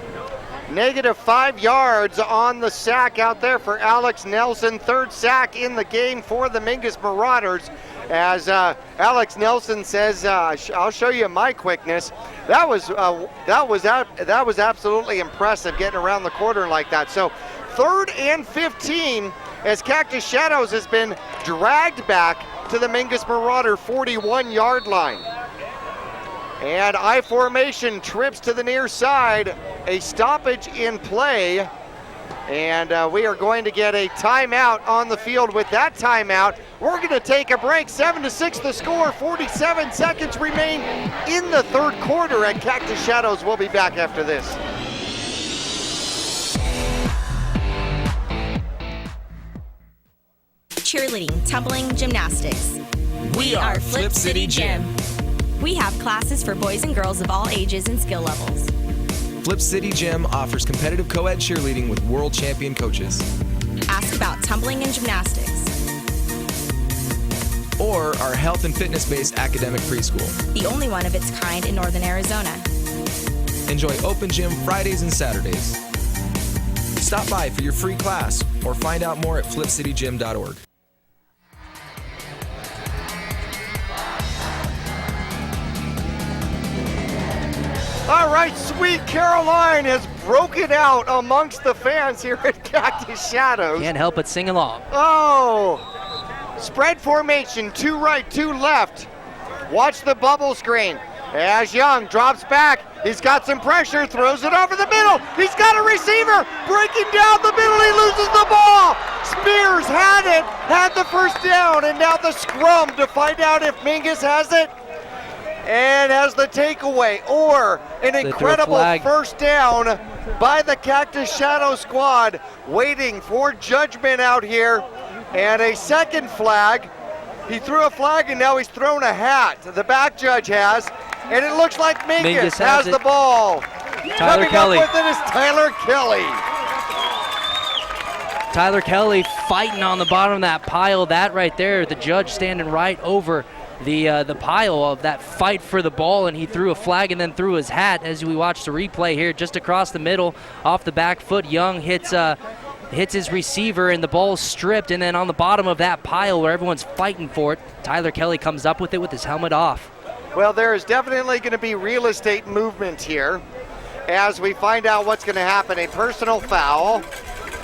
-5 yards on the sack out there for Alex Nelson. 3rd sack in the game for the Mingus Marauders. As Alex Nelson says, I'll show you my quickness. That was absolutely impressive, getting around the corner like that. So 3rd and 15 as Cactus Shadows has been dragged back to the Mingus Marauder 41-yard line. And I formation trips to the near side, a stoppage in play, and we are going to get a timeout on the field. With that timeout, we're going to take a break. 7-6 the score, 47 seconds remain in the third quarter, and Cactus Shadows will be back after this. Cheerleading, tumbling, gymnastics. We are Flip City Gym. We have classes for boys and girls of all ages and skill levels. Flip City Gym offers competitive co-ed cheerleading with world champion coaches. Ask about tumbling and gymnastics. Or our health and fitness-based academic preschool. The only one of its kind in Northern Arizona. Enjoy open gym Fridays and Saturdays. Stop by for your free class or find out more at flipcitygym.org. All right, Sweet Caroline has broken out amongst the fans here at Cactus Shadows. Can't help but sing along. Oh, spread formation, 2 right, 2 left. Watch the bubble screen. As Young drops back, he's got some pressure, throws it over the middle. He's got a receiver breaking down the middle. He loses the ball. Spears had the first down, and now the scrum to find out if Mingus has it and has the takeaway, or an incredible first down by the Cactus Shadow squad, waiting for judgment out here, and a second flag. He threw a flag and now he's thrown a hat. The back judge has, and it looks like Mingus has the ball. Tyler Kelly. Coming up with it is Tyler Kelly. Tyler Kelly fighting on the bottom of that pile. That right there, the judge standing right over the pile of that fight for the ball, and he threw a flag and then threw his hat. As we watch the replay here, just across the middle, off the back foot, Young hits his receiver, and the ball's stripped, and then on the bottom of that pile where everyone's fighting for it, Tyler Kelly comes up with it with his helmet off. Well, there is definitely going to be real estate movement here as we find out what's going to happen. A personal foul,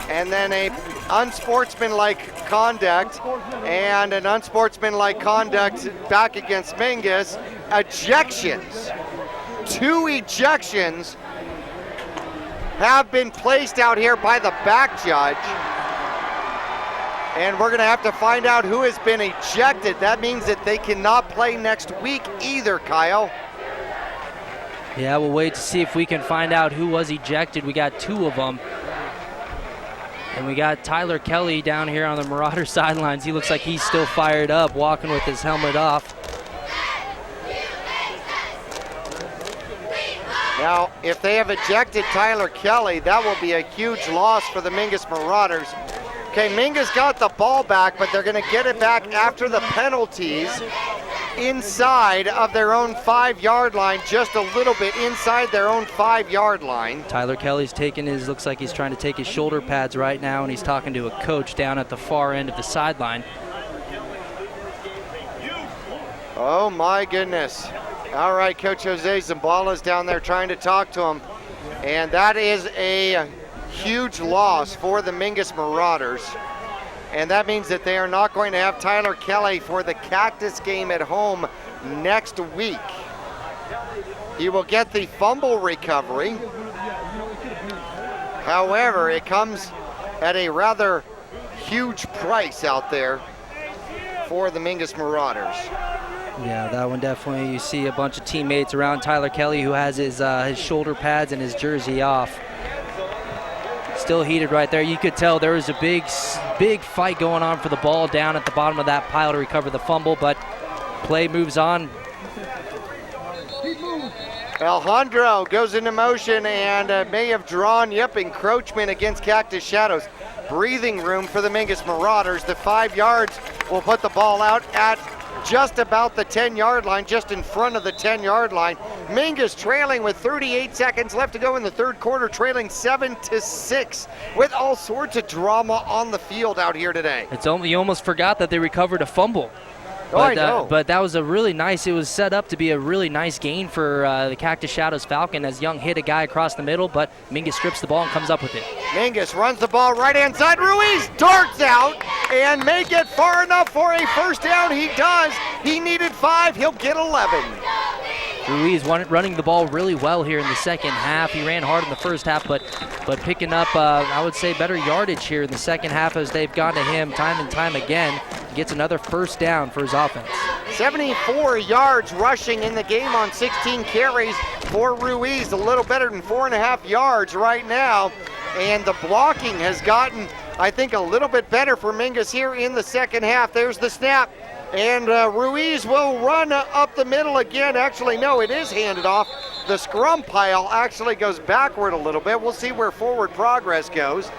and then a unsportsmanlike conduct, and an unsportsmanlike conduct back against Mingus. Ejections. 2 ejections have been placed out here by the back judge, and we're going to have to find out who has been ejected. That means that they cannot play next week either, Kyle. Yeah, we'll wait to see if we can find out who was ejected. We got 2 of them. And we got Tyler Kelly down here on the Marauder sidelines. He looks like he's still fired up, walking with his helmet off. Now, if they have ejected Tyler Kelly, that will be a huge loss for the Mingus Marauders. Okay, Mingus got the ball back, but they're going to get it back after the penalties inside of their own 5-yard line, just a little bit inside their own 5-yard line. Tyler Kelly's taking looks like he's trying to take his shoulder pads right now, and he's talking to a coach down at the far end of the sideline. Oh my goodness. All right, Coach Jose Zambala's down there trying to talk to him, and that is a huge loss for the Mingus Marauders. And that means that they are not going to have Tyler Kelly for the Cactus game at home next week. He will get the fumble recovery. However, it comes at a rather huge price out there for the Mingus Marauders. Yeah, that one definitely, you see a bunch of teammates around Tyler Kelly who has his shoulder pads and his jersey off. Still heated right there. You could tell there was a big fight going on for the ball down at the bottom of that pile to recover the fumble, but play moves on. Alejandro goes into motion and may have drawn, encroachment against Cactus Shadows. Breathing room for the Mingus Marauders. The 5 yards will put the ball out at just about the 10-yard line, just in front of the 10-yard line. Mingus trailing with 38 seconds left to go in the third quarter, trailing 7-6 with all sorts of drama on the field out here today. You almost forgot that they recovered a fumble. I know. But that was it was set up to be a really nice gain for the Cactus Shadows Falcon as Young hit a guy across the middle, but Mingus strips the ball and comes up with it. Mingus runs the ball right hand side. Ruiz darts out and may get far enough for a first down. He does. He needed 5. He'll get 11. Ruiz running the ball really well here in the second half. He ran hard in the first half, but picking up, I would say, better yardage here in the second half as they've gone to him time and time again. He gets another first down for his offense. 74 yards rushing in the game on 16 carries for Ruiz, a little better than 4.5 yards right now. And the blocking has gotten, I think, a little bit better for Mingus here in the second half. There's the snap. And Ruiz will run up the middle again. Actually, no, it is handed off. The scrum pile actually goes backward a little bit. We'll see where forward progress goes.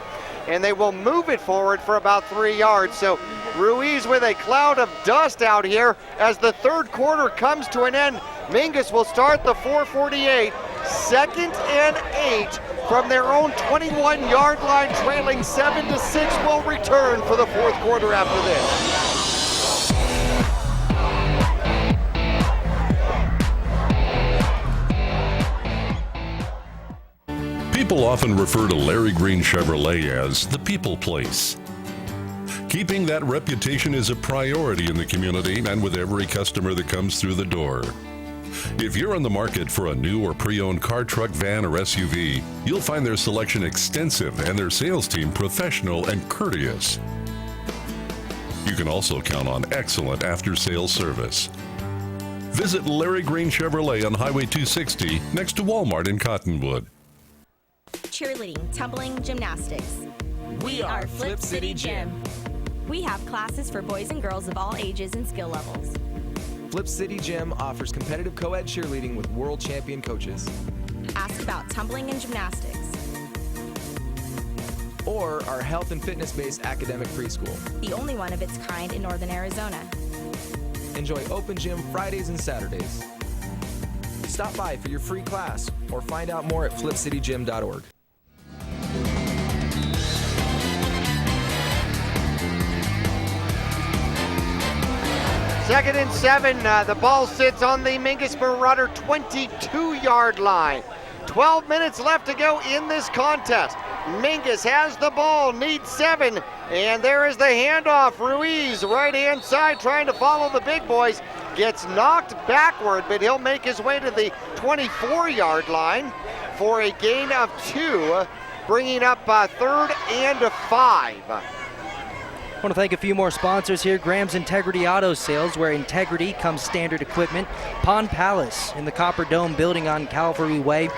And they will move it forward for about 3 yards. So Ruiz with a cloud of dust out here as the third quarter comes to an end. Mingus will start the 4:48. 2nd and 8 from their own 21-yard line, trailing 7-6. Will return for the fourth quarter after this. People often refer to Larry Green Chevrolet as the people place. Keeping that reputation is a priority in the community and with every customer that comes through the door. If you're on the market for a new or pre-owned car, truck, van, or SUV, you'll find their selection extensive and their sales team professional and courteous. You can also count on excellent after-sales service. Visit Larry Green Chevrolet on Highway 260 next to Walmart in Cottonwood. Cheerleading, tumbling, gymnastics. We are Flip City Gym. We have classes for boys and girls of all ages and skill levels. Flip City Gym offers competitive co-ed cheerleading with world champion coaches. Ask about tumbling and gymnastics. Or our health and fitness-based academic preschool. The only one of its kind in northern Arizona. Enjoy open gym Fridays and Saturdays. Stop by for your free class or find out more at flipcitygym.org. Second and 7, the ball sits on the Mingus Marauder 22-yard line. 12 minutes left to go in this contest. Mingus has the ball, needs 7, and there is the handoff. Ruiz, right-hand side, trying to follow the big boys. Gets knocked backward, but he'll make his way to the 24-yard line for a gain of 2, bringing up 3rd and 5. I want to thank a few more sponsors here. Graham's Integrity Auto Sales, where integrity comes standard equipment. Pond Palace in the Copper Dome building on Calvary Way.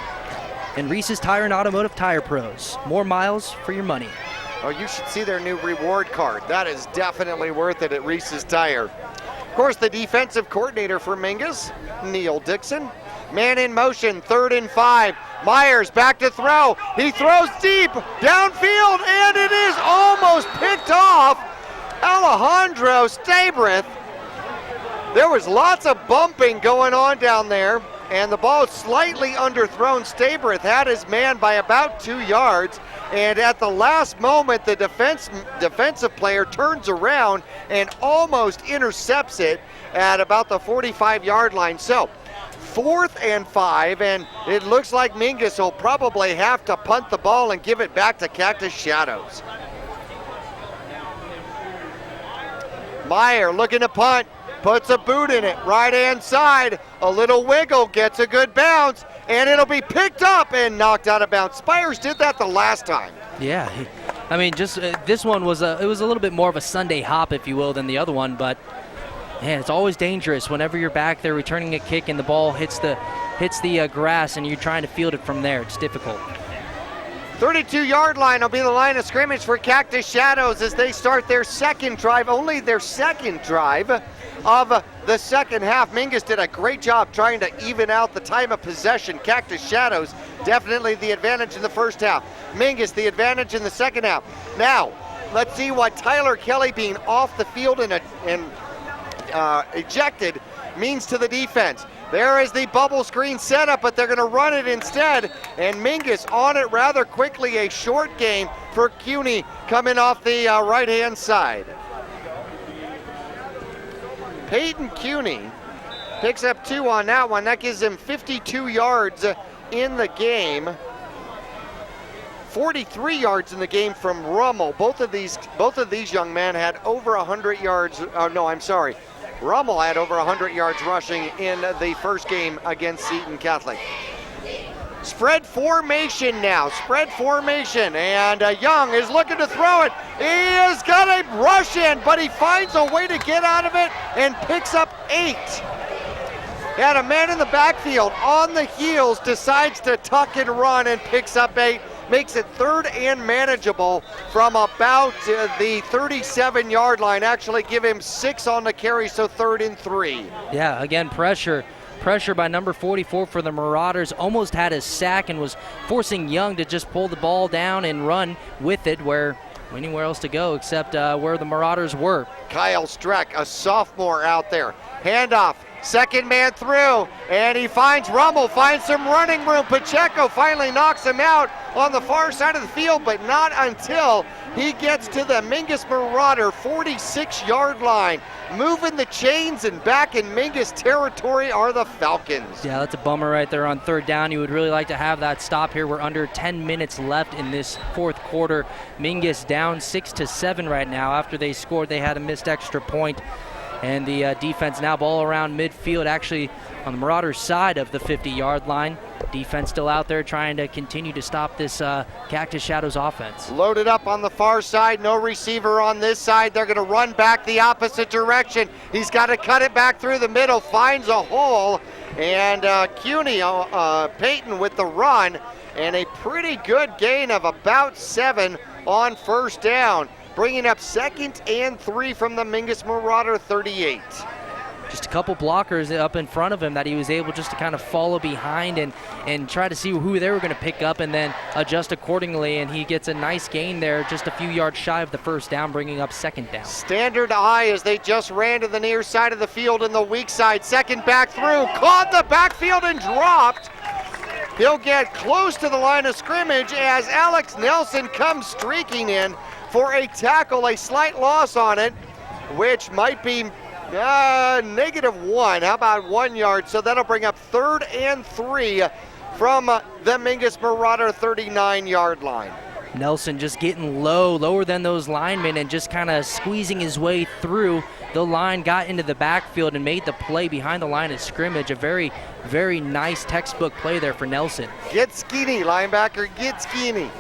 And Reese's Tire and Automotive Tire Pros. More miles for your money. Oh, you should see their new reward card. That is definitely worth it at Reese's Tire. Of course, the defensive coordinator for Mingus, Neil Dixon. Man in motion, 3rd and 5. Myers back to throw. He throws deep, downfield, and it is almost picked off. Alejandro Stabrith. There was lots of bumping going on down there, and the ball slightly underthrown. Stabrith had his man by about 2 yards, and at the last moment, the defensive player turns around and almost intercepts it at about the 45-yard line. So, 4th and 5, and it looks like Mingus will probably have to punt the ball and give it back to Cactus Shadows. Meyer looking to punt, puts a boot in it, right-hand side, a little wiggle, gets a good bounce, and it'll be picked up and knocked out of bounds. Spires did that the last time. Yeah, I mean, just this one was it was a little bit more of a Sunday hop, if you will, than the other one, but man, it's always dangerous whenever you're back there returning a kick and the ball hits the grass and you're trying to field it from there. It's difficult. 32-yard line will be the line of scrimmage for Cactus Shadows as they start their second drive, only their second drive of the second half. Mingus did a great job trying to even out the time of possession. Cactus Shadows definitely the advantage in the first half. Mingus the advantage in the second half. Now, let's see what Tyler Kelly being off the field and ejected means to the defense. There is the bubble screen setup, but they're going to run it instead. And Mingus on it rather quickly. A short game for CUNY coming off the right-hand side. Peyton CUNY picks up 2 on that one. That gives him 52 yards in the game. 43 yards in the game from Rummel. Both of these young men had over 100 yards. Rummel had over 100 yards rushing in the first game against Seton Catholic. Spread formation now, and Young is looking to throw it. He has got a rush in, but he finds a way to get out of it and picks up 8. Had a man in the backfield on the heels, decides to tuck and run and picks up 8. Makes it 3rd and manageable from about the 37-yard line. Actually give him 6 on the carry, so 3rd and 3. Yeah, again, pressure by number 44 for the Marauders. Almost had a sack and was forcing Young to just pull the ball down and run with it anywhere else to go except where the Marauders were. Kyle Streck, a sophomore out there. Handoff. Second man through, and he finds Rummel, finds some running room. Pacheco finally knocks him out on the far side of the field, but not until he gets to the Mingus Marauder 46-yard line. Moving the chains, and back in Mingus territory are the Falcons. Yeah, that's a bummer right there on 3rd down. You would really like to have that stop here. We're under 10 minutes left in this 4th quarter. Mingus down 6-7 right now. After they scored, they had a missed extra point. And the defense now ball around midfield, actually on the Marauders' side of the 50-yard line. Defense still out there trying to continue to stop this Cactus Shadows offense. Loaded up on the far side, no receiver on this side. They're going to run back the opposite direction. He's got to cut it back through the middle, finds a hole, and Peyton with the run, and a pretty good gain of about 7 on 1st down. Bringing up 2nd and 3 from the Mingus Marauder 38. Just a couple blockers up in front of him that he was able just to kind of follow behind and try to see who they were going to pick up and then adjust accordingly. And he gets a nice gain there, just a few yards shy of the 1st down, bringing up 2nd down. Standard eye as they just ran to the near side of the field in the weak side. Second back through, caught the backfield and dropped. He'll get close to the line of scrimmage as Alex Nelson comes streaking in for a tackle, a slight loss on it, which might be -1. How about 1 yard? So that'll bring up 3rd and 3 from the Mingus Marauder 39-yard line. Nelson just getting lower than those linemen and just kind of squeezing his way through the line, got into the backfield and made the play behind the line of scrimmage. A very, very nice textbook play there for Nelson. Get skinny, linebacker, get skinny.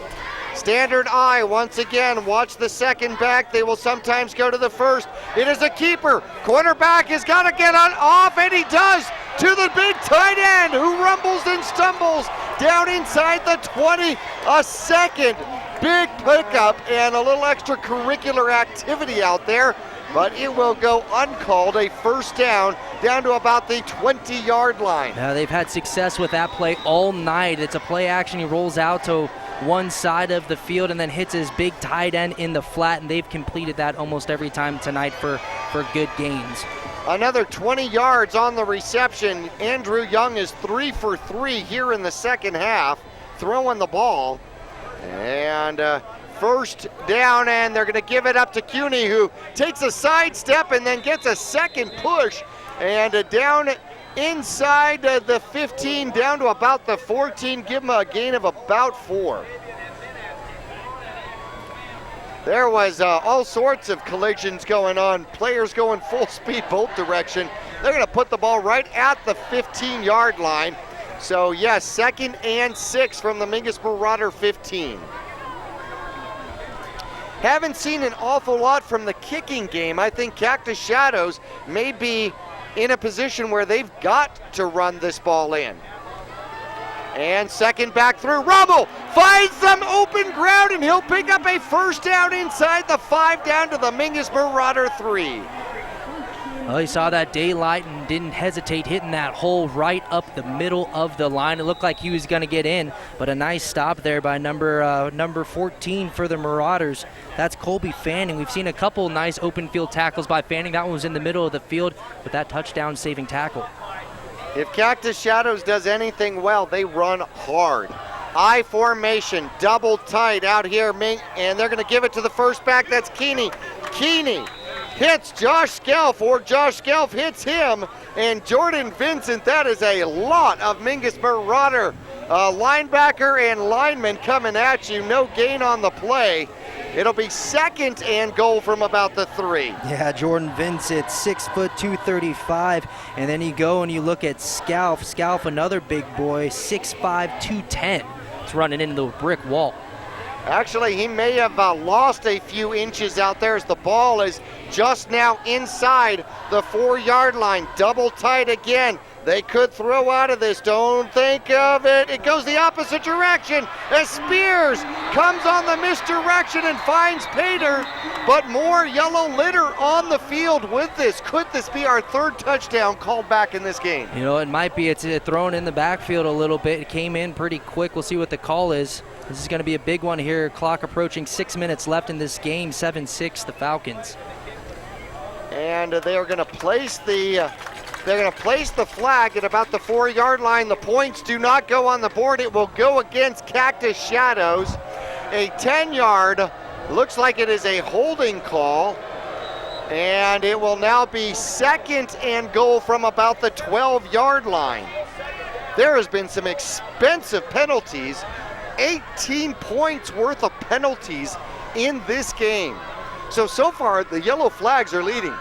Standard eye once again. Watch the second back. They will sometimes go to the first. It is a keeper. Cornerback has got to get off, and he does, to the big tight end who rumbles and stumbles down inside the 20. A second big pickup and a little extracurricular activity out there, but it will go uncalled. A 1st down to about the 20-yard line. Now they've had success with that play all night. It's a play action. He rolls out to one side of the field and then hits his big tight end in the flat, and they've completed that almost every time tonight for good gains. Another 20 yards on the reception. Andrew Young is 3 for 3 here in the second half, throwing the ball. And 1st down, and they're going to give it up to Cuny, who takes a side step and then gets a second push, and down inside the 15, down to about the 14, give him a gain of about 4. There was all sorts of collisions going on, players going full speed both direction. They're going to put the ball right at the 15-yard line. So yes, 2nd and 6 from the Mingus Marauder 15. Haven't seen an awful lot from the kicking game. I think Cactus Shadows may be in a position where they've got to run this ball in. And second back through, Rummel finds some open ground, and he'll pick up a 1st down inside the 5, down to the Mingus Marauder 3. Well, he saw that daylight and didn't hesitate hitting that hole right up the middle of the line. It looked like he was going to get in, but a nice stop there by number 14 for the Marauders. That's Colby Fanning. We've seen a couple nice open field tackles by Fanning. That one was in the middle of the field with that touchdown saving tackle. If Cactus Shadows does anything well, they run hard. I formation, double tight out here, and they're going to give it to the first back. That's Keeney. Keeney hits Josh Skelf, or Josh Skelf hits him, and Jordan Vincent. That is a lot of Mingus Marauder Linebacker and lineman coming at you. No gain on the play. It'll be 2nd and goal from about the 3. Yeah, Jordan Vincent, 6 foot 235, and then you go and you look at Scalf, another big boy, 6'5", 210. It's running into the brick wall. Actually, he may have lost a few inches out there as the ball is just now inside the 4-yard line. Double tight again. They could throw out of this. Don't think of it. It goes the opposite direction as Spears comes on the misdirection and finds Pater. But more yellow litter on the field with this. Could this be our 3rd touchdown called back in this game? You know, it might be. It's thrown in the backfield a little bit. It came in pretty quick. We'll see what the call is. This is going to be a big one here. Clock approaching 6 minutes left in this game. 7-6 the Falcons. And they are going to place the flag at about the 4-yard line. The points do not go on the board. It will go against Cactus Shadows. A 10-yard, looks like it is a holding call. And it will now be 2nd and goal from about the 12-yard line. There has been some expensive penalties. 18 points worth of penalties in this game. So far, the yellow flags are leading.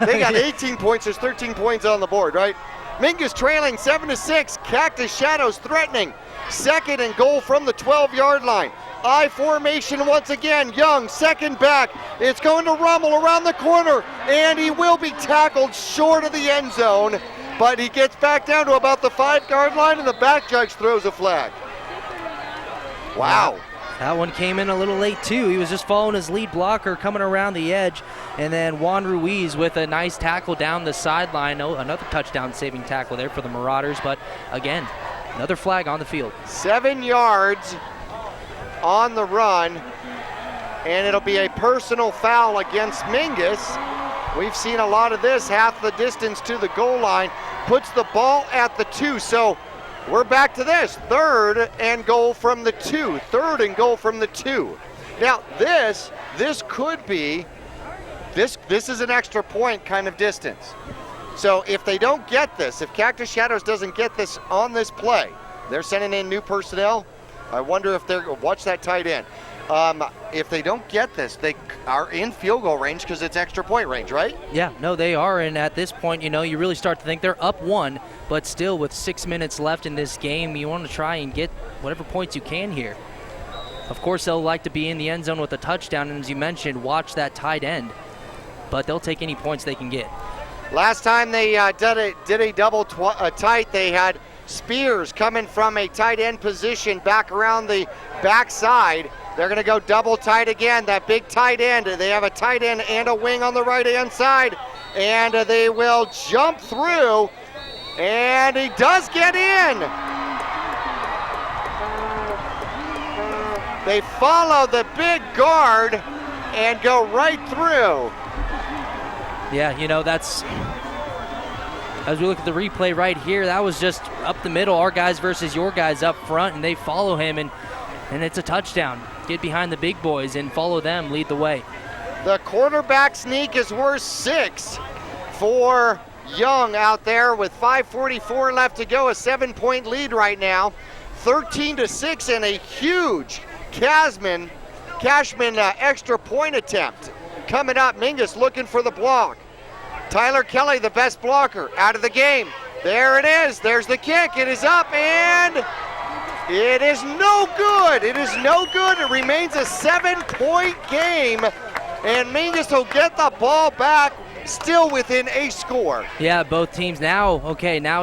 They got 18 points. There's 13 points on the board, right? Mingus trailing 7-6. Cactus Shadows threatening. 2nd and goal from the 12-yard line. I formation once again. Young, 2nd back. It's going to rumble around the corner, and he will be tackled short of the end zone. But he gets back down to about the 5-yard line, and the back judge throws a flag. Wow. That one came in a little late too. He was just following his lead blocker coming around the edge, and then Juan Ruiz with a nice tackle down the sideline. Oh, another touchdown saving tackle there for the Marauders, but again, another flag on the field. 7 yards on the run, and it'll be a personal foul against Mingus. We've seen a lot of this, half the distance to the goal line, puts the ball at the 2. So we're back to this, 3rd and goal from the 2. 3rd and goal from the 2. Now this could be, this is an extra point kind of distance. So if they don't get this, if Cactus Shadows doesn't get this on this play, they're sending in new personnel. I wonder if they're, watch that tight end. If they don't get this, they are in field goal range because it's extra point range, right? Yeah, no, they are, and at this point, you know, you really start to think they're up 1, but still with 6 minutes left in this game, you want to try and get whatever points you can here. Of course, they'll like to be in the end zone with a touchdown, and as you mentioned, watch that tight end, but they'll take any points they can get. Last time they did a double tight, they had Spears coming from a tight end position back around the backside. They're going to go double tight again, that big tight end. They have a tight end and a wing on the right-hand side, and they will jump through, and he does get in. They follow the big guard and go right through. Yeah, you know, that's, as we look at the replay right here, that was just up the middle, our guys versus your guys up front, and they follow him, and it's a touchdown. Get behind the big boys and follow them, lead the way. The quarterback sneak is worth 6 for Young out there with 5:44 left to go, a 7-point lead right now. 13-6 and a huge Cashman extra point attempt. Coming up, Mingus looking for the block. Tyler Kelly, the best blocker, out of the game. There it is, there's the kick, it is up, and it is no good. It is no good. It remains a 7-point game, and Mingus will get the ball back, still within a score. Yeah, both teams now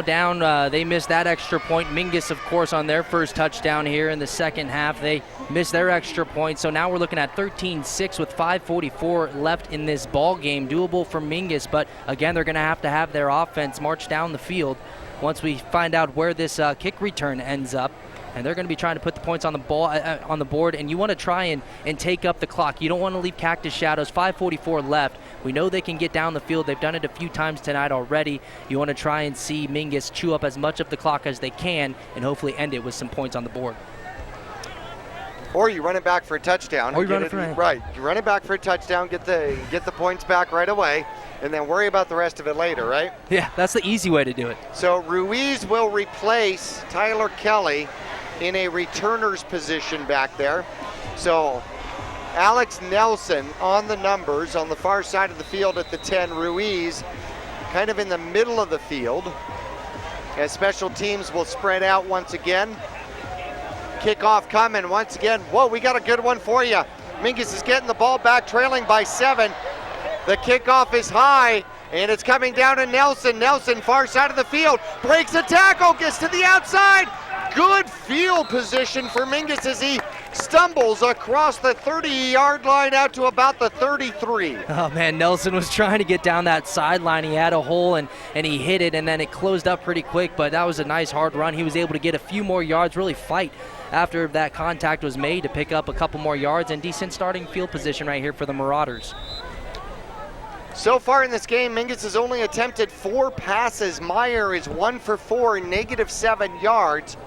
down. They missed that extra point. Mingus, of course, on their first touchdown here in the second half, they missed their extra point. So now we're looking at 13-6 with 5:44 left in this ball game. Doable for Mingus, but again, they're going to have their offense march down the field once we find out where this kick return ends up. And they're going to be trying to put the points on the ball on the board, and you want to try and take up the clock. You don't want to leave Cactus Shadows. 5:44 left. We know they can get down the field. They've done it a few times tonight already. You want to try and see Mingus chew up as much of the clock as they can and hopefully end it with some points on the board. Or you run it back for a touchdown. Or you run it for right. You run it back for a touchdown, get the points back right away, and then worry about the rest of it later, right? Yeah, that's the easy way to do it. So Ruiz will replace Tyler Kelly. in a returner's position back there. So Alex Nelson on the numbers on the far side of the field at the 10. Ruiz kind of in the middle of the field, as special teams will spread out once again. Kickoff coming once again. Whoa, we got a good one for you. Mingus is getting the ball back, trailing by 7. The kickoff is high, and it's coming down to Nelson. Nelson, far side of the field, breaks a tackle, gets to the outside. Good field position for Mingus as he stumbles across the 30-yard line out to about the 33. Oh man, Nelson was trying to get down that sideline. He had a hole and he hit it, and then it closed up pretty quick, but that was a nice hard run. He was able to get a few more yards, really fight after that contact was made to pick up a couple more yards, and decent starting field position right here for the Marauders. So far in this game, Mingus has only attempted 4 passes. Meyer is 1 for 4, -7 yards.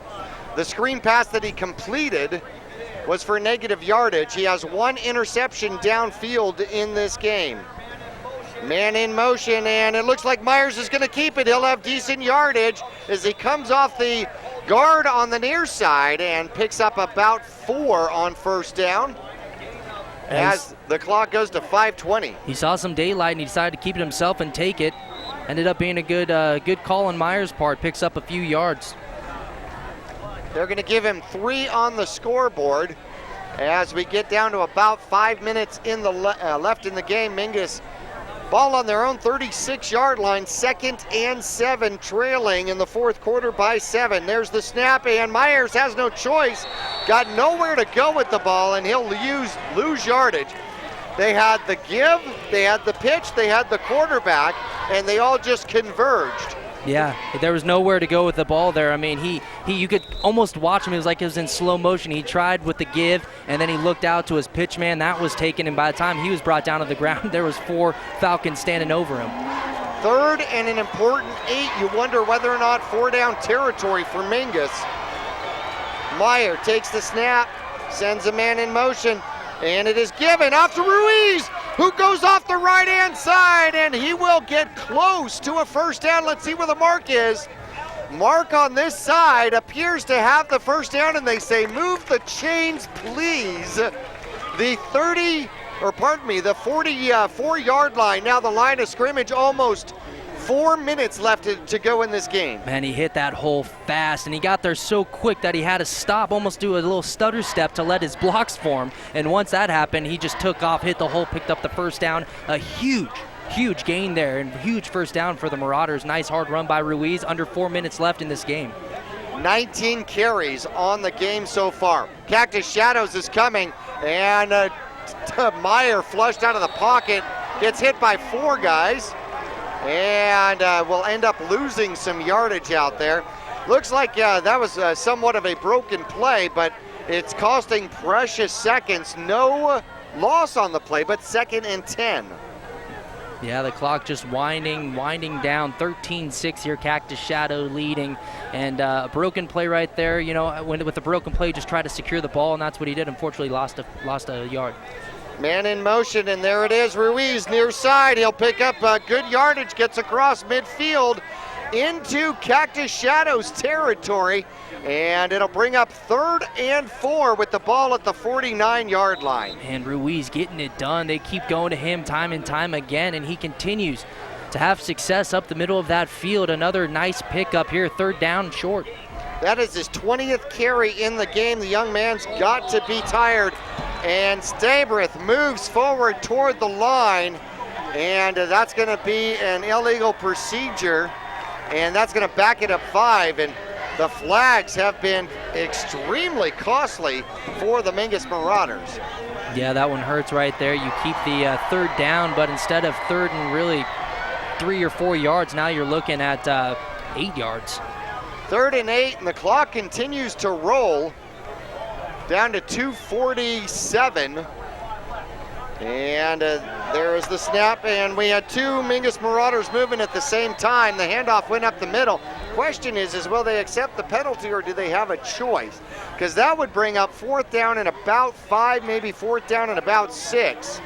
The screen pass that he completed was for negative yardage. He has 1 interception downfield in this game. Man in motion, and it looks like Myers is going to keep it. He'll have decent yardage as he comes off the guard on the near side and picks up about 4 on first down as the clock goes to 5:20. He saw some daylight and he decided to keep it himself and take it. Ended up being a good call on Myers' part. Picks up a few yards. They're going to give him 3 on the scoreboard as we get down to about 5 minutes in the left in the game. Mingus, ball on their own 36-yard line, 2nd and 7, trailing in the fourth quarter by 7. There's the snap, and Myers has no choice. Got nowhere to go with the ball, and he'll lose yardage. They had the give, they had the pitch, they had the quarterback, and they all just converged. Yeah, there was nowhere to go with the ball there. I mean, you could almost watch him. It was like it was in slow motion. He tried with the give, and then he looked out to his pitch man. That was taken, and by the time he was brought down to the ground, there was 4 Falcons standing over him. 3rd and an important 8. You wonder whether or not 4 down territory for Mingus. Meyer takes the snap, sends a man in motion, and it is given off to Ruiz, who goes off the right-hand side, and he will get close to a first down. Let's see where the mark is. Mark on this side appears to have the first down, and they say, move the chains, please. The 44-yard line. Now the line of scrimmage, almost 4 minutes left to go in this game. Man, he hit that hole fast, and he got there so quick that he had to stop, almost do a little stutter step to let his blocks form. And once that happened, he just took off, hit the hole, picked up the first down. A huge gain there, and huge first down for the Marauders. Nice hard run by Ruiz. Under 4 minutes left in this game. 19 carries on the game so far. Cactus Shadows is coming, and Meyer flushed out of the pocket, gets hit by 4 guys, and will end up losing some yardage out there. Looks like that was somewhat of a broken play, but it's costing precious seconds. No loss on the play, but 2nd and 10. Yeah, the clock just winding down. 13-6 here, Cactus Shadow leading, and a broken play right there. You know, with the broken play, just try to secure the ball, and that's what he did. Unfortunately, lost a yard. Man in motion, and there it is, Ruiz near side. He'll pick up good yardage, gets across midfield into Cactus Shadows territory, and it'll bring up 3rd and 4 with the ball at the 49-yard line. And Ruiz getting it done. They keep going to him time and time again, and he continues to have success up the middle of that field. Another nice pickup here, 3rd down short. That is his 20th carry in the game. The young man's got to be tired. And Stabrith moves forward toward the line, and that's going to be an illegal procedure, and that's going to back it up 5. And the flags have been extremely costly for the Mingus Marauders. Yeah, that one hurts right there. You keep the 3rd down, but instead of 3rd and really 3 or 4 yards, now you're looking at 8 yards. 3rd and 8, and the clock continues to roll down to 2:47. And there is the snap, and we had 2 Mingus Marauders moving at the same time. The handoff went up the middle. Question is will they accept the penalty, or do they have a choice? Because that would bring up 4th down and about 5, maybe 4th down and about 6.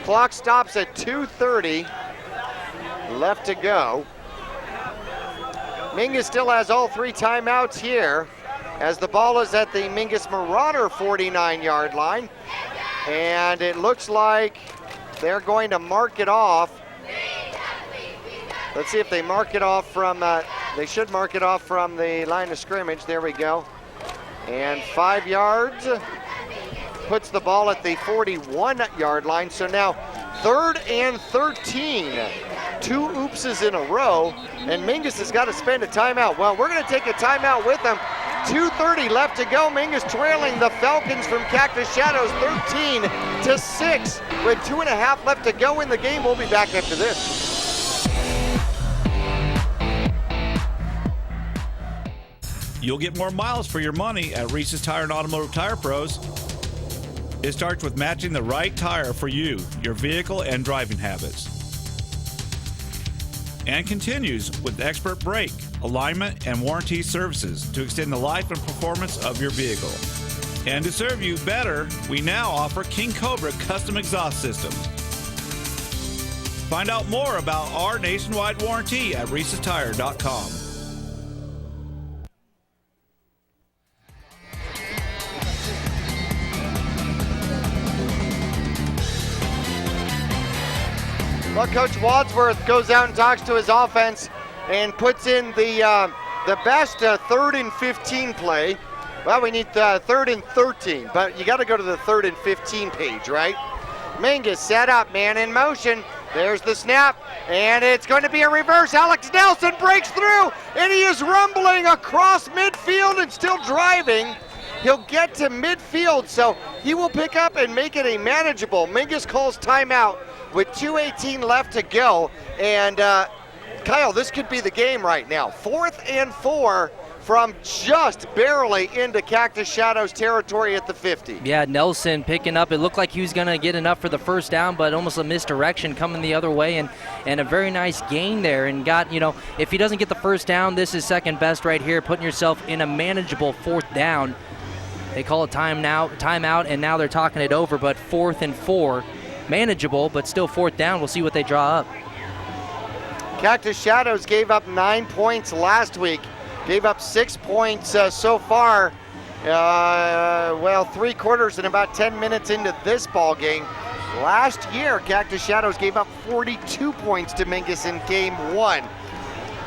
Clock stops at 2:30 left to go. Mingus still has all 3 timeouts here as the ball is at the Mingus Marauder 49-yard line. And it looks like they're going to mark it off. Let's see if they mark it off from, they should mark it off from the line of scrimmage. There we go. And 5 yards puts the ball at the 41-yard line. So now 3rd and 13. 2 oopses in a row, and Mingus has got to spend a timeout. Well, we're going to take a timeout with them. 2:30 left to go. Mingus trailing the Falcons from Cactus Shadows 13-6 with 2.5 left to go in the game. We'll be back after this. You'll get more miles for your money at Reese's Tire and Automotive Tire Pros. It starts with matching the right tire for you, your vehicle, and driving habits. And continues with expert brake, alignment, and warranty services to extend the life and performance of your vehicle. And to serve you better, we now offer King Cobra custom exhaust systems. Find out more about our nationwide warranty at reesestire.com. Well, Coach Wadsworth goes out and talks to his offense and puts in the best 3rd and 15 play. Well, we need 3rd and 13, but you got to go to the 3rd and 15 page, right? Mingus set up, man in motion. There's the snap, and it's going to be a reverse. Alex Nelson breaks through, and he is rumbling across midfield and still driving. He'll get to midfield, so he will pick up and make it a manageable. Mingus calls timeout with 2:18 left to go. And Kyle, this could be the game right now. 4th and 4 from just barely into Cactus Shadows territory at the 50. Yeah, Nelson picking up. It looked like he was going to get enough for the first down, but almost a misdirection coming the other way, and a very nice gain there. And got, if he doesn't get the first down, this is second best right here, putting yourself in a manageable 4th down. They call it timeout, and now they're talking it over, but 4th and 4. Manageable, but still 4th down. We'll see what they draw up. Cactus Shadows gave up 9 points last week. Gave up 6 points so far. 3 quarters and about 10 minutes into this ball game. Last year, Cactus Shadows gave up 42 points to Mingus in game 1.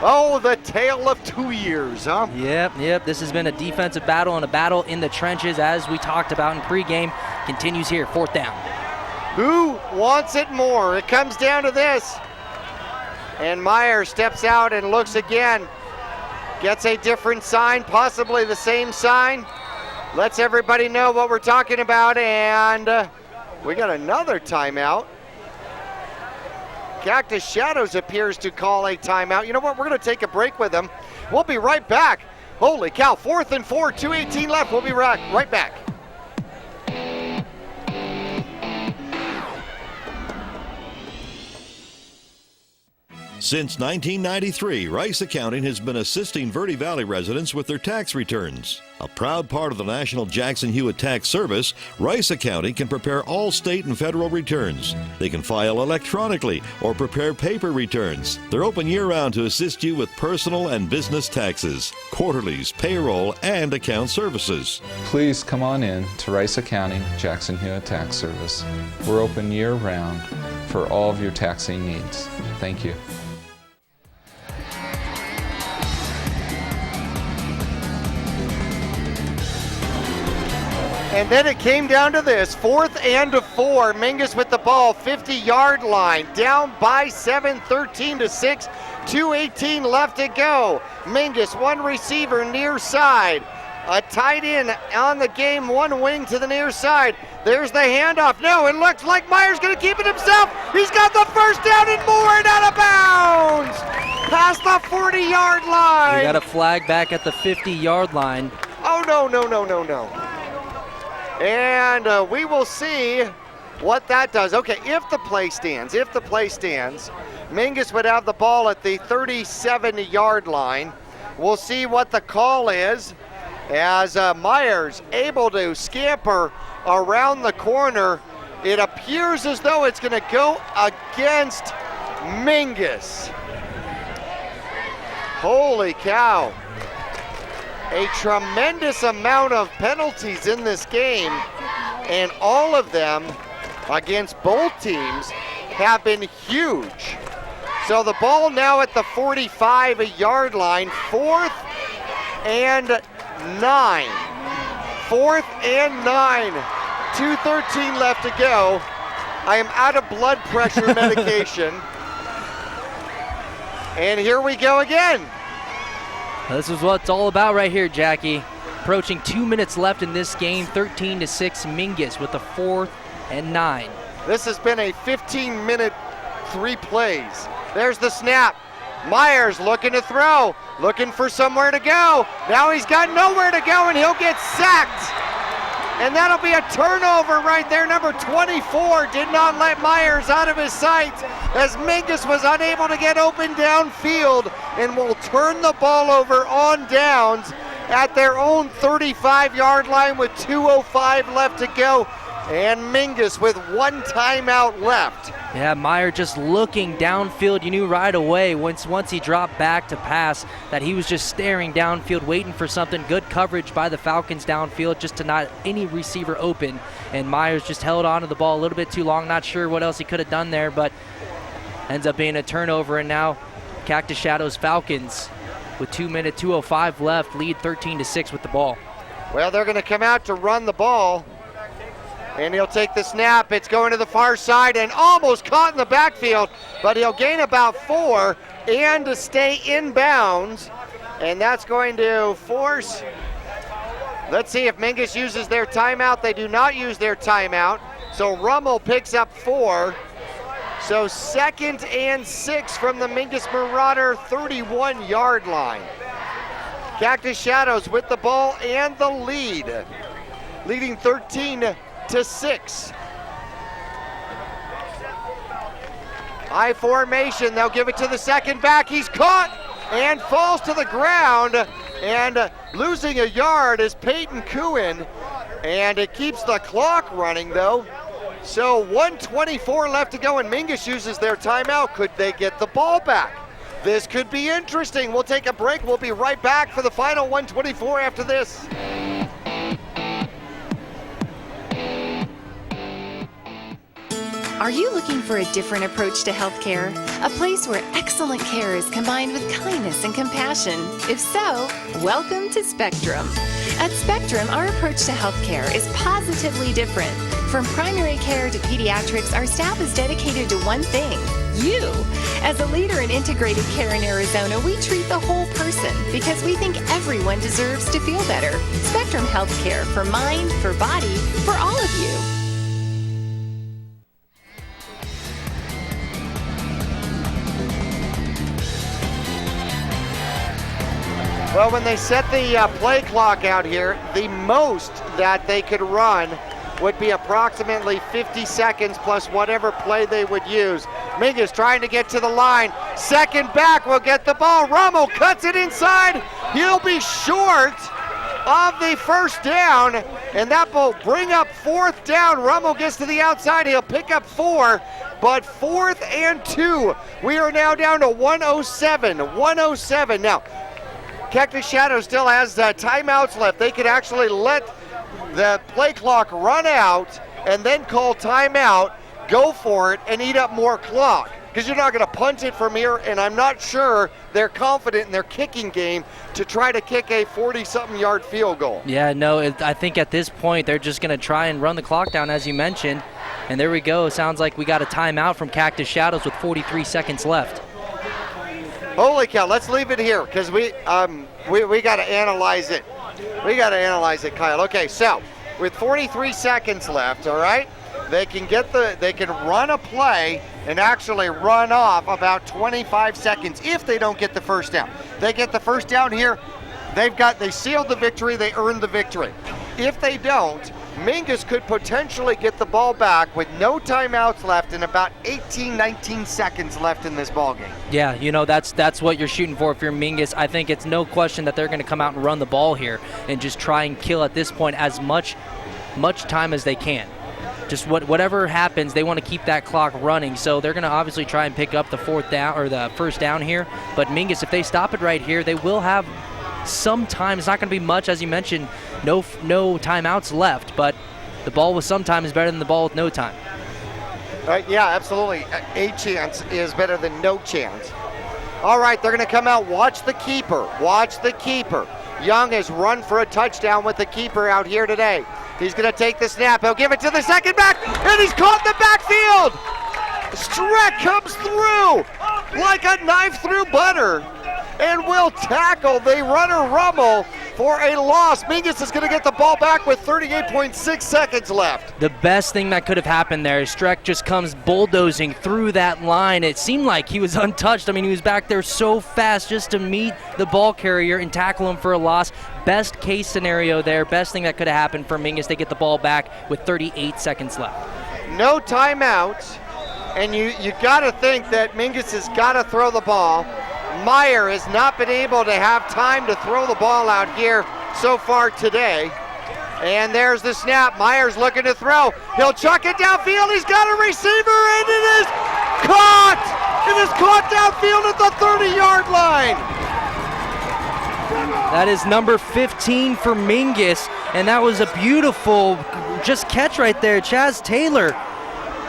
Oh, the tale of 2 years, huh? Yep. This has been a defensive battle and a battle in the trenches, as we talked about in pregame. Continues here, 4th down. Who wants it more? It comes down to this. And Meyer steps out and looks again. Gets a different sign, possibly the same sign. Lets everybody know what we're talking about, and we got another timeout. Cactus Shadows appears to call a timeout. You know what? We're going to take a break with them. We'll be right back. Holy cow, 4th and 4, 2:18 left. We'll be right back. Since 1993, Rice Accounting has been assisting Verde Valley residents with their tax returns. A proud part of the National Jackson Hewitt Tax Service, Rice Accounting can prepare all state and federal returns. They can file electronically or prepare paper returns. They're open year-round to assist you with personal and business taxes, quarterlies, payroll, and account services. Please come on in to Rice Accounting Jackson Hewitt Tax Service. We're open year-round for all of your taxing needs. Thank you. And then it came down to this, 4th and 4. Mingus with the ball, 50-yard line, down by 7, 13-6. 2:18 left to go. Mingus, one receiver near side. A tight end on the game, one wing to the near side. There's the handoff. No, it looks like Meyer's going to keep it himself. He's got the first down and more, and out of bounds. Past the 40-yard line. We got a flag back at the 50-yard line. Oh, no. And we will see what that does. Okay, if the play stands, Mingus would have the ball at the 37-yard line. We'll see what the call is as Myers able to scamper around the corner. It appears as though it's going to go against Mingus. Holy cow. a tremendous amount of penalties in this game, and all of them against both teams have been huge. So the ball now at the 45-yard line, 4th and 9. 4th and 9. 2:13 left to go. I am out of blood pressure medication. And here we go again. This is what it's all about right here, Jackie. Approaching 2 minutes left in this game, 13-6 Mingus with the 4th and 9. This has been a 15-minute 3 plays. There's the snap. Myers looking to throw, looking for somewhere to go. Now he's got nowhere to go and he'll get sacked. And that'll be a turnover right there. Number 24 did not let Myers out of his sight as Mingus was unable to get open downfield and will turn the ball over on downs at their own 35-yard line with 2:05 left to go. And Mingus with 1 timeout left. Yeah, Meyer just looking downfield. You knew right away once he dropped back to pass that he was just staring downfield, waiting for something. Good coverage by the Falcons downfield just to not any receiver open. And Myers just held on to the ball a little bit too long. Not sure what else he could have done there, but ends up being a turnover. And now Cactus Shadows Falcons with 2:05 left, lead 13-6 with the ball. Well, they're going to come out to run the ball. And he'll take the snap. It's going to the far side and almost caught in the backfield, but he'll gain about 4 and to stay inbounds. And that's going to force, let's see if Mingus uses their timeout. They do not use their timeout. So Rummel picks up 4. So 2nd and 6 from the Mingus Marauder 31-yard line. Cactus Shadows with the ball and the lead, leading 13-6. High formation, they'll give it to the second back. He's caught and falls to the ground, and losing a yard is Peyton Kuhn, and it keeps the clock running though. So 1:24 left to go and Mingus uses their timeout. Could they get the ball back? This could be interesting. We'll take a break. We'll be right back for the final 1:24 after this. Are you looking for a different approach to healthcare? A place where excellent care is combined with kindness and compassion? If so, welcome to Spectrum. At Spectrum, our approach to healthcare is positively different. From primary care to pediatrics, our staff is dedicated to one thing: you. As a leader in integrated care in Arizona, we treat the whole person because we think everyone deserves to feel better. Spectrum Healthcare, for mind, for body, for all of you. Well, when they set the play clock out here, the most that they could run would be approximately 50 seconds plus whatever play they would use. Mingus trying to get to the line. Second back will get the ball. Rummel cuts it inside. He'll be short of the first down, and that will bring up 4th down. Rummel gets to the outside. He'll pick up 4, but 4th and 2. We are now down to 1:07. 1:07. Now, Cactus Shadow still has timeouts left. They could actually let the play clock run out and then call timeout, go for it, and eat up more clock. Because you're not going to punt it from here, and I'm not sure they're confident in their kicking game to try to kick a 40-something yard field goal. Yeah, no, I think at this point they're just going to try and run the clock down, as you mentioned. And there we go. Sounds like we got a timeout from Cactus Shadows with 43 seconds left. Holy cow, let's leave it here because we got to analyze it. We got to analyze it, Kyle. Okay, so with 43 seconds left, all right, they can run a play and actually run off about 25 seconds if they don't get the first down. They get the first down here, they sealed the victory, they earned the victory. If they don't, Mingus could potentially get the ball back with no timeouts left and about 18, 19 seconds left in this ball game. Yeah, you know, that's what you're shooting for if you're Mingus. I think it's no question that they're going to come out and run the ball here and just try and kill at this point as much time as they can. Just whatever happens, they want to keep that clock running. So they're going to obviously try and pick up the 4th down or the first down here. But Mingus, if they stop it right here, they will have sometime. It's not going to be much, as you mentioned, no timeouts left, but the ball with some time is better than the ball with no time. Yeah, absolutely. A chance is better than no chance. All right, they're going to come out. Watch the keeper. Watch the keeper. Young has run for a touchdown with the keeper out here today. He's going to take the snap. He'll give it to the second back, and he's caught in the backfield. Streck comes through like a knife through butter and will tackle the runner Rummel for a loss. Mingus is going to get the ball back with 38.6 seconds left. The best thing that could have happened there is Streck just comes bulldozing through that line. It seemed like he was untouched. I mean, he was back there so fast just to meet the ball carrier and tackle him for a loss. Best case scenario there. Best thing that could have happened for Mingus. They get the ball back with 38 seconds left. No timeouts, and you got to think that Mingus has got to throw the ball. Meyer has not been able to have time to throw the ball out here so far today. And there's the snap. Meyer's looking to throw. He'll chuck it downfield. He's got a receiver, and it is caught. It is caught downfield at the 30-yard line. That is number 15 for Mingus, and that was a beautiful just catch right there. Chaz Taylor.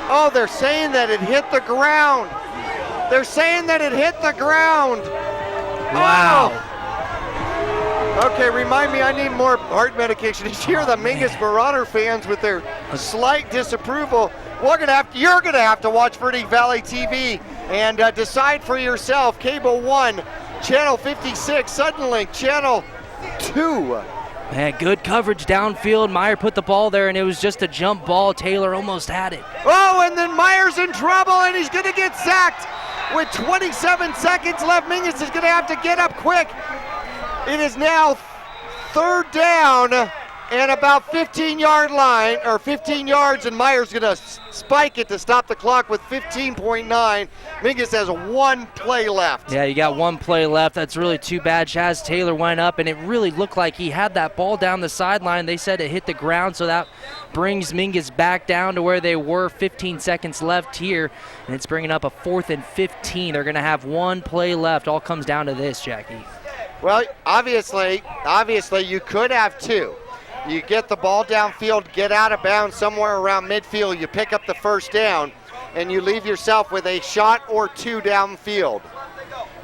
Oh, they're saying that it hit the ground. They're saying that it hit the ground. Wow. Oh. Okay, remind me, I need more heart medication. Did you hear the Mingus Marauder fans with their slight disapproval? You're gonna have to watch Verde Valley TV and decide for yourself. Cable 1, Channel 56, Suddenlink, Channel 2. Man, good coverage downfield. Meyer put the ball there, and it was just a jump ball. Taylor almost had it. Oh, and then Meyer's in trouble, and he's going to get sacked with 27 seconds left. Mingus is going to have to get up quick. It is now third down and about 15-yard line, or 15 yards, and Meyer's going to spike it to stop the clock with 15.9. Mingus has one play left. Yeah, you got one play left. That's really too bad. Chaz Taylor went up, and it really looked like he had that ball down the sideline. They said it hit the ground, so that brings Mingus back down to where they were. 15 seconds left here, and it's bringing up a 4th and 15. They're going to have one play left. All comes down to this, Jackie. Well, obviously, you could have two. You get the ball downfield, get out of bounds somewhere around midfield, you pick up the first down, and you leave yourself with a shot or two downfield.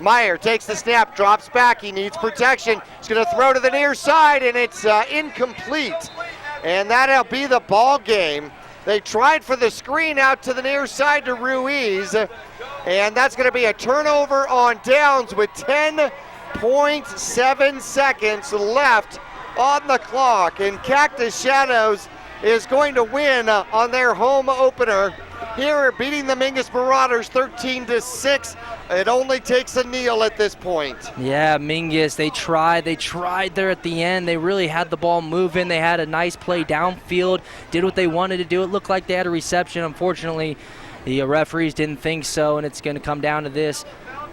Meyer takes the snap, drops back, he needs protection. He's going to throw to the near side, and it's incomplete. And that'll be the ball game. They tried for the screen out to the near side to Ruiz, and that's going to be a turnover on downs with 10.7 seconds left on the clock, and Cactus Shadows is going to win on their home opener here, beating the Mingus Marauders 13-6. It only takes a kneel at this point. Yeah, Mingus, they tried there at the end. They really had the ball moving. They had a nice play downfield, did what they wanted to do. It looked like they had a reception. Unfortunately, the referees didn't think so, and it's going to come down to this.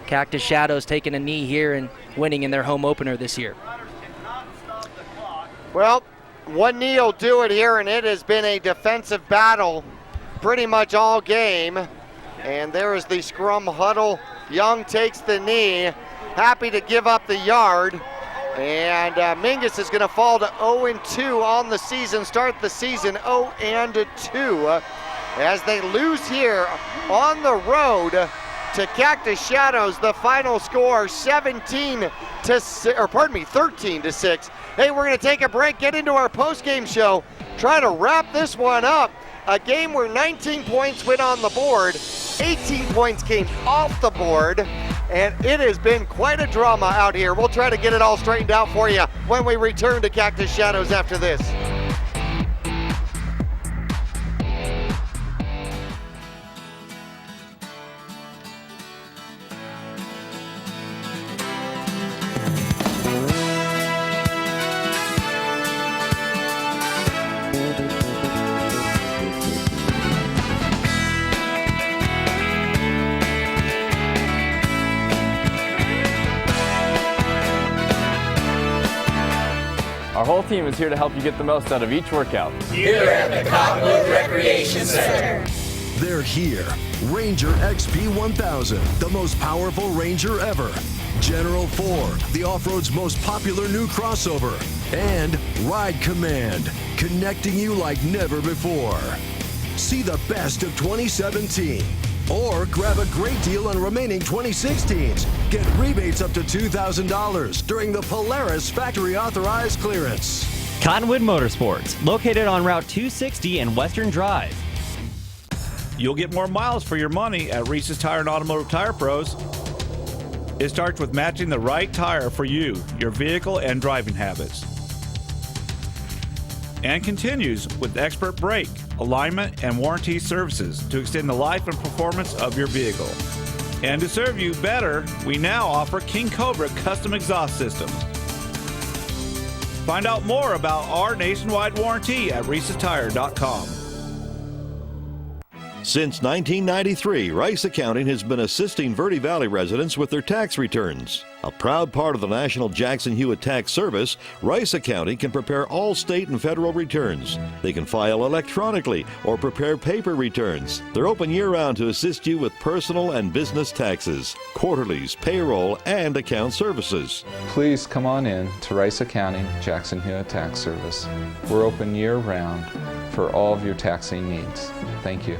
Cactus Shadows taking a knee here and winning in their home opener this year. Well, one knee will do it here, and it has been a defensive battle pretty much all game. And there is the scrum huddle. Young takes the knee, happy to give up the yard. And Mingus is going to fall to 0-2 on the season, start the season 0-2 as they lose here on the road to Cactus Shadows. The final score 13-6. Hey, we're going to take a break, get into our post-game show, try to wrap this one up. A game where 19 points went on the board, 18 points came off the board, and it has been quite a drama out here. We'll try to get it all straightened out for you when we return to Cactus Shadows after this. Our whole team is here to help you get the most out of each workout. Here at the Cottonwood Recreation Center. They're here. Ranger XP 1000, the most powerful Ranger ever. General 4, the off-road's most popular new crossover. And Ride Command, connecting you like never before. See the best of 2017. Or grab a great deal on remaining 2016s. Get rebates up to $2,000 during the Polaris factory authorized clearance. Cottonwood Motorsports, located on Route 260 and Western Drive. You'll get more miles for your money at Reese's Tire and Automotive Tire Pros. It starts with matching the right tire for you, your vehicle, and driving habits. And continues with expert brake, alignment, and warranty services to extend the life and performance of your vehicle. And to serve you better, we now offer King Cobra custom exhaust systems. Find out more about our nationwide warranty at reesestire.com. Since 1993, Rice Accounting has been assisting Verde Valley residents with their tax returns. A proud part of the National Jackson Hewitt Tax Service, Rice Accounting can prepare all state and federal returns. They can file electronically or prepare paper returns. They're open year-round to assist you with personal and business taxes, quarterlies, payroll, and account services. Please come on in to Rice Accounting Jackson Hewitt Tax Service. We're open year-round for all of your taxing needs. Thank you.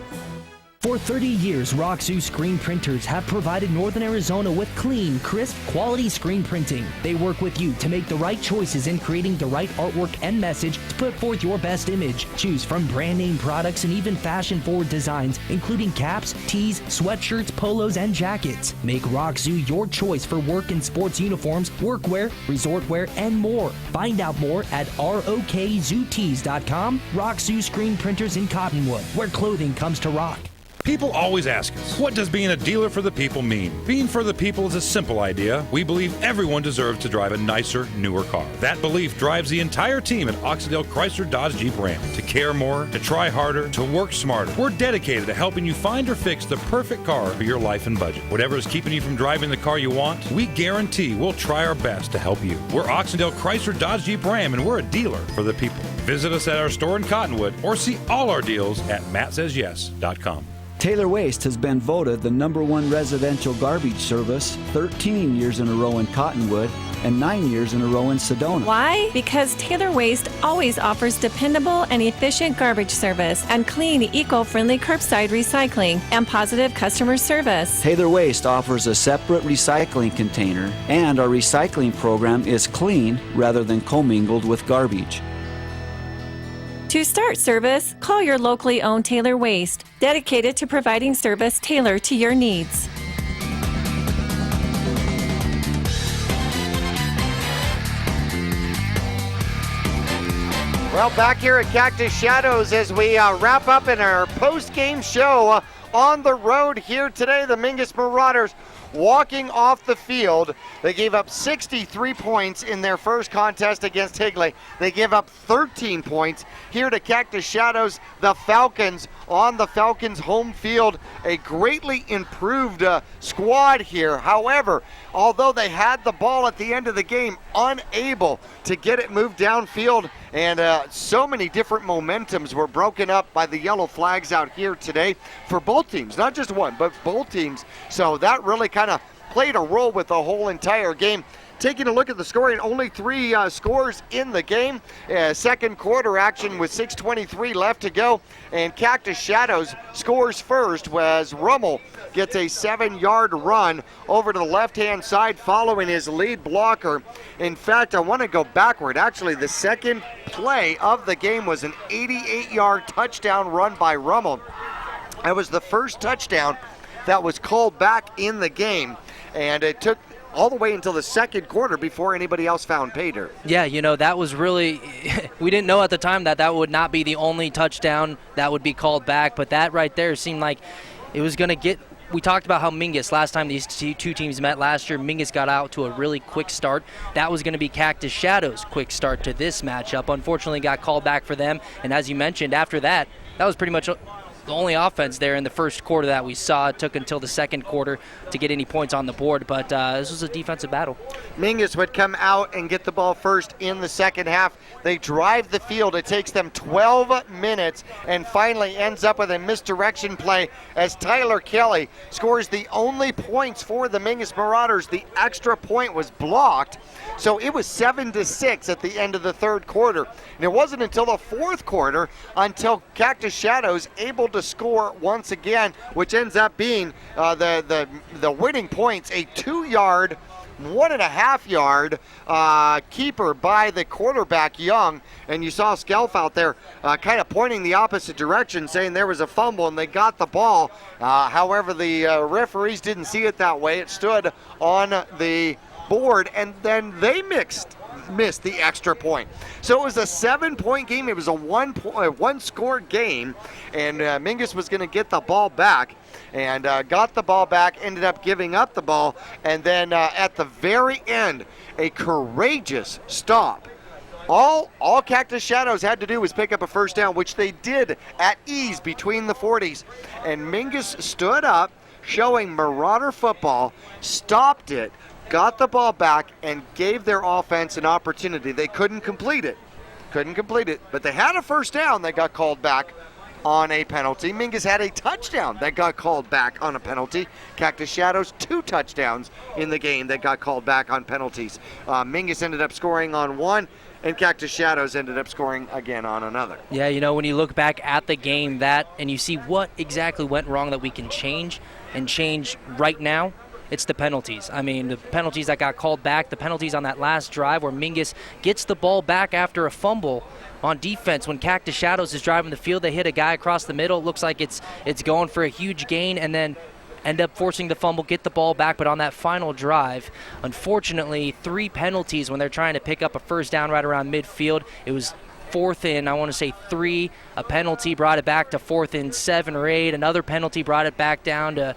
For 30 years, Roxu screen printers have provided Northern Arizona with clean, crisp, quality screen printing. They work with you to make the right choices in creating the right artwork and message to put forth your best image. Choose from brand name products and even fashion-forward designs, including caps, tees, sweatshirts, polos, and jackets. Make Roxu your choice for work and sports uniforms, workwear, resort wear, and more. Find out more at rokzootees.com. Roxu screen printers in Cottonwood, where clothing comes to rock. People always ask us, what does being a dealer for the people mean? Being for the people is a simple idea. We believe everyone deserves to drive a nicer, newer car. That belief drives the entire team at Oxydale Chrysler Dodge Jeep Ram to care more, to try harder, to work smarter. We're dedicated to helping you find or fix the perfect car for your life and budget. Whatever is keeping you from driving the car you want, we guarantee we'll try our best to help you. We're Oxydale Chrysler Dodge Jeep Ram, and we're a dealer for the people. Visit us at our store in Cottonwood or see all our deals at mattsays.yes.com. Taylor Waste has been voted the #1 residential garbage service 13 years in a row in Cottonwood and 9 years in a row in Sedona. Why? Because Taylor Waste always offers dependable and efficient garbage service and clean, eco-friendly curbside recycling and positive customer service. Taylor Waste offers a separate recycling container, and our recycling program is clean rather than commingled with garbage. To start service, call your locally owned Taylor Waste, dedicated to providing service tailored to your needs. Well, back here at Cactus Shadows as we wrap up in our post-game show on the road here today, the Mingus Marauders walking off the field. They gave up 63 points in their first contest against Higley. They gave up 13 points here to Cactus Shadows. The Falcons on the Falcons' home field, a greatly improved squad here. However, although they had the ball at the end of the game, unable to get it moved downfield, and so many different momentums were broken up by the yellow flags out here today for both teams, not just one, but both teams. So that really kind of played a role with the whole entire game. Taking a look at the scoring, only 3 scores in the game. Second quarter action with 6:23 left to go. And Cactus Shadows scores first as Rummel gets a 7-yard run over to the left-hand side following his lead blocker. In fact, I want to go backward. Actually, the second play of the game was an 88-yard touchdown run by Rummel. That was the first touchdown that was called back in the game. And it took all the way until the second quarter before anybody else found pay dirt. Yeah, you know, that was really, we didn't know at the time that that would not be the only touchdown that would be called back, but that right there seemed like it was going to get, we talked about how Mingus, last time these two teams met last year, Mingus got out to a really quick start. That was going to be Cactus Shadows' quick start to this matchup. Unfortunately, got called back for them, and as you mentioned, after that, that was pretty much only offense there in the first quarter that we saw. It took until the second quarter to get any points on the board, but this was a defensive battle. Mingus would come out and get the ball first in the second half. They drive the field. It takes them 12 minutes and finally ends up with a misdirection play as Tyler Kelly scores the only points for the Mingus Marauders. The extra point was blocked, so it was 7-6 at the end of the third quarter. And it wasn't until the fourth quarter until Cactus Shadows able to score once again, which ends up being the winning points, a 2-yard, 1.5-yard keeper by the quarterback Young, and you saw Skelf out there kind of pointing the opposite direction, saying there was a fumble, and they got the ball. However, the referees didn't see it that way. It stood on the board, and then they missed the extra point. So it was a 7-point game. It was a one-score game, and Mingus was going to get the ball back, and got the ball back, ended up giving up the ball, and then at the very end, a courageous stop. All Cactus Shadows had to do was pick up a first down, which they did at ease between the 40s, and Mingus stood up, showing Marauder football, stopped it, got the ball back, and gave their offense an opportunity. They couldn't complete it, but they had a first down that got called back on a penalty. Mingus had a touchdown that got called back on a penalty. Cactus Shadows, 2 touchdowns in the game that got called back on penalties. Mingus ended up scoring on one, and Cactus Shadows ended up scoring again on another. Yeah, you know, when you look back at the game and you see what exactly went wrong that we can change right now, it's the penalties. I mean, the penalties that got called back, the penalties on that last drive where Mingus gets the ball back after a fumble on defense. When Cactus Shadows is driving the field, they hit a guy across the middle. It looks like it's going for a huge gain, and then end up forcing the fumble, get the ball back. But on that final drive, unfortunately, 3 penalties when they're trying to pick up a first down right around midfield. It was 4th and, I want to say 3. A penalty brought it back to 4th and 7 or 8. Another penalty brought it back down to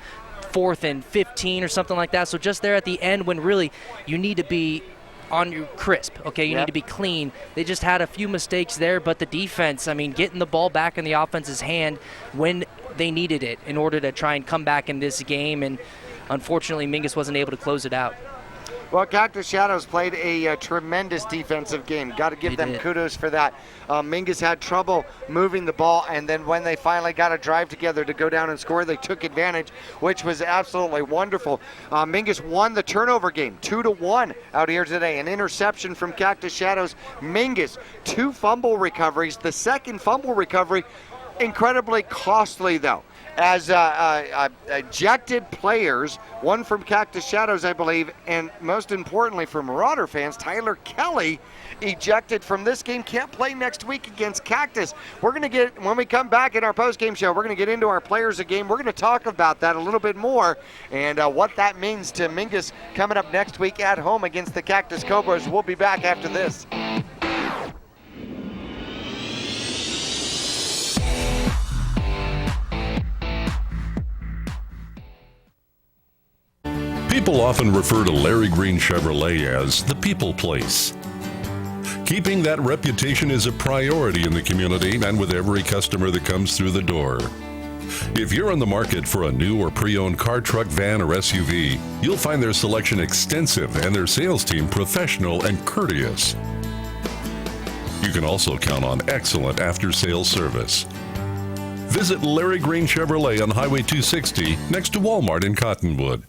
4th and 15 or something like that. So just there at the end when really you need to be on your crisp, okay? You need to be clean. They just had a few mistakes there, but the defense, I mean, getting the ball back in the offense's hand when they needed it in order to try and come back in this game, and unfortunately Mingus wasn't able to close it out. Well, Cactus Shadows played a tremendous defensive game. Got to give them kudos for that. Mingus had trouble moving the ball, and then when they finally got a drive together to go down and score, they took advantage, which was absolutely wonderful. Mingus won the turnover game, 2-1 out here today. An interception from Cactus Shadows. Mingus, 2 fumble recoveries. The second fumble recovery, incredibly costly though, as ejected players, one from Cactus Shadows, I believe, and most importantly for Marauder fans, Tyler Kelly ejected from this game, can't play next week against Cactus. We're going to get, when we come back in our post-game show, we're going to get into our players of game. We're going to talk about that a little bit more and what that means to Mingus coming up next week at home against the Cactus Cobras. We'll be back after this. People often refer to Larry Green Chevrolet as the people place. Keeping that reputation is a priority in the community and with every customer that comes through the door. If you're on the market for a new or pre-owned car, truck, van, or SUV, you'll find their selection extensive and their sales team professional and courteous. You can also count on excellent after-sales service. Visit Larry Green Chevrolet on Highway 260 next to Walmart in Cottonwood.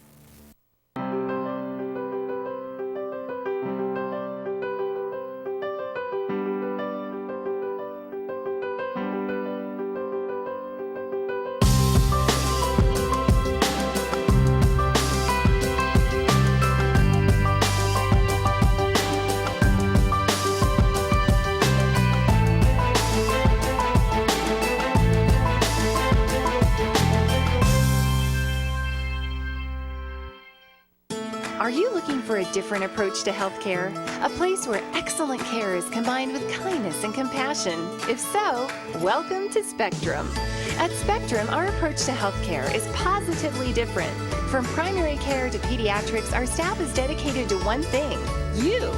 looking for a different approach to healthcare? A place where excellent care is combined with kindness and compassion? If so, welcome to Spectrum. At Spectrum, our approach to healthcare is positively different. From primary care to pediatrics, our staff is dedicated to one thing: you.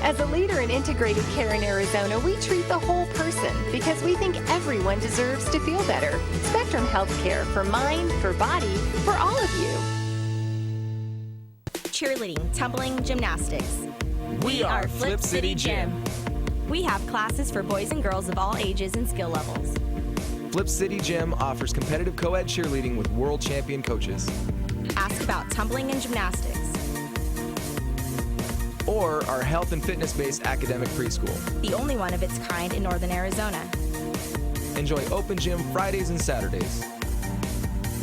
As a leader in integrated care in Arizona, we treat the whole person because we think everyone deserves to feel better. Spectrum Healthcare, for mind, for body, for all of you. Cheerleading, tumbling, gymnastics. We are Flip City Gym. We have classes for boys and girls of all ages and skill levels. Flip City Gym offers competitive co-ed cheerleading with world champion coaches. Ask about tumbling and gymnastics. Or our health and fitness-based academic preschool. The only one of its kind in northern Arizona. Enjoy open gym Fridays and Saturdays.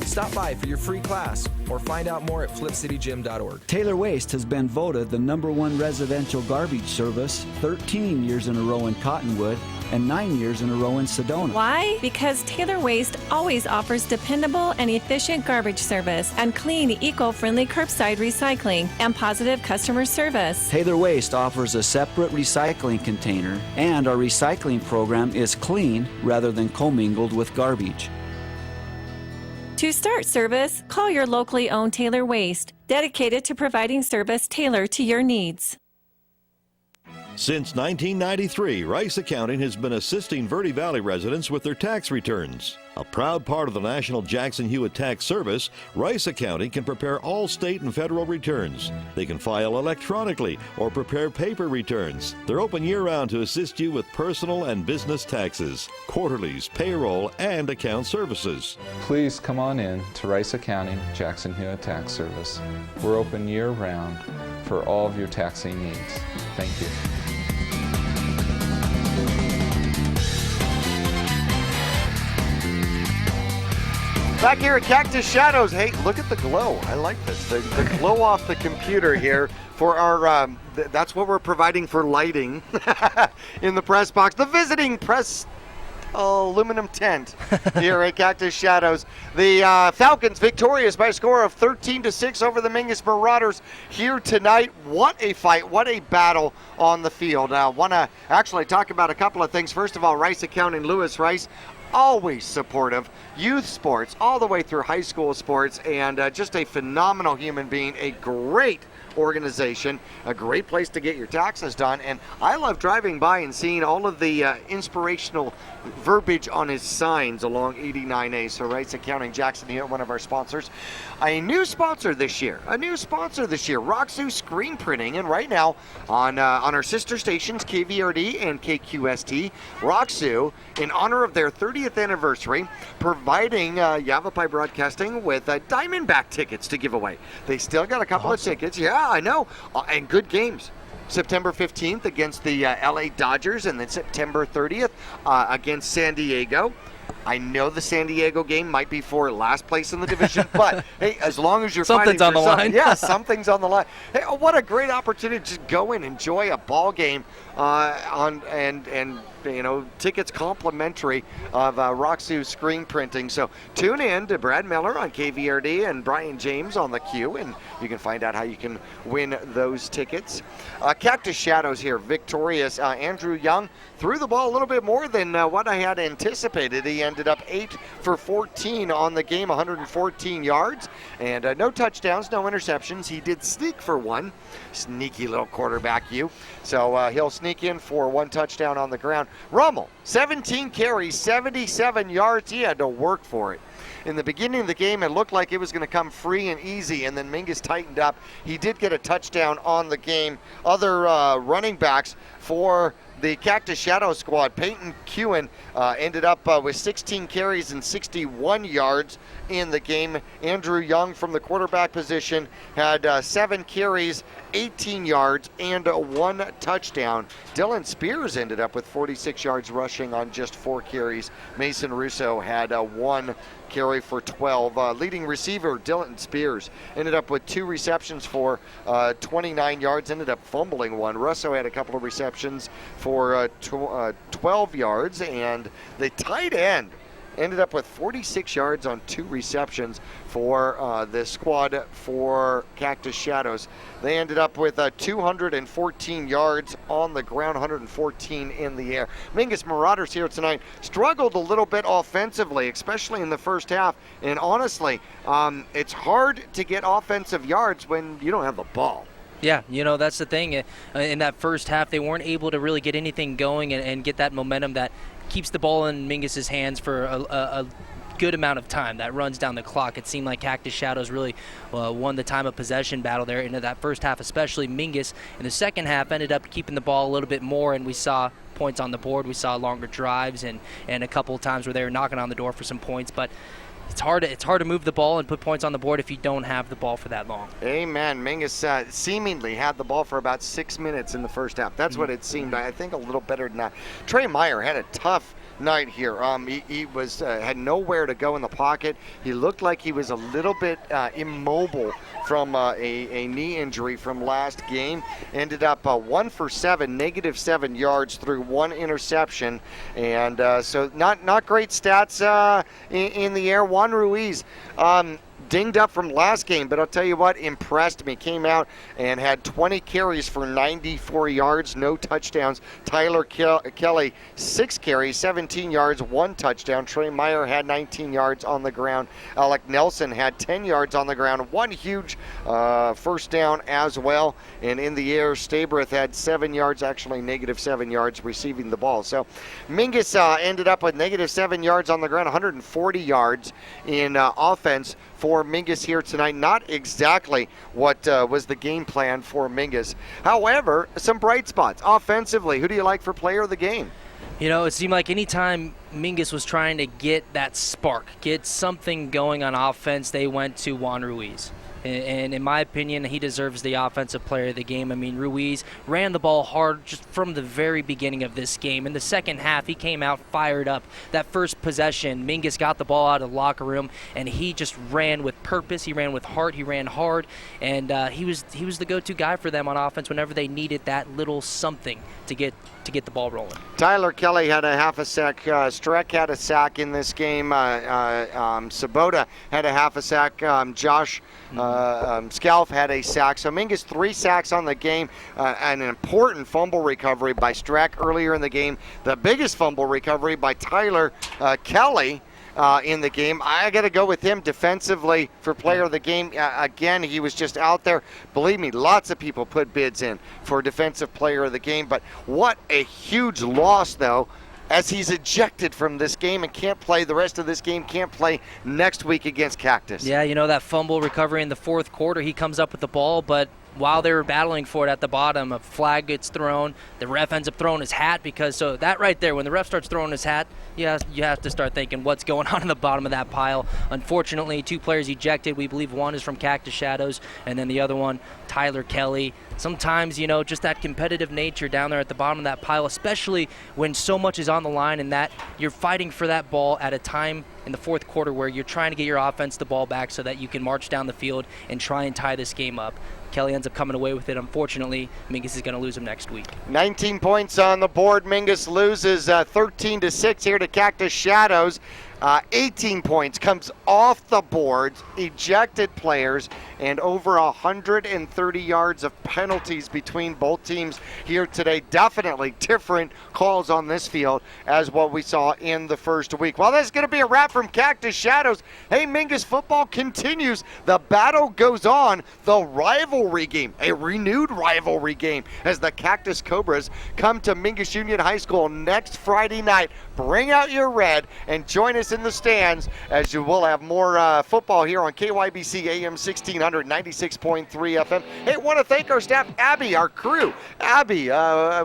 Stop by for your free class or find out more at flipcitygym.org. Taylor Waste has been voted the #1 residential garbage service 13 years in a row in Cottonwood and 9 years in a row in Sedona. Why? Because Taylor Waste always offers dependable and efficient garbage service and clean, eco-friendly curbside recycling and positive customer service. Taylor Waste offers a separate recycling container, and our recycling program is clean rather than commingled with garbage. To start service, call your locally owned Taylor Waste, dedicated to providing service tailored to your needs. Since 1993, Rice Accounting has been assisting Verde Valley residents with their tax returns. A proud part of the National Jackson Hewitt Tax Service, Rice Accounting can prepare all state and federal returns. They can file electronically or prepare paper returns. They're open year-round to assist you with personal and business taxes, quarterlies, payroll, and account services. Please come on in to Rice Accounting Jackson Hewitt Tax Service. We're open year-round for all of your taxing needs. Thank you. Back here at Cactus Shadows. Hey, look at the glow. I like this. The glow off the computer here for our, that's what we're providing for lighting in the press box. The visiting press aluminum tent here at Cactus Shadows. The Falcons victorious by a score of 13-6 over the Mingus Marauders here tonight. What a fight, what a battle on the field. Now, want to actually talk about a couple of things. First of all, Rice Accounting, Lewis Rice, always supportive. Youth sports, all the way through high school sports, and just a phenomenal human being, a great organization, a great place to get your taxes done. And I love driving by and seeing all of the inspirational verbiage on his signs along 89A. So Rice Accounting, Jackson here, one of our sponsors. A new sponsor this year, Roxu Screen Printing. And right now on our sister stations, KVRD and KQST, Roxu, in honor of their 30th anniversary, providing Yavapai Broadcasting with Diamondback tickets to give away. They still got a couple of tickets. Yeah, I know. And good games. September 15th against the LA Dodgers, and then September 30th against San Diego. I know the San Diego game might be for last place in the division, but hey, as long as you're something's fighting on the line. Yeah, something's on the line. Hey, what a great opportunity to just go and enjoy a ball game and you know, tickets complimentary of Roxu Screen Printing. So tune in to Brad Miller on KVRD and Brian James on the Q, and you can find out how you can win those tickets. Cactus Shadows here, victorious. Andrew Young threw the ball a little bit more than what I had anticipated. He ended up 8 for 14 on the game, 114 yards, and no touchdowns, no interceptions. He did sneak for one. Sneaky little quarterback, you. So he'll sneak in for one touchdown on the ground. Rummel, 17 carries, 77 yards. He had to work for it. In the beginning of the game, it looked like it was going to come free and easy, and then Mingus tightened up. He did get a touchdown on the game. Other running backs for the Cactus Shadow squad, Peyton Kewen ended up with 16 carries and 61 yards in the game. Andrew Young from the quarterback position had 7 carries, 18 yards, and 1 touchdown. Dylan Spears ended up with 46 yards rushing on just 4 carries. Mason Russo had 1 carry for 12. Leading receiver Dylan Spears ended up with 2 receptions for 29 yards, ended up fumbling 1. Russo had a couple of receptions for 12 yards, and the tight end ended up with 46 yards on 2 receptions for the squad for Cactus Shadows. They ended up with 214 yards on the ground, 114 in the air. Mingus Marauders here tonight struggled a little bit offensively, especially in the first half. And honestly, it's hard to get offensive yards when you don't have the ball. Yeah, that's the thing. In that first half, they weren't able to really get anything going and get that momentum that keeps the ball in Mingus's hands for a good amount of time. That runs down the clock. It seemed like Cactus Shadows really won the time of possession battle there into that first half, especially Mingus. In the second half, ended up keeping the ball a little bit more, and we saw points on the board. We saw longer drives and a couple of times where they were knocking on the door for some points, but it's hard to move the ball and put points on the board if you don't have the ball for that long. Amen. Mingus seemingly had the ball for about 6 minutes in the first half. That's what it seemed. I think a little better than that. Trey Meyer had a tough night here. He was had nowhere to go in the pocket. He looked like he was a little bit immobile from a knee injury from last game. Ended up 1 for 7, -7 yards through 1 interception, and so not great stats in the air. Juan Ruiz dinged up from last game, but I'll tell you what, impressed me. Came out and had 20 carries for 94 yards, no touchdowns. Tyler Kelly, 6 carries, 17 yards, 1 touchdown. Trey Meyer had 19 yards on the ground. Alec Nelson had 10 yards on the ground, 1 huge first down as well. And in the air, Stabrith had 7 yards, actually -7 yards receiving the ball. So Mingus ended up with -7 yards on the ground, 140 yards in offense for Mingus here tonight. Not exactly what was the game plan for Mingus. However, some bright spots. Offensively, who do you like for player of the game? It seemed like anytime Mingus was trying to get that spark, get something going on offense, they went to Juan Ruiz. And in my opinion, he deserves the offensive player of the game. I mean, Ruiz ran the ball hard just from the very beginning of this game. In the second half, he came out fired up. That first possession, Mingus got the ball out of the locker room, and he just ran with purpose. He ran with heart. He ran hard, and he was the go-to guy for them on offense whenever they needed that little something to get the ball rolling. Tyler Kelly had a half a sack. Streck had a sack in this game. Sabota had a half a sack. Josh Scalf had a sack. So Mingus 3 sacks on the game. An important fumble recovery by Streck earlier in the game. The biggest fumble recovery by Tyler Kelly in the game. I got to go with him defensively for player of the game. Again, he was just out there. Believe me, lots of people put bids in for defensive player of the game. But what a huge loss, though, as he's ejected from this game and can't play the rest of this game, can't play next week against Cactus. Yeah, that fumble recovery in the fourth quarter, he comes up with the ball, but while they were battling for it at the bottom, a flag gets thrown. The ref ends up throwing his hat so that right there, when the ref starts throwing his hat, you have to start thinking what's going on in the bottom of that pile. Unfortunately, 2 players ejected. We believe one is from Cactus Shadows, and then the other one, Tyler Kelly. Sometimes, just that competitive nature down there at the bottom of that pile, especially when so much is on the line and that you're fighting for that ball at a time in the fourth quarter where you're trying to get your offense the ball back so that you can march down the field and try and tie this game up. Kelly ends up coming away with it. Unfortunately, Mingus is going to lose him next week. 19 points on the board. Mingus loses 13-6 here to Cactus Shadows. 18 points comes off the boards, ejected players, and over 130 yards of penalties between both teams here today. Definitely different calls on this field as what we saw in the first week. Well, that's going to be a wrap from Cactus Shadows. Hey, Mingus football continues. The battle goes on. The rivalry game, a renewed rivalry game, as the Cactus Cobras come to Mingus Union High School next Friday night. Bring out your red and join us in the stands, as you will have more football here on KYBC AM 1600, 96.3 FM. Hey, want to thank our staff, Abby, our crew. Abby,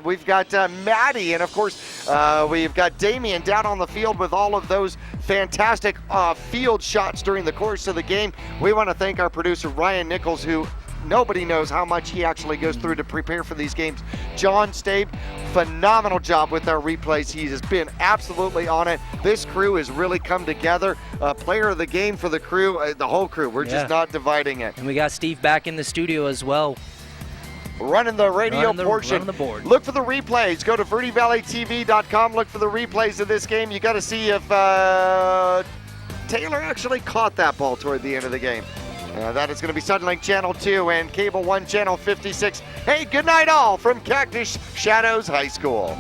we've got Maddie, and of course we've got Damien down on the field with all of those fantastic field shots during the course of the game. We want to thank our producer, Ryan Nichols, who nobody knows how much he actually goes through to prepare for these games. John Stabe, phenomenal job with our replays. He has been absolutely on it. This crew has really come together. Player of the game for the crew, the whole crew. We're just not dividing it. And we got Steve back in the studio as well. running the radio portion. Running the board. Look for the replays. Go to VerdeValleyTV.com. Look for the replays of this game. You got to see if Taylor actually caught that ball toward the end of the game. That is going to be Suddenlink Channel 2 and Cable 1 Channel 56. Hey, good night all from Cactus Shadows High School.